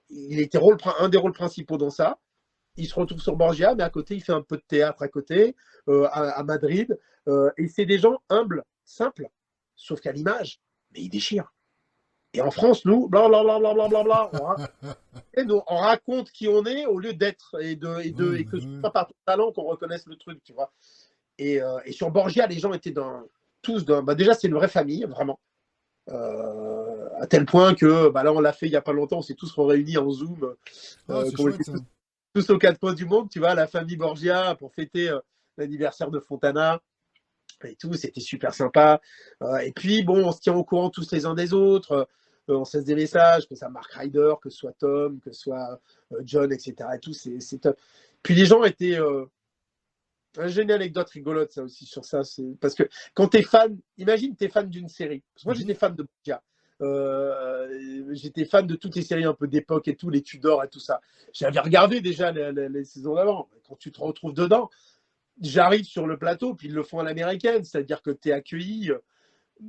il était un des rôles principaux dans ça. Il se retrouve sur Borgia, mais à côté, il fait un peu de théâtre à côté, à Madrid. Et c'est des gens humbles, simples, sauf qu'à l'image, mais ils déchirent. Et en France, nous, blablabla, on raconte qui on est au lieu d'être et que ce soit par ton talent qu'on reconnaisse le truc, tu vois. Et sur Borgia, les gens étaient tous dans. Déjà, c'est une vraie famille, vraiment. À tel point que là, on l'a fait il n'y a pas longtemps, on s'est tous réunis en Zoom. C'est chouette, ça. Tous aux quatre coins du monde, tu vois, la famille Borgia pour fêter l'anniversaire de Fontana et tout, c'était super sympa. Et puis, bon, on se tient au courant tous les uns des autres. On se laisse des messages, que ce soit Mark Ryder, que ce soit Tom, que ce soit John, etc. Et tout, c'est top. Puis les gens étaient. J'ai une anecdote rigolote, ça aussi, sur ça. Parce que quand tu es fan, imagine tu es fan d'une série. Parce que moi, j'étais fan de Borgia. J'étais fan de toutes les séries un peu d'époque et tout, les Tudors et tout ça. J'avais regardé déjà les saisons d'avant. Quand tu te retrouves dedans, j'arrive sur le plateau, puis ils le font à l'américaine, c'est-à-dire que tu es accueilli.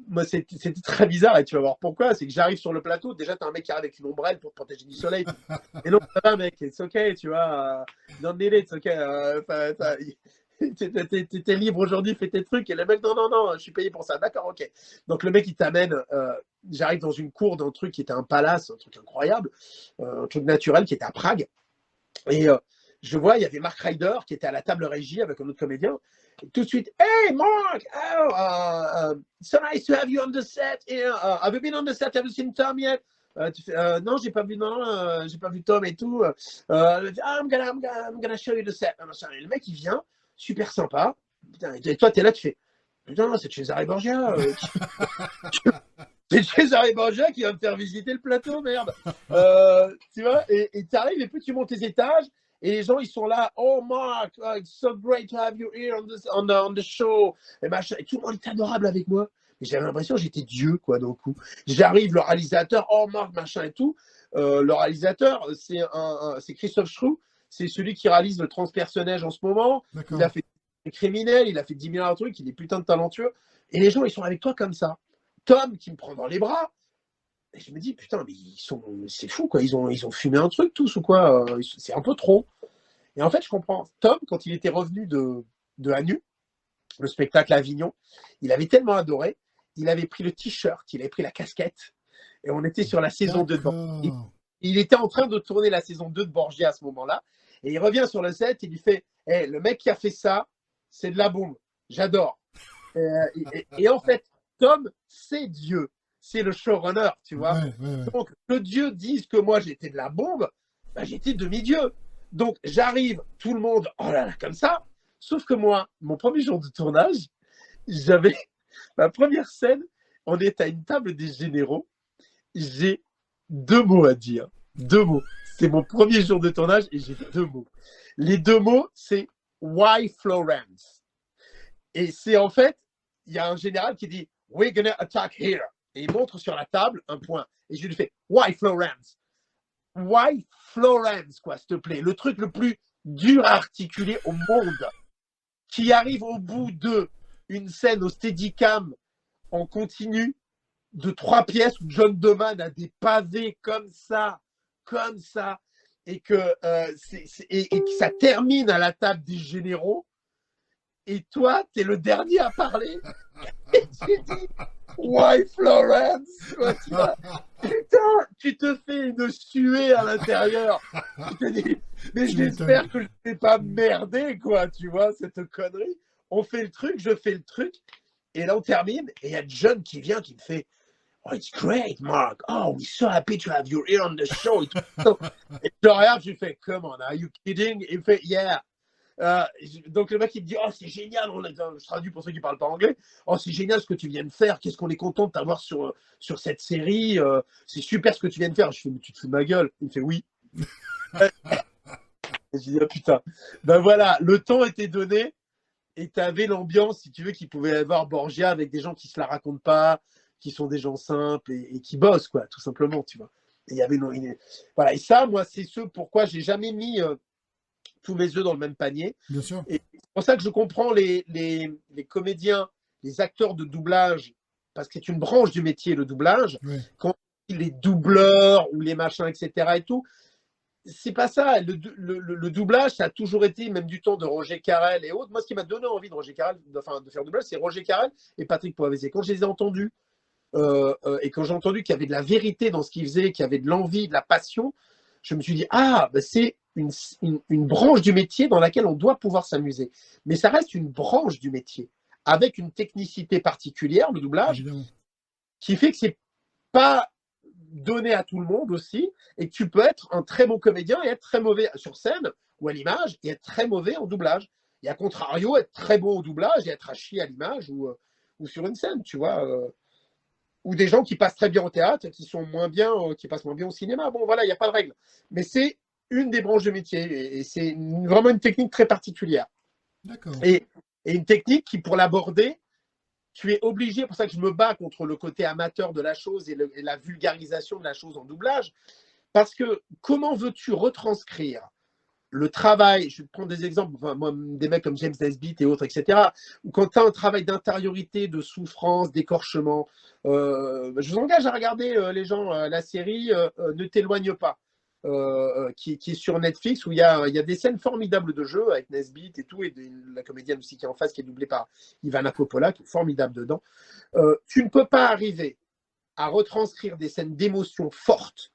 Moi, c'était très bizarre et tu vas voir pourquoi. C'est que j'arrive sur le plateau, déjà, tu as un mec qui arrive avec une ombrelle pour te protéger du soleil. Et non, ça va, mec, c'est ok, tu vois. Don't need it, c'est ok. T'es libre aujourd'hui, fais tes trucs. Et le mec, non, je suis payé pour ça. D'accord, ok. Donc le mec, il t'amène. J'arrive dans une cour d'un truc qui était un palace, un truc incroyable, un truc naturel qui était à Prague. Et je vois, il y avait Mark Ryder qui était à la table régie avec un autre comédien. Et tout de suite, hey Mark, so nice to have you on the set. Have you been on the set? Have you seen Tom yet? Non, j'ai pas vu, j'ai pas vu Tom et tout. I'm gonna show you the set. Et le mec, il vient, super sympa. Putain, et toi, t'es là, tu fais, putain, c'est Cesare Borgia. C'est Cesare Borgia qui va me faire visiter le plateau, merde. Tu vois, et tu arrives, et puis tu montes tes étages, et les gens, ils sont là. Oh, Mark, it's so great to have you here on the show. Et tout le monde est adorable avec moi. Et j'avais l'impression que j'étais Dieu, quoi, d'un coup. J'arrive, le réalisateur, oh, Mark, machin et tout. Le réalisateur, c'est Christophe Schroux. C'est celui qui réalise le Transpersonnage en ce moment. D'accord. Il a fait des criminels, il a fait 10 milliards de trucs, il est putain de talentueux. Et les gens, ils sont avec toi comme ça. Tom qui me prend dans les bras. Et je me dis, putain, mais c'est fou, quoi. Ils ont fumé un truc tous ou quoi. C'est un peu trop. Et en fait, je comprends. Tom, quand il était revenu de Anu, le spectacle à Avignon, il avait tellement adoré. Il avait pris le t-shirt, il avait pris la casquette. Et on était sur la saison 2 de Borgia. Il était en train de tourner la saison 2 de Borgia à ce moment-là. Et il revient sur le set, il lui fait, hey, le mec qui a fait ça, c'est de la bombe. J'adore. Et en fait, Tom, c'est Dieu. C'est le showrunner, tu vois. Ouais. Donc, que Dieu dise que moi, j'étais de la bombe, j'étais demi-dieu. Donc, j'arrive, tout le monde, oh là là, comme ça. Sauf que moi, mon premier jour de tournage, j'avais ma première scène, on est à une table des généraux. J'ai 2 mots à dire. 2 mots. C'est mon premier jour de tournage et j'ai 2 mots. Les 2 mots, c'est Why Florence? Et c'est en fait, il y a un général qui dit We're gonna attack here. Et il montre sur la table un point. Et je lui fais Why Florence? Why Florence, quoi, s'il te plaît. Le truc le plus dur à articuler au monde. Qui arrive au bout d'une scène au Steadicam en continu de 3 pièces où John Doman a des pavés comme ça, et que ça termine à la table des généraux. Et toi, t'es le dernier à parler. Et tu dis, Why Florence? Putain, tu te fais une suée à l'intérieur. Tu te dis, mais j'espère que je ne vais pas merder, quoi, tu vois, cette connerie. On fait le truc, je fais le truc. Et là, on termine. Et il y a John qui vient, qui me fait, Oh, it's great, Mark. Oh, we're so happy to have you here on the show. Et je le regarde, je lui fais, come on, are you kidding? Il me fait, yeah. Donc le mec il me dit oh c'est génial, je traduis pour ceux qui parlent pas anglais, oh c'est génial ce que tu viens de faire, qu'est-ce qu'on est content de t'avoir sur cette série, c'est super ce que tu viens de faire. Je fais mais tu te fous de ma gueule. Il me fait oui. Je dis ah putain, ben voilà, le temps était donné et tu avais l'ambiance si tu veux qu'il pouvait y avoir Borgia avec des gens qui se la racontent pas, qui sont des gens simples et qui bossent quoi, tout simplement, tu vois. Et il y avait voilà, et ça moi c'est ce pourquoi j'ai jamais mis tous mes œufs dans le même panier. Bien sûr. Et c'est pour ça que je comprends les comédiens, les acteurs de doublage, parce que c'est une branche du métier, le doublage. Oui. Quand les doubleurs ou les machins, etc. et tout, c'est pas ça. Le doublage, ça a toujours été, même du temps de Roger Carrel et autres. Moi, ce qui m'a donné envie de Roger Carrel, de faire doublage, c'est Roger Carrel et Patrick Poivre. Quand je les ai entendus, et quand j'ai entendu qu'il y avait de la vérité dans ce qu'ils faisaient, qu'il y avait de l'envie, de la passion, je me suis dit, ah, ben c'est une branche du métier dans laquelle on doit pouvoir s'amuser. Mais ça reste une branche du métier, avec une technicité particulière, le doublage, Évidemment. qui fait que c'est pas donné à tout le monde aussi, et que tu peux être un très bon comédien et être très mauvais sur scène ou à l'image, et être très mauvais en doublage. Et à contrario, être très bon au doublage et être à chier à l'image ou sur une scène, tu vois. Ou des gens qui passent très bien au théâtre, qui sont moins bien, qui passent moins bien au cinéma. Bon, voilà, il n'y a pas de règle. Mais c'est une des branches de métier et c'est vraiment une technique très particulière. D'accord. Et une technique qui, pour l'aborder, tu es obligé, pour ça que je me bats contre le côté amateur de la chose et la vulgarisation de la chose en doublage, parce que comment veux-tu retranscrire le travail, je vais te prendre des exemples, enfin, moi, des mecs comme James Nesbitt et autres, etc., où quand tu as un travail d'intériorité, de souffrance, d'écorchement, je vous engage à regarder les gens, la série Ne t'éloigne pas, qui est sur Netflix, où il y a des scènes formidables de jeu avec Nesbitt et tout, et la comédienne aussi qui est en face, qui est doublée par Ivana Coppola, qui est formidable dedans. Tu ne peux pas arriver à retranscrire des scènes d'émotion fortes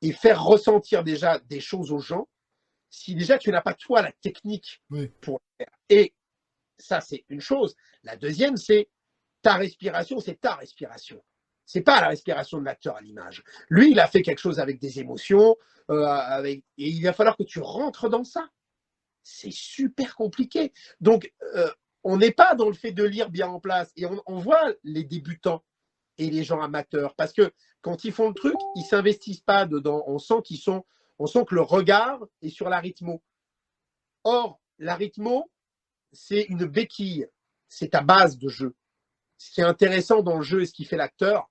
et faire ressentir déjà des choses aux gens si déjà tu n'as pas toi la technique pour le faire. Et ça, c'est une chose. La deuxième, c'est ta respiration, c'est ta respiration. C'est pas la respiration de l'acteur à l'image. Lui, il a fait quelque chose avec des émotions, et il va falloir que tu rentres dans ça. C'est super compliqué. Donc, on n'est pas dans le fait de lire bien en place. Et on voit les débutants et les gens amateurs, parce que quand ils font le truc, ils s'investissent pas dedans. On sent que le regard est sur la rythmo. Or, la rythmo, c'est une béquille, c'est ta base de jeu. Ce qui est intéressant dans le jeu et ce qui fait l'acteur,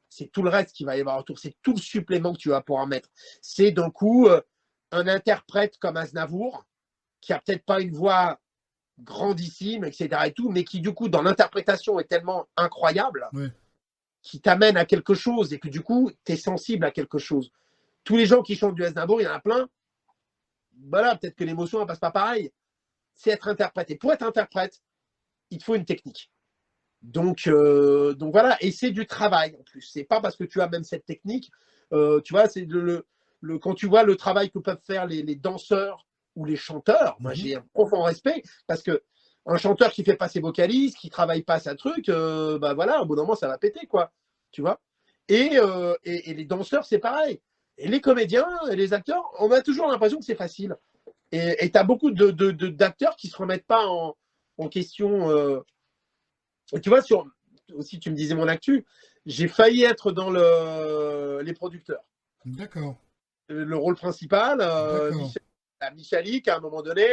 c'est tout le reste qui va y avoir autour, c'est tout le supplément que tu vas pouvoir mettre. C'est d'un coup un interprète comme Aznavour, qui a peut-être pas une voix grandissime, etc. et tout, mais qui du coup dans l'interprétation est tellement incroyable, qui t'amène à quelque chose et que du coup tu es sensible à quelque chose. Tous les gens qui chantent du Aznavour, il y en a plein. Voilà, peut-être que l'émotion ne passe pas pareil. C'est être interprète. Et pour être interprète, il te faut une technique. Donc voilà, et c'est du travail en plus. C'est pas parce que tu as même cette technique, tu vois, c'est quand tu vois le travail que peuvent faire les danseurs ou les chanteurs, moi j'ai un profond respect parce que un chanteur qui fait pas ses vocalises, qui travaille pas sa truc, bah voilà, au bout d'un moment ça va péter quoi, tu vois. Et les danseurs c'est pareil. Et les comédiens et les acteurs, on a toujours l'impression que c'est facile. Et tu as beaucoup d'acteurs qui ne se remettent pas en question. Tu vois, aussi, tu me disais mon actu, j'ai failli être dans les producteurs. D'accord. Le rôle principal, Michalik, à un moment donné,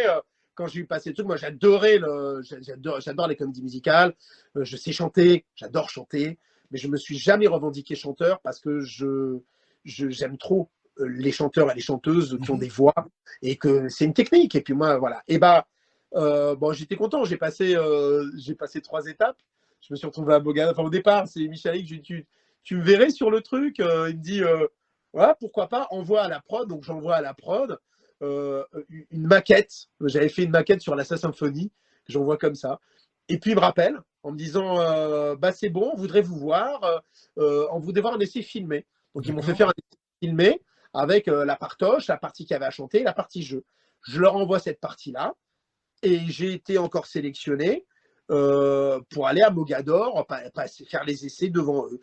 quand j'ai eu passé le truc, moi j'adore les comédies musicales, je sais chanter, j'adore chanter, mais je ne me suis jamais revendiqué chanteur parce que j'aime trop les chanteurs et les chanteuses qui ont des voix et que c'est une technique. Et puis moi, voilà. Et bon, j'étais content. J'ai passé 3 étapes. Je me suis retrouvé à Bogan. Enfin, au départ, c'est Michalik. Tu me verrais sur le truc. Il me dit, voilà, pourquoi pas, envoie à la prod. Donc, j'envoie à la prod une maquette. J'avais fait une maquette sur la symphonie. J'envoie comme ça. Et puis, il me rappelle en me disant, bah, c'est bon, on voudrait vous voir. On voudrait voir un essai filmé. Donc, ils m'ont fait faire un essai filmé avec la partoche, la partie qu'il y avait à chanter, la partie jeu. Je leur envoie cette partie-là et j'ai été encore sélectionné. pour aller à Mogador, faire les essais devant eux.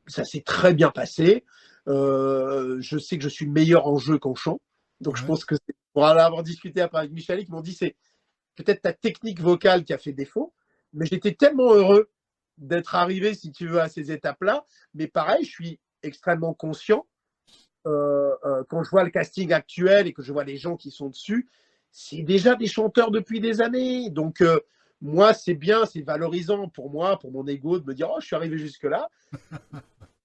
Ça s'est très bien passé. Je sais que je suis meilleur en jeu qu'en chant. Donc je pense que c'est pour avoir discuté après avec Michalik, ils m'ont dit c'est peut-être ta technique vocale qui a fait défaut. Mais j'étais tellement heureux d'être arrivé, si tu veux, à ces étapes-là. Mais pareil, je suis extrêmement conscient. Quand je vois le casting actuel et que je vois les gens qui sont dessus, c'est déjà des chanteurs depuis des années. Donc, moi, c'est bien, c'est valorisant pour moi, pour mon ego, de me dire, oh, je suis arrivé jusque-là.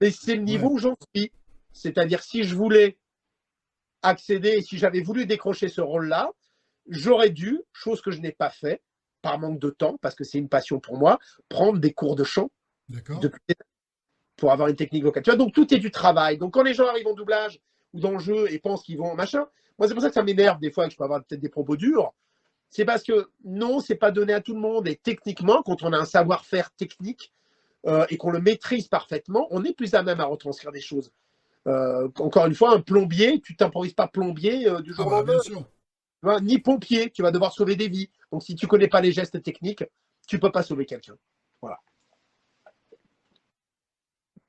Mais c'est le niveau où j'en suis. C'est-à-dire, si je voulais accéder, si j'avais voulu décrocher ce rôle-là, j'aurais dû, chose que je n'ai pas fait, par manque de temps, parce que c'est une passion pour moi, prendre des cours de chant pour avoir une technique vocale. Tu vois, donc tout est du travail. Donc quand les gens arrivent en doublage ou dans le jeu et pensent qu'ils vont en machin, moi c'est pour ça que ça m'énerve des fois que je peux avoir peut-être des propos durs. C'est parce que non, c'est pas donné à tout le monde. Et techniquement, quand on a un savoir-faire technique et qu'on le maîtrise parfaitement, on est plus à même à retranscrire des choses. Encore une fois, un plombier, tu t'improvises pas plombier du jour au lendemain. Ni pompier, tu vas devoir sauver des vies. Donc si tu connais pas les gestes techniques, tu peux pas sauver quelqu'un. Voilà.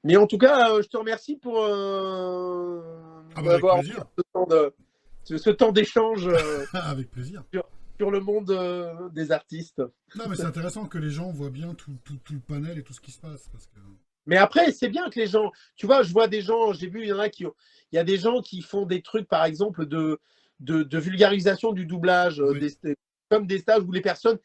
Mais en tout cas, je te remercie pour avoir ce temps d'échange avec plaisir. Sur le monde des artistes. Non, mais c'est intéressant que les gens voient bien tout le panel et tout ce qui se passe. Parce que... Mais après, c'est bien que les gens... Tu vois, je vois des gens, j'ai vu, il y a des gens qui font des trucs, par exemple, de vulgarisation du doublage, comme des stages où les personnes...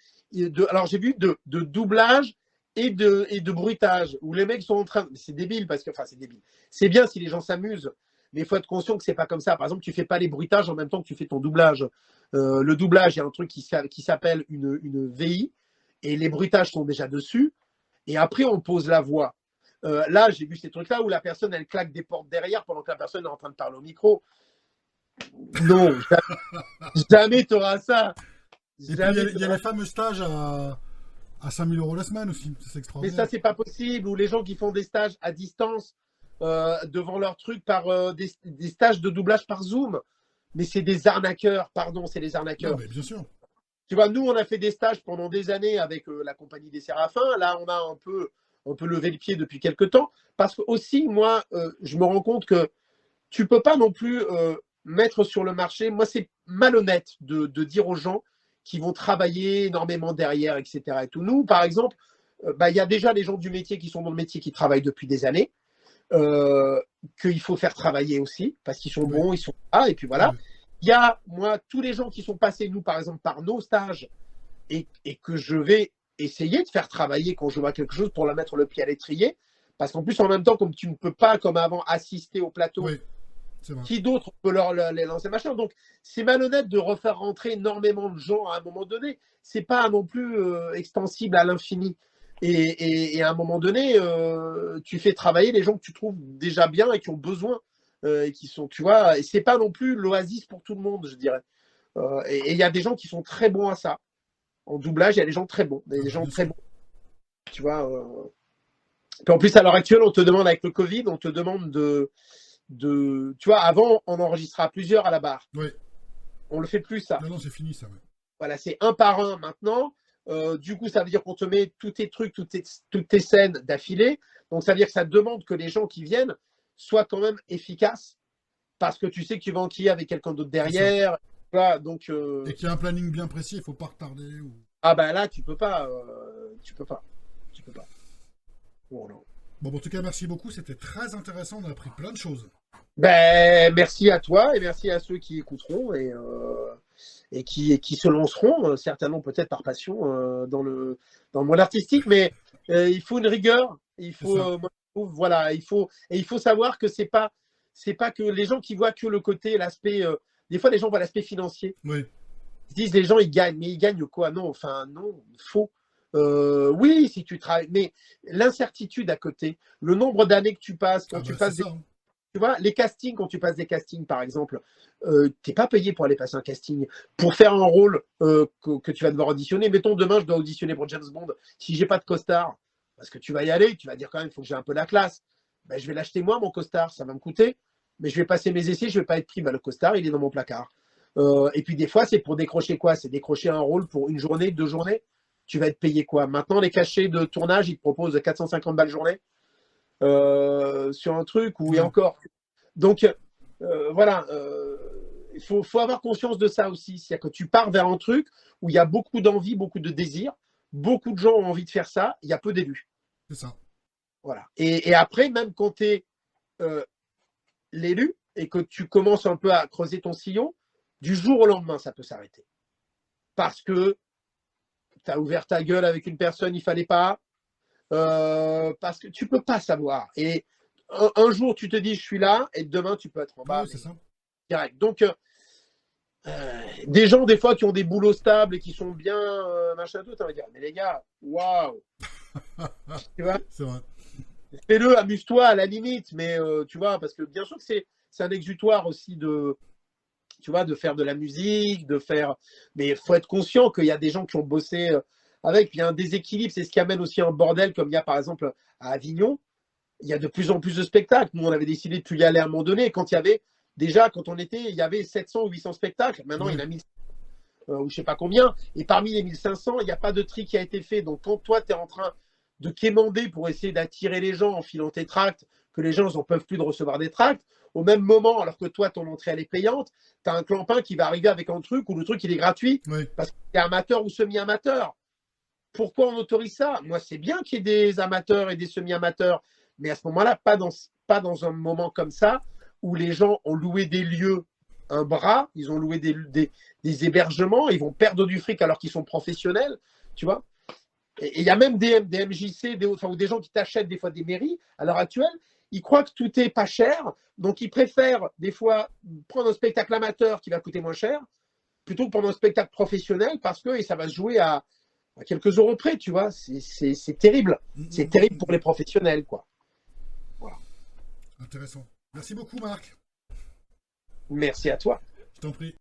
alors, j'ai vu de doublage et de bruitage, où les mecs sont en train... C'est débile, parce que... Enfin, c'est débile. C'est bien si les gens s'amusent, mais il faut être conscient que c'est pas comme ça. Par exemple, tu fais pas les bruitages en même temps que tu fais ton doublage. Le doublage, il y a un truc qui s'appelle une VI, et les bruitages sont déjà dessus, et après, on pose la voix. Là, j'ai vu ces trucs-là où la personne, elle claque des portes derrière pendant que la personne est en train de parler au micro. Non, jamais tu auras ça. Et puis, il y a les fameux stages à 5 000 € la semaine aussi. C'est extraordinaire. Mais ça, c'est pas possible. Ou les gens qui font des stages à distance devant leur truc par des stages de doublage par Zoom. Mais c'est des arnaqueurs. Pardon, c'est des arnaqueurs. Non, mais bien sûr. Tu vois, nous, on a fait des stages pendant des années avec la compagnie des Séraphins. Là, on a un peu levé le pied depuis quelques temps. Parce que aussi, moi, je me rends compte que tu peux pas non plus mettre sur le marché. Moi, c'est malhonnête de dire aux gens qui vont travailler énormément derrière, etc. Et tout. Nous, par exemple, il y a déjà les gens du métier qui sont dans le métier qui travaillent depuis des années, qu'il faut faire travailler aussi, parce qu'ils sont bons, ils sont là, et puis voilà. Il y a, moi, tous les gens qui sont passés, nous, par exemple, par nos stages, et que je vais essayer de faire travailler quand je vois quelque chose pour la mettre le pied à l'étrier, parce qu'en plus, en même temps, comme tu ne peux pas, comme avant, assister au plateau, qui d'autre peut les lancer machin. Donc, c'est malhonnête de refaire rentrer énormément de gens à un moment donné. C'est pas non plus extensible à l'infini. Et à un moment donné, tu fais travailler les gens que tu trouves déjà bien et qui ont besoin, et qui sont, tu vois, et c'est pas non plus l'oasis pour tout le monde, je dirais. Et il y a des gens qui sont très bons à ça. En doublage, il y a des gens très bons, des gens très bons. Tu vois. Puis en plus, à l'heure actuelle, on te demande avec le Covid, on te demande tu vois, avant, on enregistrait à plusieurs à la barre. Oui. On le fait plus, ça. Non, c'est fini, ça. Voilà, c'est un par un maintenant. Du coup, ça veut dire qu'on te met tous tes trucs, toutes tes scènes d'affilée. Donc, ça veut dire que ça demande que les gens qui viennent soient quand même efficaces parce que tu sais que tu vas enquiller avec quelqu'un d'autre derrière. Voilà, donc, et qu'il y a un planning bien précis, il ne faut pas retarder. Ah ben là, tu peux pas. Tu peux pas. Oh, non. Bon, en tout cas, merci beaucoup. C'était très intéressant. On a appris plein de choses. Ben, merci à toi et merci à ceux qui écouteront et qui se lanceront, certainement peut-être par passion, dans le monde artistique. Mais il faut une rigueur. Il faut, voilà, il faut savoir que c'est pas que les gens qui voient que le côté, l'aspect. Des fois, les gens voient l'aspect financier. Oui. Ils disent les gens ils gagnent, mais ils gagnent quoi? Non, enfin non, faux. Oui, si tu travailles, mais l'incertitude à côté, le nombre d'années que tu passes quand tu passes tu vois, les castings, quand tu passes des castings, par exemple, t'es pas payé pour aller passer un casting. Pour faire un rôle que tu vas devoir auditionner, mettons demain, je dois auditionner pour James Bond. Si j'ai pas de costard, parce que tu vas y aller, tu vas dire quand même, il faut que j'ai un peu la classe. Ben, je vais l'acheter moi, mon costard, ça va me coûter. Mais je vais passer mes essais, je vais pas être pris. Ben, le costard, il est dans mon placard. Et puis des fois, c'est pour décrocher quoi? C'est décrocher un rôle pour une journée, 2 journées. Tu vas être payé quoi? Maintenant, les cachets de tournage, ils te proposent 450 balles journée sur un truc où il y a encore. Donc, voilà, il faut avoir conscience de ça aussi. C'est-à-dire que tu pars vers un truc où il y a beaucoup d'envie, beaucoup de désir. Beaucoup de gens ont envie de faire ça. Il y a peu d'élus. C'est ça. Voilà. Et après, même quand tu es l'élu et que tu commences un peu à creuser ton sillon, du jour au lendemain, ça peut s'arrêter. Parce que tu as ouvert ta gueule avec une personne, il ne fallait pas. Parce que tu ne peux pas savoir. Et un jour, tu te dis, je suis là, et demain, tu peux être en bas. Ouais, c'est ça. Direct. Donc, des gens, des fois, qui ont des boulots stables et qui sont bien, machin tout, on va dire, mais les gars, waouh! Tu vois? C'est vrai. Fais-le, amuse-toi à la limite, mais tu vois, parce que bien sûr que c'est un exutoire aussi de, tu vois, de faire de la musique, de faire. Mais il faut être conscient qu'il y a des gens qui ont bossé avec. Puis il y a un déséquilibre, c'est ce qui amène aussi un bordel, comme il y a par exemple à Avignon. Il y a de plus en plus de spectacles. Nous, on avait décidé de plus y aller à un moment donné. Quand il y avait, déjà, quand on était, il y avait 700 ou 800 spectacles. Maintenant, il y en a 1000 ou je sais pas combien. Et parmi les 1500, il n'y a pas de tri qui a été fait. Donc, quand toi, tu es en train de quémander pour essayer d'attirer les gens en filant tes tracts, que les gens n'en peuvent plus de recevoir des tracts, au même moment, alors que toi, ton entrée, elle est payante, tu as un clampin qui va arriver avec un truc où le truc, il est gratuit Oui. parce qu'il est amateur ou semi-amateur. Pourquoi on autorise ça? Moi, c'est bien qu'il y ait des amateurs et des semi-amateurs, mais à ce moment-là, pas dans un moment comme ça où les gens ont loué des lieux un bras, ils ont loué des hébergements, ils vont perdre du fric alors qu'ils sont professionnels, tu vois. Et il y a même des MJC, ou des gens qui t'achètent des fois des mairies à l'heure actuelle, ils croient que tout est pas cher, donc ils préfèrent des fois prendre un spectacle amateur qui va coûter moins cher plutôt que prendre un spectacle professionnel parce que ça va se jouer à quelques euros près, tu vois. C'est terrible. C'est terrible pour les professionnels, quoi. Voilà. Intéressant. Merci beaucoup, Marc. Merci à toi. Je t'en prie.